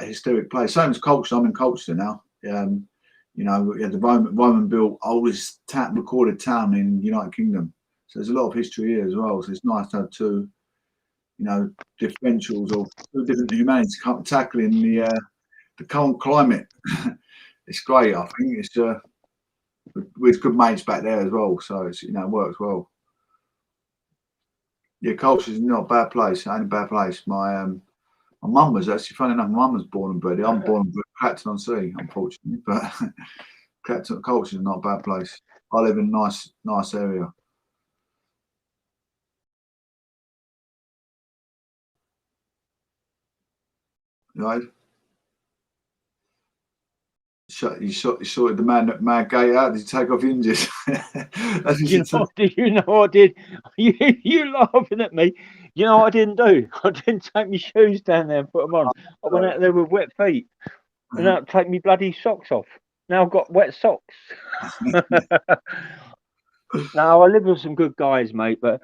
historic place. Same as Colchester. I'm in Colchester now. We had the Roman built oldest recorded town in the United Kingdom. So there's a lot of history here as well. So it's nice to have two, differentials or two different humanities tackling the current climate. It's great. I think it's with good mates back there as well, so it's it works well. Yeah, Colchester's not a bad place. It ain't a bad place. My mum was actually, funny enough, my mum was born and bred. I'm born and bred Clacton on Sea, unfortunately, but Colchester's not a bad place. I live in a nice area. Right. You sorted the mad gate out. Did you take off your hinges? You know what I did? You laughing at me. You know what I didn't do? I didn't take my shoes down there and put them on. I went out there with wet feet. And now take me bloody socks off. Now I've got wet socks. Now I live with some good guys, mate, but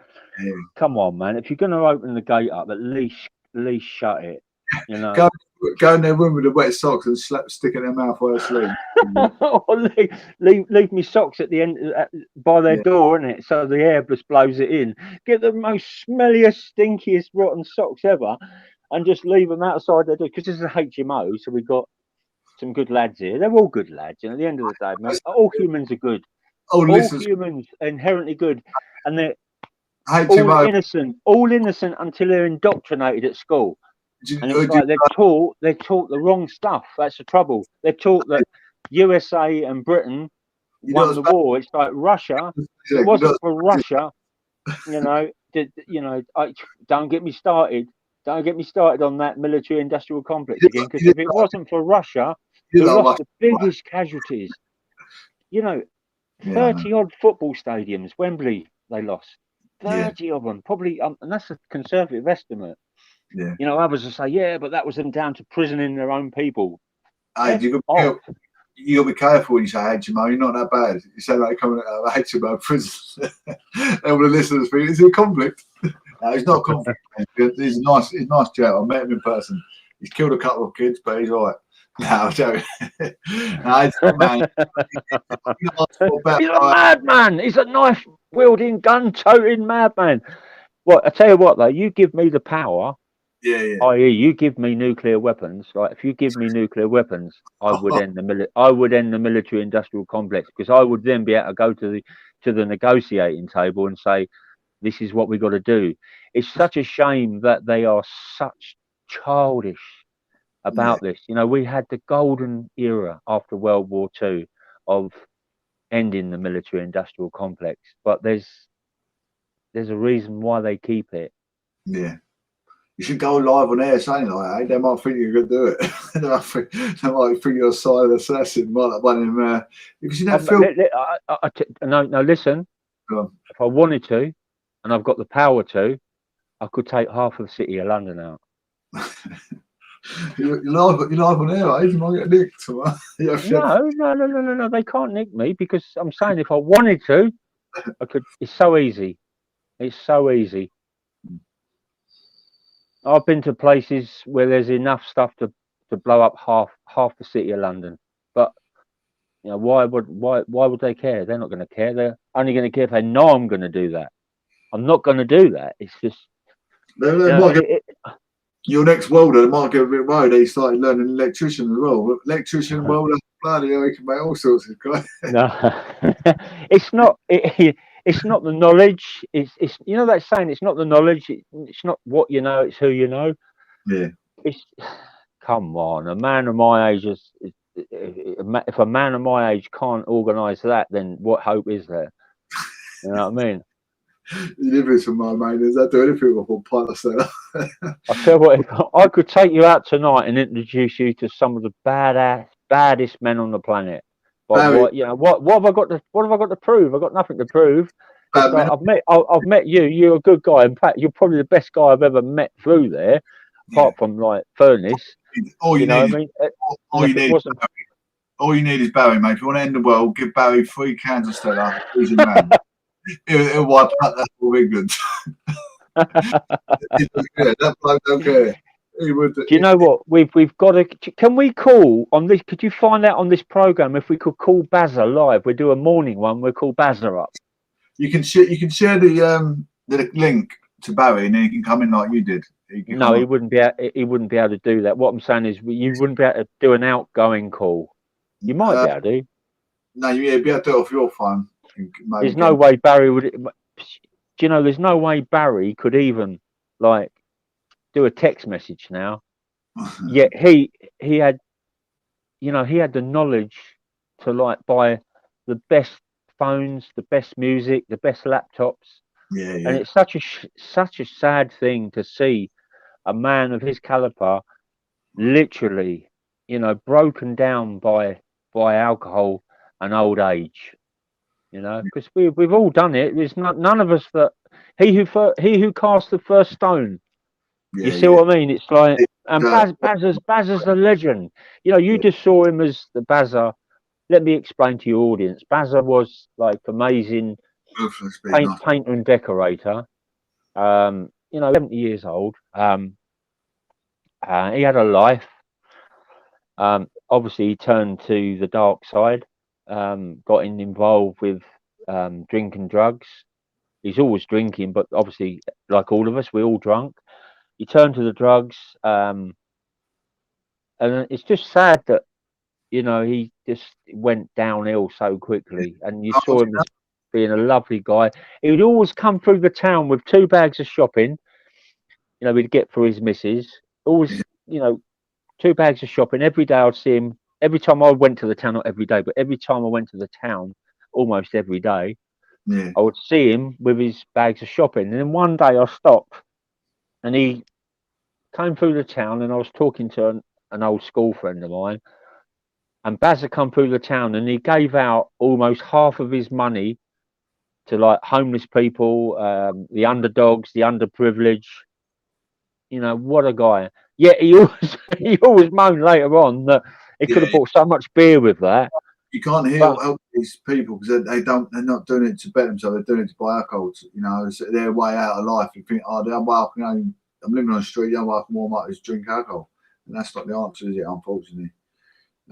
come on, man. If you're going to open the gate up, at least shut it. Go in their room with the wet socks and stick in their mouth while asleep. Or leave me socks at the end by their door, innit? So the air just blows it in. Get the most smelliest, stinkiest, rotten socks ever, and just leave them outside their door. Because this is a HMO, so we've got some good lads here. They're all good lads, and at the end of the day, man, all humans are good. All humans are inherently good, and they're all innocent until they're indoctrinated at school. And it's like they're taught the wrong stuff. That's the trouble. They're taught that USA and Britain won the war. It's like Russia. If it wasn't for Russia, don't get me started. Don't get me started on that military-industrial complex again. Because if it wasn't for Russia, who lost the biggest casualties, 30 odd football stadiums, Wembley, they lost 30 of them, probably, and that's a conservative estimate. Yeah. Others will say, yeah, but that was them down to prisoning their own people. Hey, you got to be careful when you say HMO. You're not that bad. You say like coming out of HMO prison. They want to listen to speak. Is it a conflict? No, it's not a conflict. He's a nice chap. I met him in person. He's killed a couple of kids, but he's all right. No, I'm joking. No, he's a man. He's a madman. He's a knife-wielding, gun-toting madman. Well, I tell you what, though, you give me the power. Yeah. I.e., you give me nuclear weapons. Like, if you give me nuclear weapons, I would end the military-industrial complex, because I would then be able to go to the negotiating table and say, this is what we got to do. It's such a shame that they are such childish about this. We had the golden era after World War II of ending the military-industrial complex, but there's a reason why they keep it. Yeah. You should go live on air saying like that. They might think you could do it. they might think you're a silent assassin. Because you don't feel. No, listen. If I wanted to, and I've got the power to, I could take half of the city of London out. You're live on air, eh? You might get nicked. No. They can't nick me, because I'm saying if I wanted to, I could. It's so easy. It's so easy. I've been to places where there's enough stuff to blow up half the city of London, but why would they care? They're not going to care. They're only going to care if they know I'm going to do that. I'm not going to do that. It's just your next welder might get a bit worried. He started learning electrician as well. Electrician, welder, bloody hell, he can make all sorts of guys. No, it's not. It's not the knowledge. It's that saying. It's not the knowledge. It's not what you know. It's who you know. Yeah. Come on, a man of my age if a man of my age can't organise that, then what hope is there? You know what I mean? You live with some my mate. I do anything with a pint of soda. I tell you what, if I could take you out tonight and introduce you to some of the baddest men on the planet. But what have I got to prove? I've got nothing to prove. I've met you. You're a good guy. In fact, you're probably the best guy I've ever met through there, apart from like Furnace. All you need is Barry, mate. If you want to end the world, give Barry 3 cans of Stella. He's your man. He'll wipe out that whole England. That bloke don't care. Do you know what? We've got to. Can we call on this? Could you find out on this program if we could call Bazza live? We do a morning one. We'll call Bazza up. You can share the link to Barry, and then he can come in like you did. No, he wouldn't be able to do that. What I'm saying is, you wouldn't be able to do an outgoing call. You might be able to. No, you'd be able to do it off your phone. There's no way Barry would. Do you know? There's no way Barry could even like do a text message now. Yet he had, he had the knowledge to like buy the best phones, the best music, the best laptops. Yeah. And it's such a sad thing to see a man of his caliber literally, broken down by alcohol and old age. Because we've all done it. There's none of us that he who cast the first stone. Yeah, you see what I mean? It's like, and Bazza's the legend. You just saw him as the Bazza. Let me explain to your audience. Bazza was like amazing painter and decorator. 70 years old. He had a life. Obviously, he turned to the dark side. Got involved with drinking drugs. He's always drinking, but obviously, like all of us, we're all drunk. He turned to the drugs, and it's just sad that he just went downhill so quickly. And you saw him as being a lovely guy. He would always come through the town with 2 bags of shopping. We'd get for his missus. Always, 2 bags of shopping every day. I'd see him every time I went to the town. Not every day, but every time I went to the town, almost every day. Yeah. I would see him with his bags of shopping. And then one day I stopped and he came through the town and I was talking to an old school friend of mine. And Baz had come through the town and he gave out almost half of his money to like homeless people, the underdogs, the underprivileged. You know, what a guy. Yeah, he always he always moaned later on that he could Yeah. have bought so much beer with that. You can't But help these people because they're not doing it to better themselves. They're doing it to buy alcohol. You know, it's their way out of life. You think, oh, the other way I can I'm living on the street. The other way I can warm up is drink alcohol, and that's not the answer, is it? Unfortunately,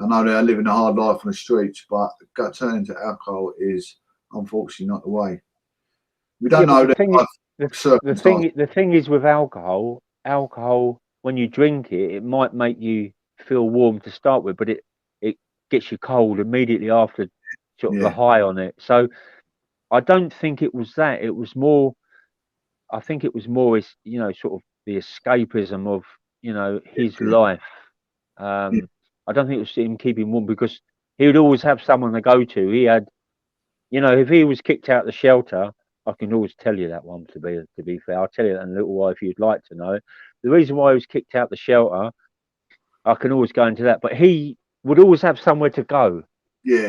I know they're living a hard life on the streets, but turning to alcohol is unfortunately not the way. We don't know the thing is, life circumstances. the thing is with alcohol, when you drink it, it might make you feel warm to start with, but it gets you cold immediately after sort of the Yeah, high on it. So I don't think it was that. It was more. I think it was more, sort of the escapism of, his yeah, life. yeah, I don't think it was him keeping warm because he would always have someone to go to. He had, if he was kicked out of the shelter, I can always tell you that one to be fair. I'll tell you that in a little while if you'd like to know. The reason why he was kicked out of the shelter, I can always go into that. But he would always have somewhere to go. yeah,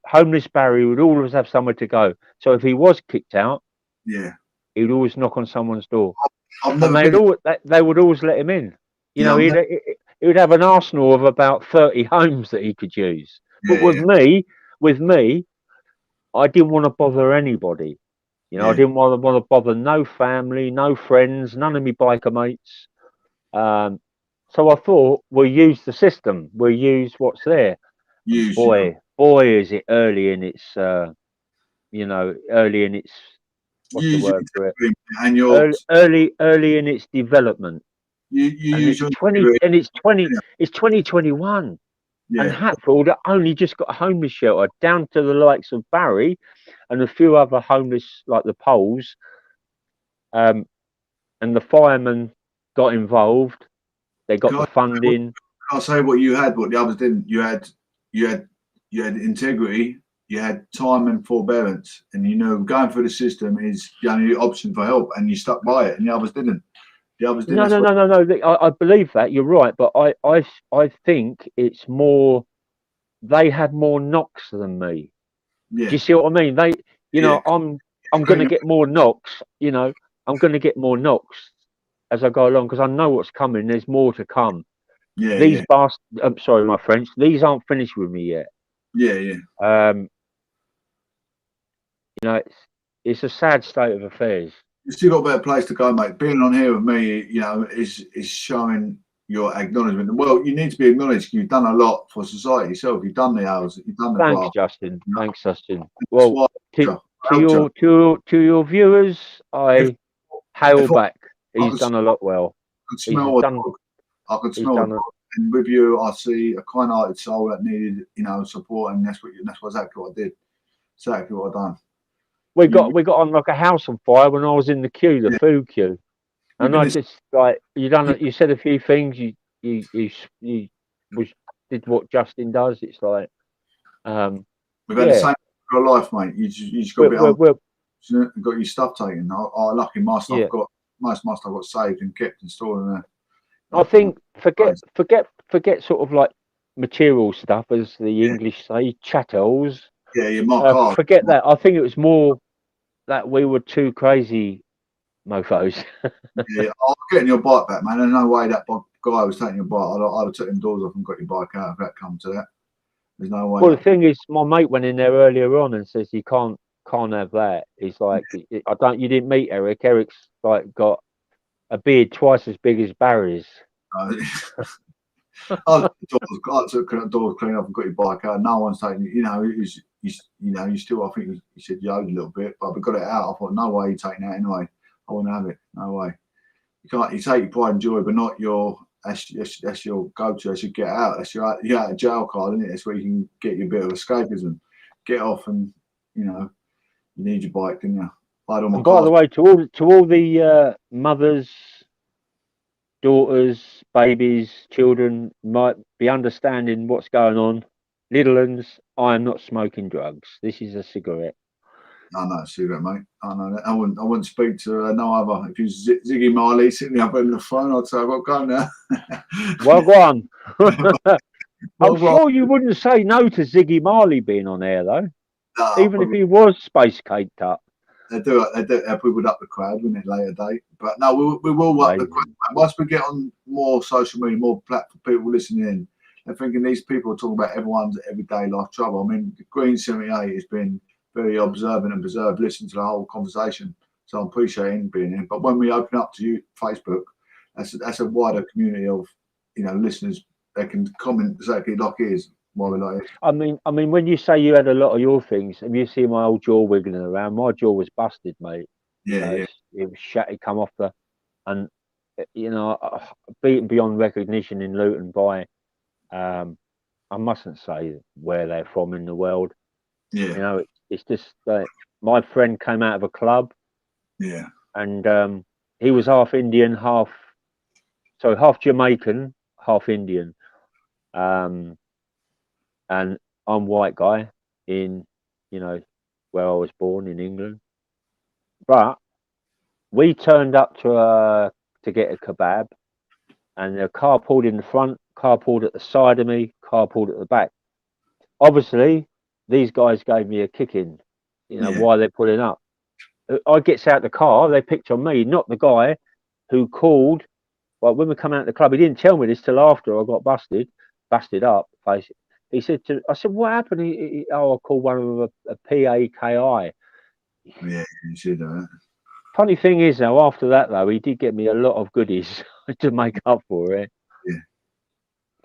Homeless Barry would always have somewhere to go. So if he was kicked out, yeah. he would always knock on someone's door. I've And never been. they would always let him in. Yeah, I've never, He would have an arsenal of about 30 homes that he could use. But yeah, yeah, with me, I didn't want to bother anybody. I yeah. didn't want to bother no family, no friends, none of me biker mates. So I thought we'll use the system. We'll use what's there. And Use, boy, is it early in its what's the use your word for it? integrity and your Early in its development. you And use your integrity. it's 2021, and Yeah, Hatfield only just got a homeless shelter, down to the likes of Barry and a few other homeless like the Poles, and the firemen got involved. They got can the I, funding. can I say what you had, what the others didn't? You had you had integrity, you had time and forbearance, and you know going through the system is the only option for help, and you stuck by it, and the others didn't. The others didn't. No, That's no, what. no, no, no. I believe that you're right, but I think it's more. They had more knocks than me. Do Yeah, you see what I mean? yeah. I'm going to get more knocks. I'm going to get more knocks as I go along because I know what's coming. There's more to come. Yeah, These yeah, bastards. I'm sorry, my French. These aren't finished with me yet. yeah, yeah. Um, it's a sad state of affairs. You still got a better place to go, mate. Being on here with me, is showing your acknowledgement. Well, you need to be acknowledged. You've done a lot for society yourself. You've done the hours. You've done the Thanks, graft. Justin. You know? Thanks, Justin. That's Well, why to I helped you. to your viewers, If, I hail if back. I He's done a lot well. could He's smell a done. dog, I could He's smell a done. dog. And with you, I see a kind-hearted soul that needed, support, and that's exactly what I did. Exactly what I done. We You, got on like a house on fire when I was in the queue, the yeah, food queue, you've and been I this, just like you, you said a few things. You was did what Justin does. It's like we've had the yeah, same for a life, mate. You just got to be we're got your stuff taken. Lucky my stuff yeah. got most of my stuff got saved and kept and stored in there. I think forget sort of like material stuff, as the Yeah, English say, chattels. yeah, my car. Forget that. I think it was more that we were two crazy mofos. Yeah, I'll get your bike back, man. There's no way that guy was taking your bike. I'd have took them doors off and got your bike out if that come to that. There's no way. Well, the thing is, my mate went in there earlier on and says you can't have that. He's like, I don't. You didn't meet Eric. Eric's like got a beard twice as big as Barry's. I took the doors clean up and got your bike out. No one's taking it. You still. I think you said you owed a little bit, but we got it out. I thought, no way you're taking that anyway. I wouldn't have it. No way. You can't. You take your pride and joy, but not your. That's your go-to. That's your get out. That's your out of jail card, isn't it? That's where you can get your bit of escapism, get off, and you need your bike, didn't you? And by the way, to all the mothers, daughters, babies, children might be understanding what's going on. Little uns, I am not smoking drugs. This is a cigarette. I know, cigarette, mate. I know that. I wouldn't speak to no other. If you Ziggy Marley sitting the other end of the phone, I'd say, I've got to go now. Well, go on. I'm Well, sure you wouldn't say no to Ziggy Marley being on air, though, no, even if he was space caked up. they do we would up the crowd, wouldn't it, later date? But no, we will up the crowd. Once we get on more social media, more platform, people listening in, they're thinking these people are talking about everyone's everyday life trouble. I mean, Green 78 has been very observant and preserved, listening to the whole conversation. So I appreciate him being in. But when we open up to you, Facebook, that's a wider community of, you know, listeners. They can comment exactly like it is. Why we like it. I mean, when you say you had a lot of your things, and you see my old jaw wiggling around, my jaw was busted, mate. Yeah, yeah. It was shattered, come off and you know, beaten beyond recognition in Luton by, I mustn't say where they're from in the world. Yeah. You know, it's just like my friend came out of a club. Yeah. And he was half Indian, half Jamaican, half Indian. And I'm white guy in, you know, where I was born in England. But we turned up to get a kebab, and the car pulled in the front, car pulled at the side of me, car pulled at the back. Obviously, these guys gave me a kicking. You know, why they're pulling up. I gets out the car, they picked on me, not the guy who called. Well, when we come out of the club, he didn't tell me this till after I got busted up. Basically, he said I said, what happened? I called one of them a PAKI. Yeah, you should do it. Funny thing is, though, after that, though, he did get me a lot of goodies to make up for it. Yeah.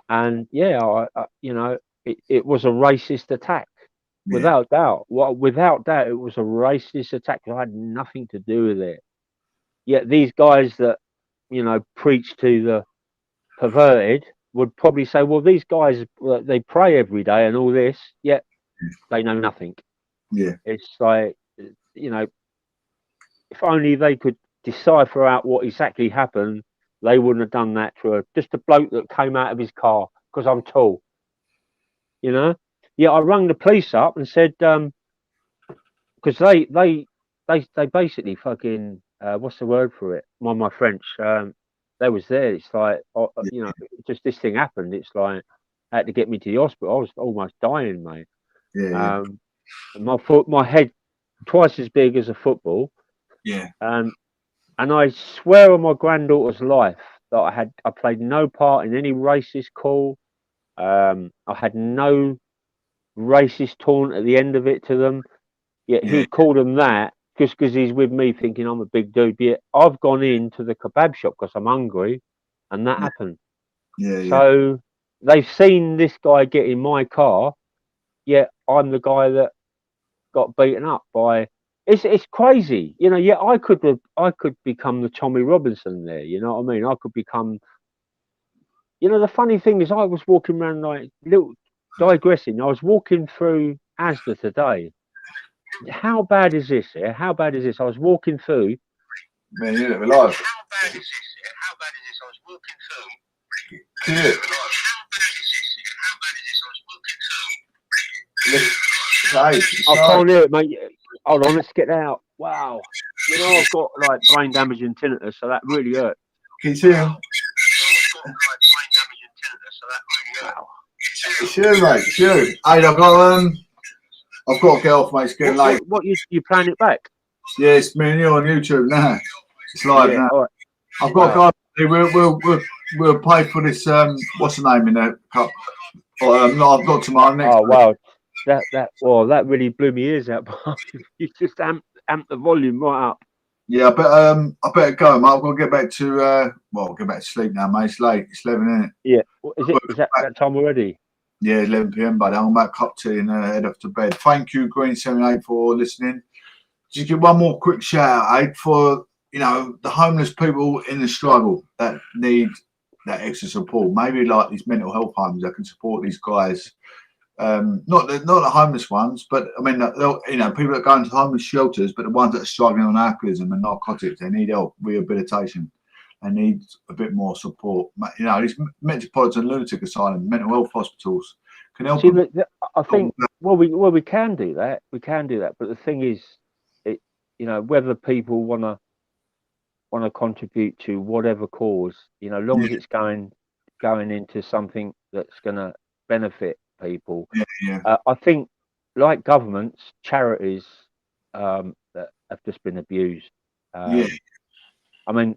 And yeah, you know, it was a racist attack. Without doubt. Well, without doubt, it was a racist attack. I had nothing to do with it. Yet these guys that, you know, preach to the perverted would probably say, well, these guys, they pray every day and all this, yet they know nothing. Yeah. It's like, you know, if only they could decipher out what exactly happened, they wouldn't have done that to just a bloke that came out of his car because I'm tall. You know? Yeah, I rang the police up and said, because they basically fucking, what's the word for it? My French. They was there. It's like, you know, just this thing happened. It's like, had to get me to the hospital. I was almost dying, mate. Yeah. My head twice as big as a football. Yeah. And I swear on my granddaughter's life that I played no part in any racist call. I had no racist taunt at the end of it to them. Yet he called them that just because he's with me thinking I'm a big dude. Yet I've gone into the kebab shop because I'm hungry, and that happened. So they've seen this guy get in my car, yet I'm the guy that got beaten up by. It's crazy, you know. Yeah, I could become the Tommy Robinson there. You know what I mean? I could become. You know, the funny thing is, I was walking around like digressing. I was walking through Asda today. How bad is this? Yeah? How bad is this? I was walking through. Man, you live alive. How bad is this? How bad is this? I was walking through. Yeah. How bad is this? How bad is this? I was walking through. I can't hear it, mate. Hold on, let's get out. Wow. You know, I've got like brain damage and tinnitus, so that really hurt. Can you see him? Wow. Sure, mate. Sure. Hey, I've got to get off, mate. It's getting late. What you playing it back? Yeah, it's me and you on YouTube now. It's live now. All right. I've got to go. We'll pay for this. What's the name in there? Cup. No, I've got tomorrow next. Oh wow, that really blew my ears out. You just amped the volume right up. Yeah, I better go, mate. I've got to get back to get back to sleep now, mate. It's late. It's 11, isn't it? Yeah. Is that time already? Yeah, 11 p.m. buddy. I'm back cup tea and head off to bed. Thank you, Green 78, for listening. Just give one more quick shout out, for the homeless people in the struggle that need that extra support. Maybe like these mental health homes that can support these guys. Not the homeless ones, but I mean, people that go into homeless shelters, but the ones that are struggling on alcoholism and narcotics, they need help, rehabilitation. They need a bit more support. These metropolitan lunatic asylum, mental health hospitals can help See, them. I think we can do that. We can do that, but the thing is, whether people want to contribute to whatever cause, long as it's going into something that's going to benefit people. I think, like governments, charities that have just been abused. I mean,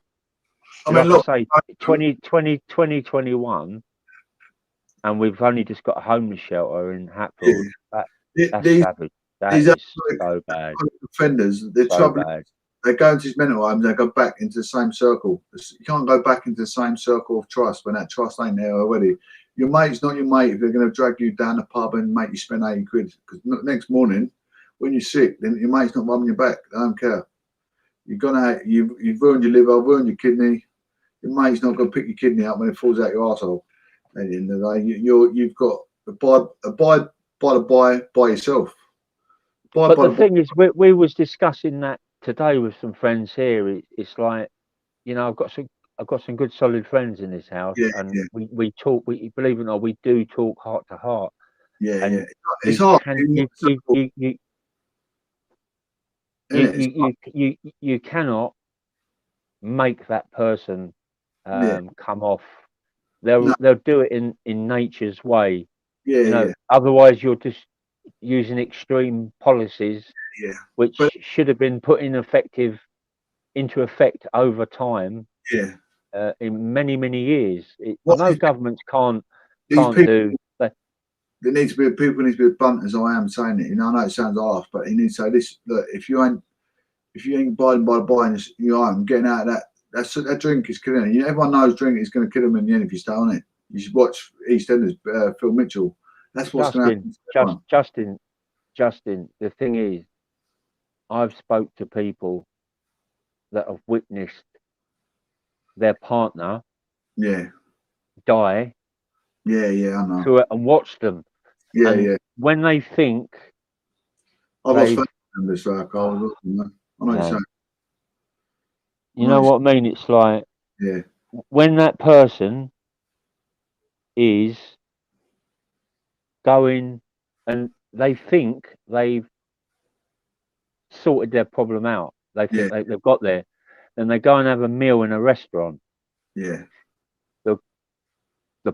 look, I say 2021, and we've only just got a homeless shelter in Hatfield. That's savage. That these is so bad. offenders, the trouble is, they go into these mental homes, they go back into the same circle. You can't go back into the same circle of trust when that trust ain't there already. Your mate's not your mate if they're going to drag you down the pub and make you spend 80 quid. Because next morning, when you're sick, then your mate's not rubbing your back. They don't care. You've ruined your liver, ruined your kidney. Your mate's not going to pick your kidney up when it falls out your arsehole. At the end of the day, you've got abide by yourself. But the thing is, we was discussing that today with some friends here. It's like, I've got some good solid friends in this house, and we talk. We, believe it or not, we do talk heart to heart. It's hard. You cannot make that person come off. They'll do it in nature's way. Otherwise you're just using extreme policies which should have been put into effect over time in many years. I know governments can't do. There needs to be people need to be as blunt as I am saying it. I know it sounds harsh, but he needs to say this: look, if you ain't abiding by the buying, I'm getting out of that. That drink is killing you. Everyone knows drink is going to kill them in the end if you stay on it. You should watch EastEnders, Phil Mitchell. That's what's going to happen. Justin, the thing is, I've spoke to people that have witnessed their partner die. I know. And watched them. When they think, I've lost faith in this alcohol. I know what you're saying. You know what I mean? It's like when that person is going and they think they've sorted their problem out. They think they've got there. Then they go and have a meal in a restaurant. The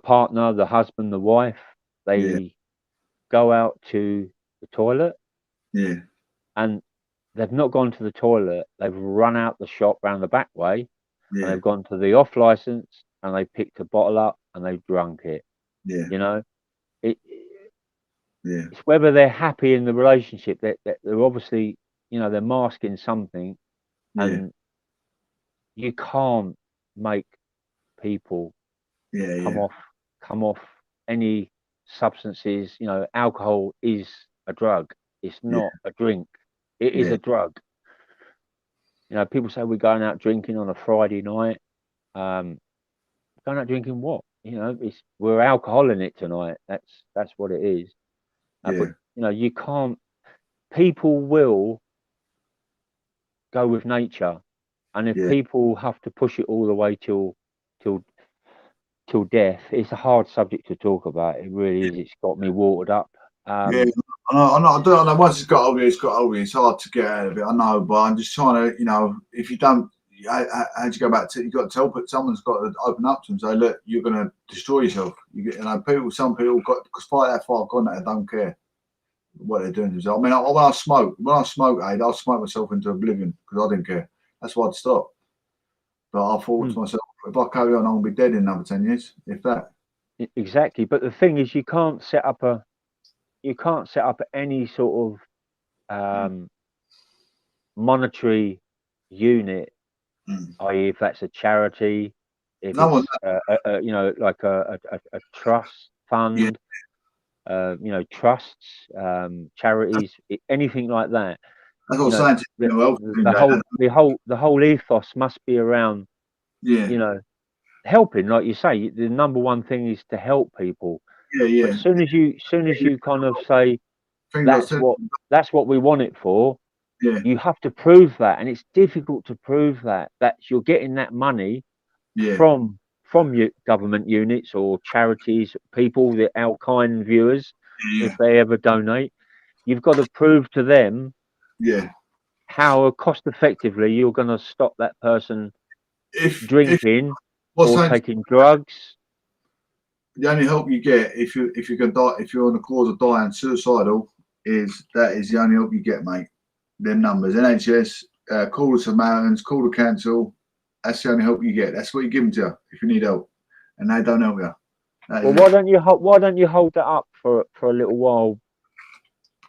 partner, the husband, the wife, they go out to the toilet. And they've not gone to the toilet. They've run out the shop round the back way. And they've gone to the off license and they picked a bottle up and they've drunk it. It's whether they're happy in the relationship. That they're obviously, they're masking something, and you can't make people come off any substances. Alcohol is a drug. It's not a drink. It is a drug. People say we're going out drinking on a Friday night. Going out drinking what? We're alcohol in it tonight. That's what it is. But you can't. People will go with nature, and if people have to push it all the way till death, it's a hard subject to talk about. It really is. It's got me watered up. I know. Once it's got over, it's hard to get out of it. I know, but I'm just trying to, if you don't, how'd you go back to? You got to tell, but someone's got to open up to them. Say, look, you're going to destroy yourself. Some people got because by that far gone that they don't care what they're doing to themselves. I mean, when I smoke, I'll smoke myself into oblivion because I didn't care. That's why I'd stop. But I thought to myself, if I carry on, I'm gonna be dead in another 10 years, if that. Exactly. But the thing is, you can't set up any sort of monetary unit, i.e., if that's a charity, if it's like a trust fund, trusts, charities, anything like that. That's what I'm saying. The whole ethos must be around, helping. Like you say, the number one thing is to help people. But as soon as you kind of say that's what we want it for, you have to prove that, and it's difficult to prove that you're getting that money from from government units or charities, people, the out-kind viewers, if they ever donate, you've got to prove to them how cost effectively you're going to stop that person drinking or taking drugs. The only help you get if you're gonna die, if you're on the cause of dying suicidal, is the only help you get, mate. Them numbers, NHS, call the Samaritans, call the council. That's the only help you get. That's what you give them to you if you need help, and they don't help you. Well, why don't you hold that up for a little while?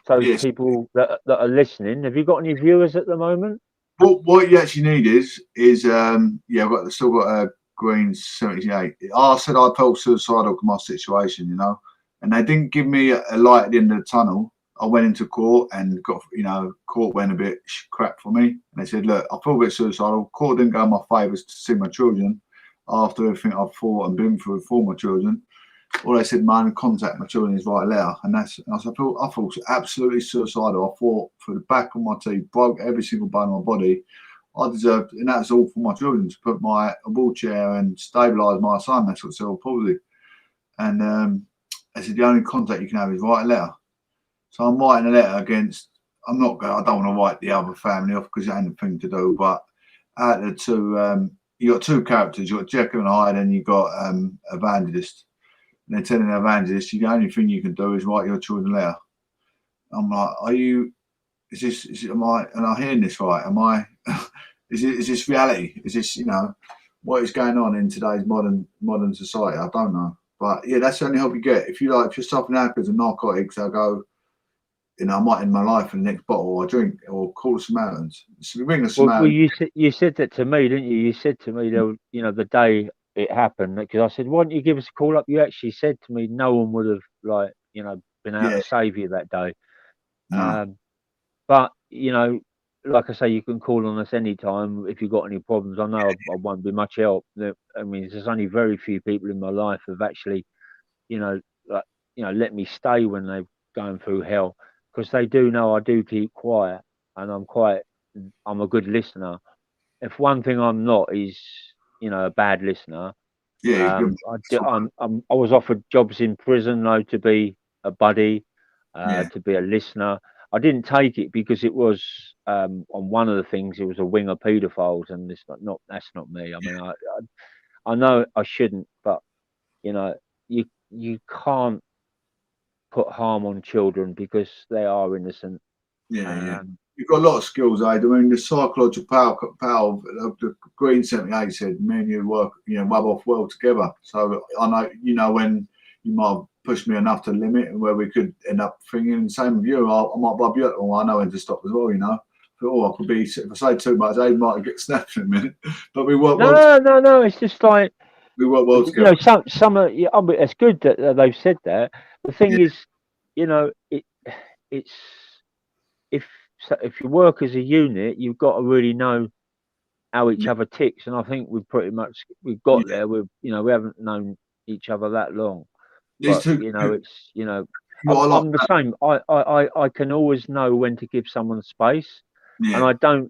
So people that are listening, have you got any viewers at the moment? What you actually need is I've still got a green 78. I said I felt suicidal for my situation, you know, and they didn't give me a light at the end of the tunnel. I went into court and got, court went a bit crap for me. And they said, look, I feel a bit suicidal. Court didn't go in my favour to see my children after everything I've fought and been through for my children. All they said, man, contact my children is right there. And I felt absolutely suicidal. I fought for the back of my teeth, broke every single bone in my body. I deserved, and that's all for my children, to put a wheelchair and stabilise my son. That's what cerebral palsy. And they said, the only contact you can have is write a letter. So I'm writing a letter against, I don't want to write the other family off because it ain't a thing to do, but out of the two, you got two characters, you got Jekyll and Hyde, and you got Evangelist. And they're telling the evangelist, the only thing you can do is write your children a letter. I'm like, am I hearing this right? Am I, is this reality? Is this, what is going on in today's modern society? I don't know. But yeah, that's the only help you get. If you're suffering alcohol and narcotics, I'll go, I might end my life in the next bottle, or drink, or call the Samaritans. So ring the Samaritans. Well, you said that to me, didn't you? You said to me, the day it happened, because I said, why don't you give us a call up? You actually said to me, no one would have, been able to save you that day. No. But, like I say, you can call on us anytime if you've got any problems. I know I won't be much help. I mean, there's only very few people in my life who've actually, let me stay when they're going through hell, because they do know I do keep quiet, and I'm a good listener. If one thing I'm not is, a bad listener. I was offered jobs in prison, though, to be a buddy, to be a listener. I didn't take it because it was on one of the things. It was a wing of paedophiles, and that's not me. I mean, I know I shouldn't, but you can't put harm on children because they are innocent. You've got a lot of skills, Aid. I mean, the psychological power of the Green 78 said, me and you work, rub off well together. So I know, when you might have pushed me enough to the limit and where we could end up thinking, same with you, I might rub you up. Well, I know when to stop as well, I could be, if I say too much, Aid might get snapped in a minute. But we work well. No, it's just like, we work well together. Some it's good that they've said that. The thing is, it's if you work as a unit, you've got to really know how each other ticks, and I think we've got there. We haven't known each other that long. But, I'm the same. I can always know when to give someone space, and I don't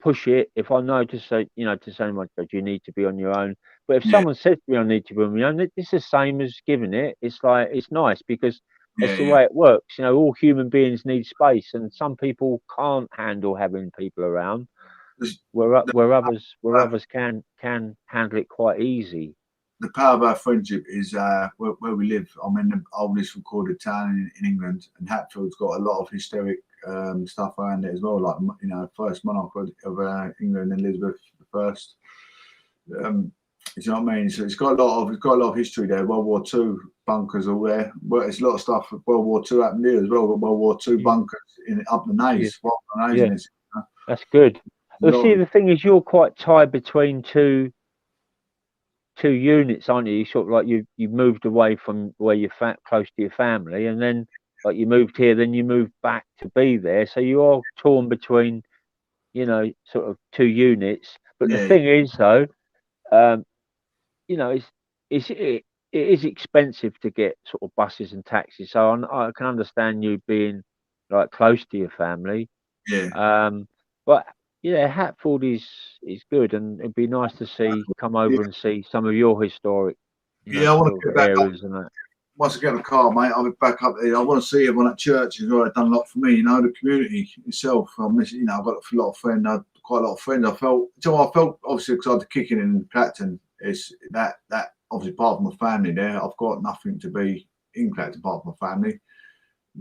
push it if I know to say my judge, you need to be on your own. But if someone says to me I need to be on my own, it's the same as giving it. It's it's nice because it's the way it works. All human beings need space, and some people can't handle having people around, where others can handle it quite easy. The power of our friendship is where we live. I'm in the oldest recorded town in England, and Hatfield's got a lot of historic stuff around it as well, like first monarch of England, Elizabeth I. You know what I mean? So it's got a lot of history there. World War II bunkers all there. Well, it's a lot of stuff. World War II happened here as well. World War II bunkers up the Naze. That's good. Well, see, the thing is, you're quite tied between two units, aren't you? You sort of like you moved away from where you're close to your family, and then you moved here, then you moved back to be there. So you are torn between, sort of two units. But the thing is, though, it is expensive to get sort of buses and taxis. So I can understand you being close to your family. Yeah. But yeah, Hatfield is good, and it'd be nice to see come over and see some of your historic, Yeah, I want to sort get of back up. areas and that. Once I get in the car, mate, I'll be back up there. I want to see everyone at church as well. They've done a lot for me, the community itself. I miss, I've got a lot of friends. Quite a lot of friends. I felt obviously because I had the kicking in Clacton. It's that obviously part of my family there. I've got nothing to be in Clacton apart from my family.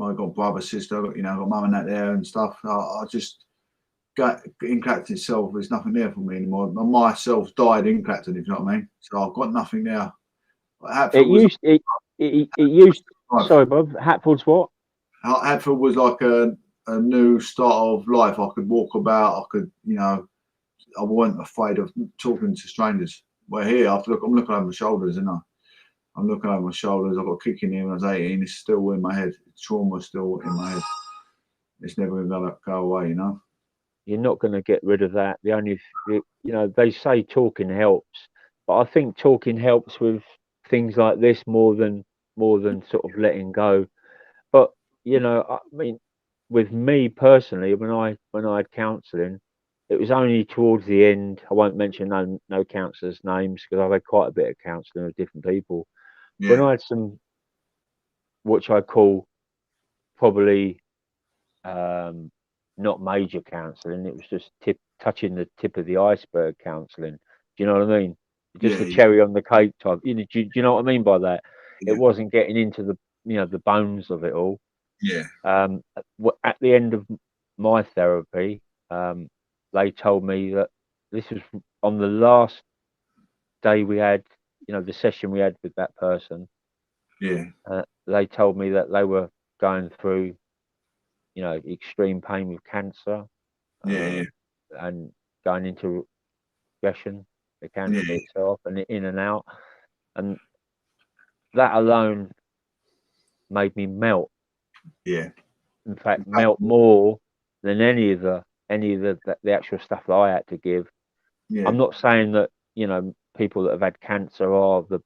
I've got brother, sister, I've got mum and that there and stuff. I just got in Clacton itself. There's nothing there for me anymore. Myself died in Clacton, if you know what I mean. So I've got nothing there. It used. Sorry, Bob. Hatfield's what? Hatfield was like a new start of life. I could walk about. I could, I wasn't afraid of talking to strangers. Well, here, I'm looking over my shoulders, I'm looking over my shoulders. I got a kick in here when I was 18. It's still in my head. Trauma's still in my head. It's never going to go away, You're not going to get rid of that. They say talking helps, but I think talking helps with things like this more than sort of letting go. But I mean, with me personally, when I had counselling, it was only towards the end. I won't mention no counsellors' names because I've had quite a bit of counselling with different people. Yeah. When I had some, which I call probably not major counselling, it was just touching the tip of the iceberg counselling. Do you know what I mean? Just a cherry on the cake type. Do you know what I mean by that? Yeah. It wasn't getting into the bones of it all. Yeah. At the end of my therapy, they told me that this was on the last day we had, the session we had with that person. Yeah. They told me that they were going through, extreme pain with cancer. Yeah. And going into regression, the cancer itself, and in and out, and that alone made me melt. Yeah. In fact, melt more than any of the actual stuff that I had to give. Yeah. I'm not saying that people that have had cancer are the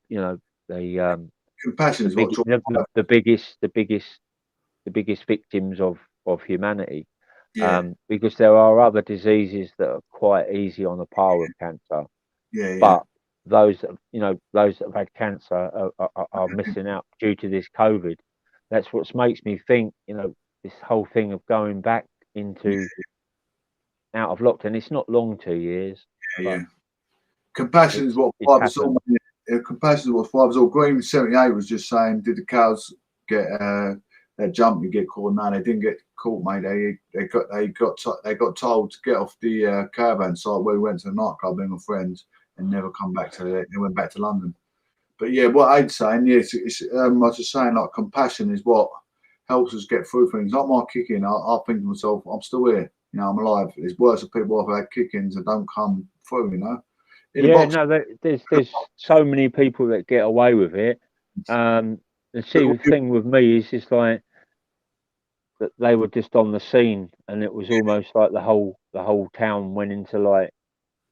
compassion is the biggest victims of humanity. Yeah. Because there are other diseases that are quite easy on the par with cancer. Yeah. But those that have had cancer are missing out due to this COVID. That's what makes me think, this whole thing of going back into out of lockdown. It's not long, 2 years. Yeah. Compassion is what Father's all. Compassion is what Father's all. Green 78 was just saying, did the cows get their jump? You get caught? No, they didn't get caught, mate. They got told to get off the caravan site where we went to the nightclub with my friends and never come back to it. They went back to London. But yeah, what I'd saying, I was just saying, like, compassion is what helps us get through things. Like my kicking, I think to myself, I'm still here. I'm alive. It's worse for people who've had kickings that don't come through. There's so many people that get away with it. The thing with me is just like that they were just on the scene, and it was almost like the whole town went into like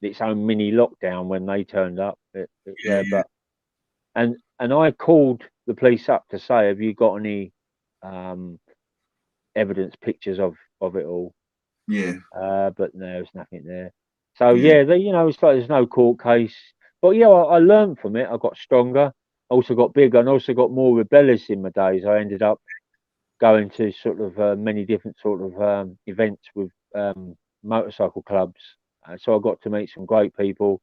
its own mini lockdown when they turned up. But I called the police up to say, have you got any evidence, pictures of it all? Yeah. But no, there's nothing there. So it's like there's no court case. But I learned from it. I got stronger. I also got bigger, and also got more rebellious in my days. I ended up going to sort of many different sort of events with motorcycle clubs. So I got to meet some great people.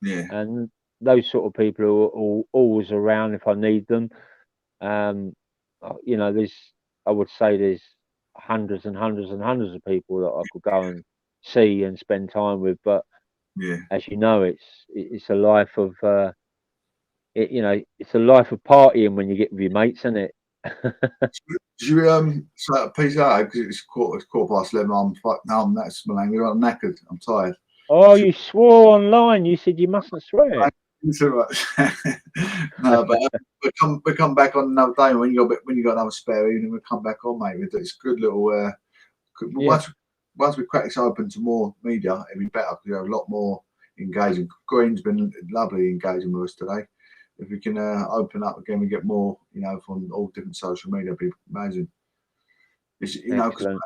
Yeah. And those sort of people are always around if I need them. I would say there's hundreds and hundreds and hundreds of people that I could go and see and spend time with. But as you know, it's a life of it's a life of partying when you get with your mates, isn't it? Did you so peace out because it's quarter past 11. That's my language. I'm knackered. I'm tired. Oh, you swore online. You said you mustn't swear. Too much. No, but we come back on another day when you got another spare evening. We'll come back on, mate. It's good little. Once we crack this open to more media, it'll be better because we have a lot more engaging. Green's been lovely engaging with us today. If we can open up again, we get more, from all different social media. It'd be amazing. It's, because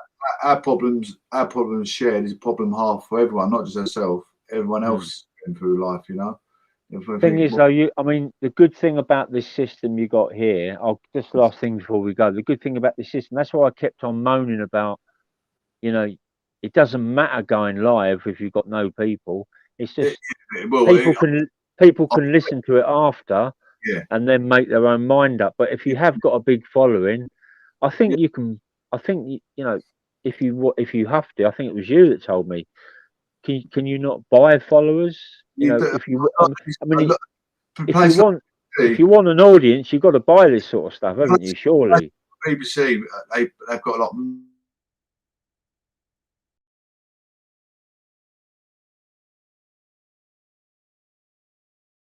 our problems shared is a problem half for everyone, not just ourselves. Everyone else going through life, you know. Thing is, though, I mean, the good thing about this system you got here, just last thing before we go. The good thing about this system, that's why I kept on moaning about. You know, it doesn't matter going live if you've got no people. It's just people can listen to it after, and then make their own mind up. But if you have got a big following, I think you can. I think you know, if you have to, I think it was you that told me. Can you not buy followers? You know, if you, I mean, if you want an audience, you've got to buy this sort of stuff, haven't you? Surely. BBC, they've got a lot.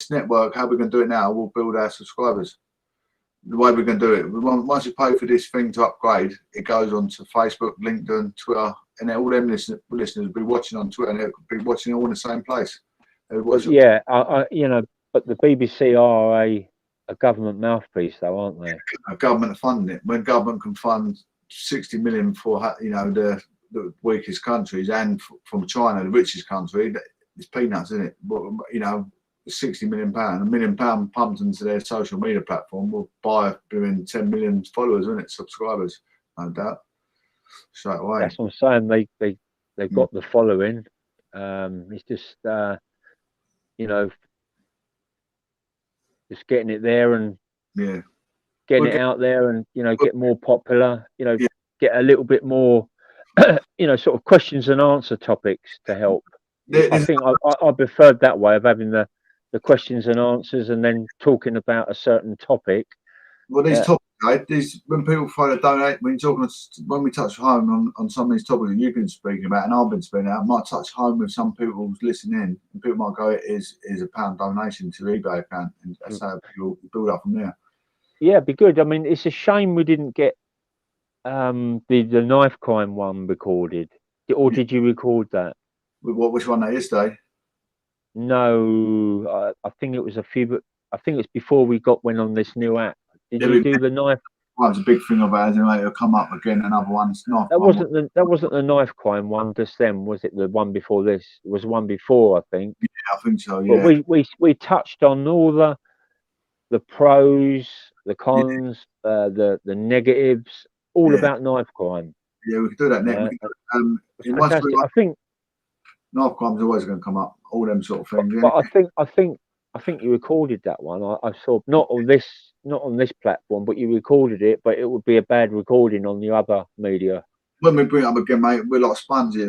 Network, how we're going to do it now, we'll build our subscribers. The way we're going to do it, once you pay for this thing to upgrade, it goes on to Facebook, LinkedIn, Twitter, and all them listeners will be watching on Twitter, and they'll be watching all in the same place. Yeah, you know, but the BBC are a government mouthpiece, though, aren't they? A government funding it. When government can fund 60 million for, you know, the weakest countries, and from China, the richest country, it's peanuts, isn't it? But, you know, £60 million, £1 million pumped into their social media platform will buy between 10 million followers, isn't it? Subscribers, no doubt. Straight away. That's what I'm saying. They've got the following. It's just you know, just getting it there and getting it out there, and you know, get more popular. You know, get a little bit more, you know, sort of questions and answer topics to help. I think I preferred that way of having the questions and answers, and then talking about a certain topic. Well, these topics, right? When people try to donate, when we touch home on some of these topics that you've been speaking about and I've been speaking about, I might touch home with some people who's listening, and people might go, "It is a £1 donation to the eBay account," and that's how people build up from there. Yeah, it'd be good. I mean, it's a shame we didn't get the knife crime one recorded, or did you record that? Which one that is, Dave? No, I think it was I think it's before we went on this new app. Did you do the knife? Well, it's a big thing of ours, anyway. It'll come up again. Another one's not. That wasn't the knife crime one. Just then, was it the one before this? It was one before, I think. Yeah, I think so. Yeah. But we touched on all the pros, the cons, the negatives, all about knife crime. Yeah, we could do that next. I think knife crime's always going to come up. All them sort of things. But I think you recorded that one. I saw not on this platform, but you recorded it. But it would be a bad recording on the other media. When we bring it up again, mate, we're like spongy.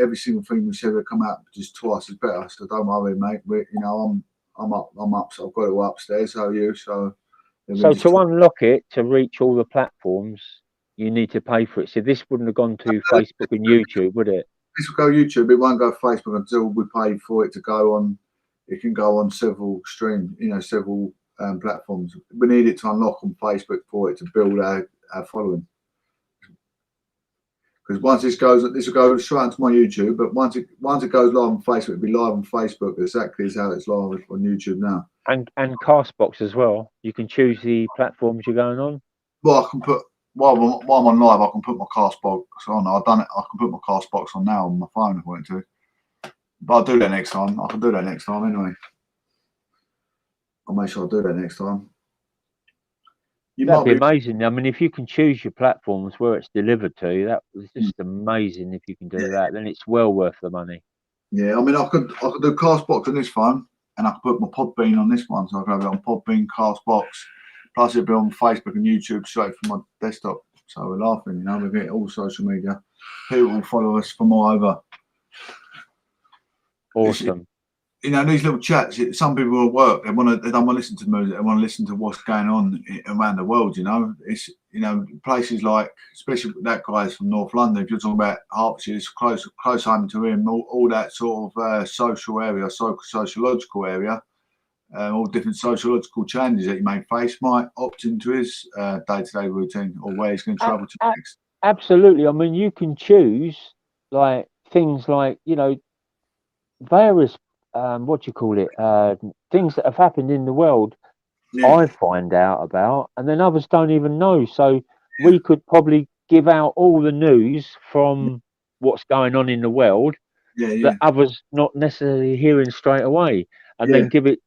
Every single thing we said will come out just twice as better. So don't worry, mate. You know, I'm up. So I've got it all upstairs. So are you. So to unlock it, to reach all the platforms, you need to pay for it. So this wouldn't have gone to Facebook and YouTube, would it? This will go YouTube. It won't go Facebook until we pay for it to go on. It can go on several streams, you know, several platforms. We need it to unlock on Facebook for it to build our following. Because once this will go straight into my YouTube. But once it goes live on Facebook, it'll be live on Facebook exactly as how it's live on YouTube now. And Castbox as well. You can choose the platforms you're going on. Well, I can put while I'm on live, I can put my Castbox on. I've done it. I can put my Castbox on now on my phone if I want to. But I'll do that next time. I can do that next time anyway. I'll make sure I do that next time. That'd be amazing. I mean, if you can choose your platforms where it's delivered to, that was just amazing. If you can do that, then it's well worth the money. Yeah, I mean, I could do Castbox on this phone, and I could put my Podbean on this one, so I can have it on Podbean, Castbox. Plus, it'll be on Facebook and YouTube straight from my desktop. So we're laughing, you know. We get all social media. People will follow us from all over. Awesome. You know, these little chats. Some people at work, they don't want to listen to music. They want to listen to what's going on around the world. You know, it's places like, especially that guy's from North London. If you're talking about Hertfordshire, it's close home to him. All that sort of social area, sociological area. All different sociological challenges that you may face might opt into his day-to-day routine or where he's going to travel to next. Absolutely. I mean, you can choose like things like, you know, various things that have happened in the world. I find out about, and then others don't even know. So we could probably give out all the news from what's going on in the world Yeah, yeah, that others not necessarily hearing straight away, and yeah. then give it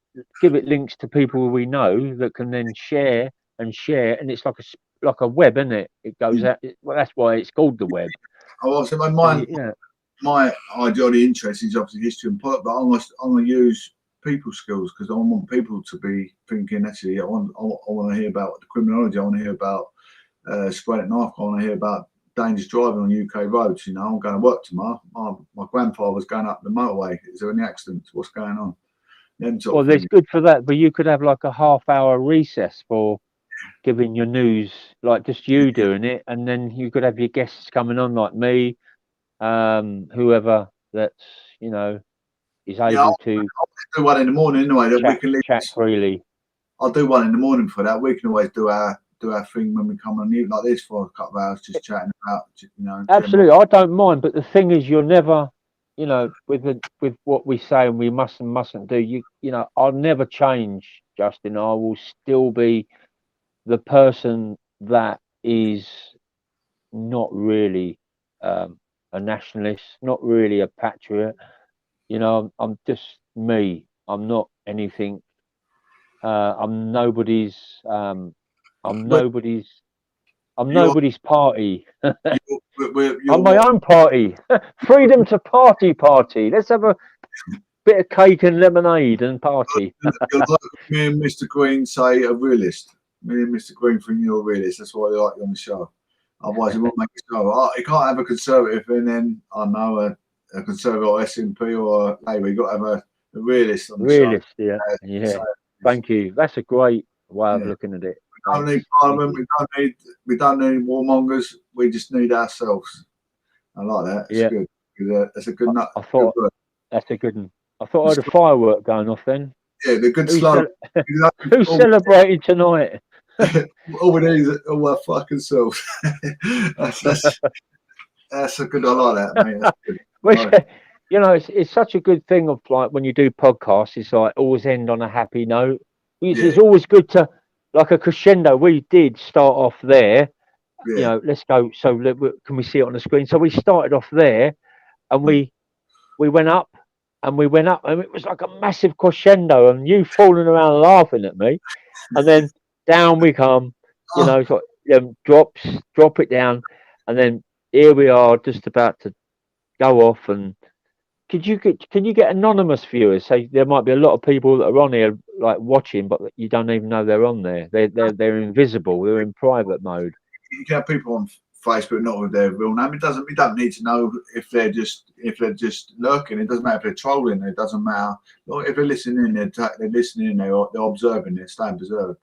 links to people we know that can then share, and it's like like a web, isn't it? It goes out. Well, that's why it's called the web. Oh, so Yeah. my ideology interest is obviously history and politics, but I'm gonna use people skills because I want people to be thinking. Actually, I want to hear about the criminology. I want to hear about spreading knife. I want to hear about dangerous driving on UK roads. You know, I'm going to work tomorrow. My grandfather was going up the motorway. Is there any accidents? What's going on? Well, there's good for that, but you could have like a half-hour recess for giving your news, like just you doing it, and then you could have your guests coming on, like me, whoever that's is Yeah, able to I'll do one in the morning anyway. That we can chat freely. I'll do one in the morning for that. We can always do our thing when we come on, even like this, for a couple of hours, just chatting about, Absolutely, I don't mind. But the thing is, you're never, with what we say and we mustn't do. I'll never change, Justin. I will still be the person that is not really a nationalist, not really a patriot. I'm just me. I'm not anything. I'm nobody's. I'm nobody's. I'm nobody's party. I'm my own party. Freedom to party. Let's have a bit of cake and lemonade and party. You're like me and Mr. Green say a realist. Me and Mr. Green think you're a realist. That's why I like you on the show. Otherwise, you won't make a show. You can't have a conservative and then a conservative or SNP or a Labour. You got to have a realist on the realist, show. Yeah. Thank you. That's a great way of looking at it. We don't need Parliament. We don't need warmongers. We just need ourselves. I like that. It's good. That's a good nut. That's a good one. I thought I had a firework going off then. Yeah, the good slow. Who's celebrating tonight? All we need is all our fucking selves. That's a good. I like that, mate. That's good. It's such a good thing of like when you do podcasts. It's like always end on a happy note. It's always good to like a crescendo. We did start off there. Yeah. Let's go. So can we see it on the screen? So we started off there, and we went up. And we went up, and it was like a massive crescendo, and you falling around laughing at me, and then down we come, drop it down, and then here we are, just about to go off. And can you get anonymous viewers? So there might be a lot of people that are on here like watching, but you don't even know they're on there. They're invisible. They're in private mode. You can have people on Facebook not with their real name. We don't need to know if they're just lurking. It doesn't matter if they're trolling. It doesn't matter. If they're listening, they're listening. They're observing. They're staying observed.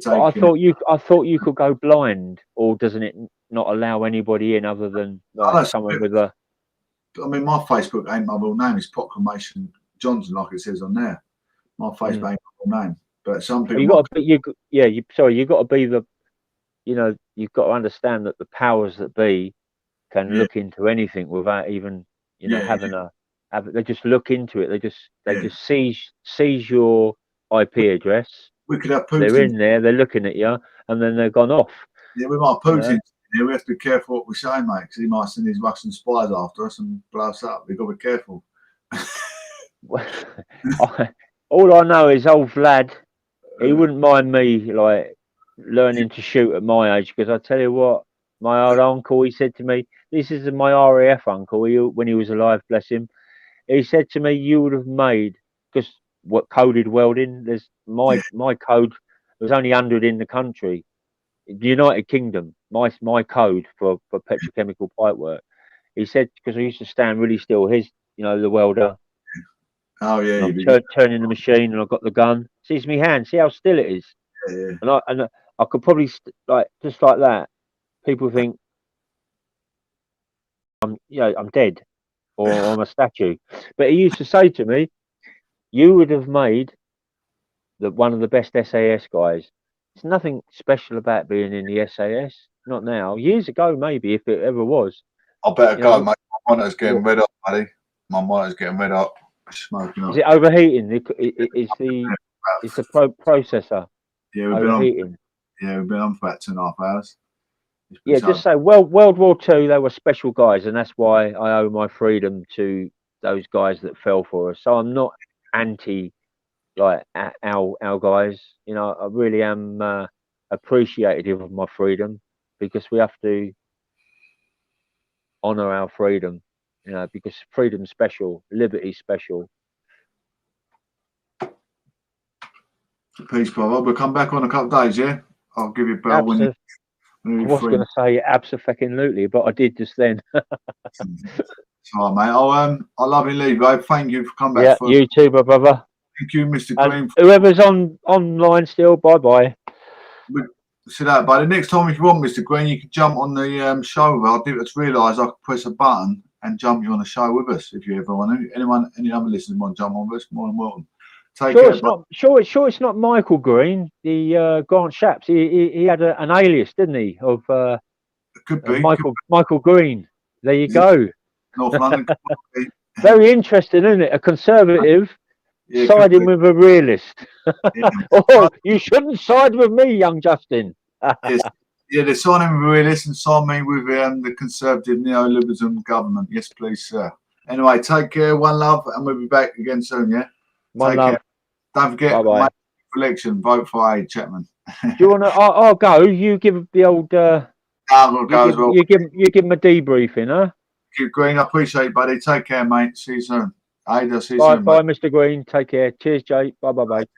I thought you could go blind, or doesn't it not allow anybody in other than someone with a? I mean, my Facebook ain't my real name. It's Proclamation Johnson, like it says on there. My Facebook ain't my real name. But some people. You got to be the. You've got to understand that the powers that be can look into anything without even, having they just look into it. They just seize your IP address. We could have Putin. They're in there. They're looking at you, and then they've gone off. Yeah, we might have Putin. Yeah, we have to be careful what we say, mate, because he might send his Russian spies after us and blow us up. We've got to be careful. All I know is old Vlad. He wouldn't mind me like learning to shoot at my age, because I tell you what, my old uncle, he said to me, this is my RAF uncle, when he was alive, bless him. He said to me, you would have made, because what coded welding, there's my code was only 100 in the country, the United Kingdom, my code for petrochemical pipe work. He said, because I used to stand really still, the welder. Oh yeah, turning the machine, and I've got the gun. Sees me hand, see how still it is. Yeah. And I could probably just like that. People think I'm dead, or I'm a statue. But he used to say to me, "You would have made one of the best SAS guys." There's nothing special about being in the SAS. Not now. Years ago, maybe, if it ever was. I better go, mate. My monitor's getting red up, buddy. My monitor's getting red up. Smoking up. Is it overheating? It's the processor. Yeah, we've been on for about 2.5 hours. Yeah, just say, well, World War II, they were special guys, and that's why I owe my freedom to those guys that fell for us. So I'm not anti like our guys. You know, I really am appreciative of my freedom, because we have to honor our freedom. You know, because freedom's special, liberty's special. Peace, brother. We'll come back on a couple of days, yeah? I'll give you a bell when you're I was going to say absolutely, but I did just then. Sorry, mate. I'll love you, leave, bro. Thank you for coming back. Yeah, you too, my brother. Thank you, Mr. And Green. whoever's online still, bye. See that, buddy. Next time, if you want, Mr. Green, you can jump on the show. I did just realise I could press a button and jump you on the show with us if you ever want to. Any other listeners want to jump on with us, more than welcome. Sure, it's not Michael Green, the Grant Shapps. He had an alias, didn't he? Of could be Michael Green. There you go. North London. Very interesting, isn't it? A conservative siding with a realist. Oh, you shouldn't side with me, young Justin. Yes. Yeah, they're signing with a realist and sign me with the conservative neoliberalism government. Yes, please, sir. Anyway, take care. One love, and we'll be back again soon. Yeah. One love. Care. Don't forget, my election. Vote for A. Chapman. Do you want to? I'll go. You give the old. I'll go as well. You give him a debriefing, huh? Green, I appreciate it, buddy. Take care, mate. See you soon. Bye, Mr. Green. Take care. Cheers, Jay. Bye, mate.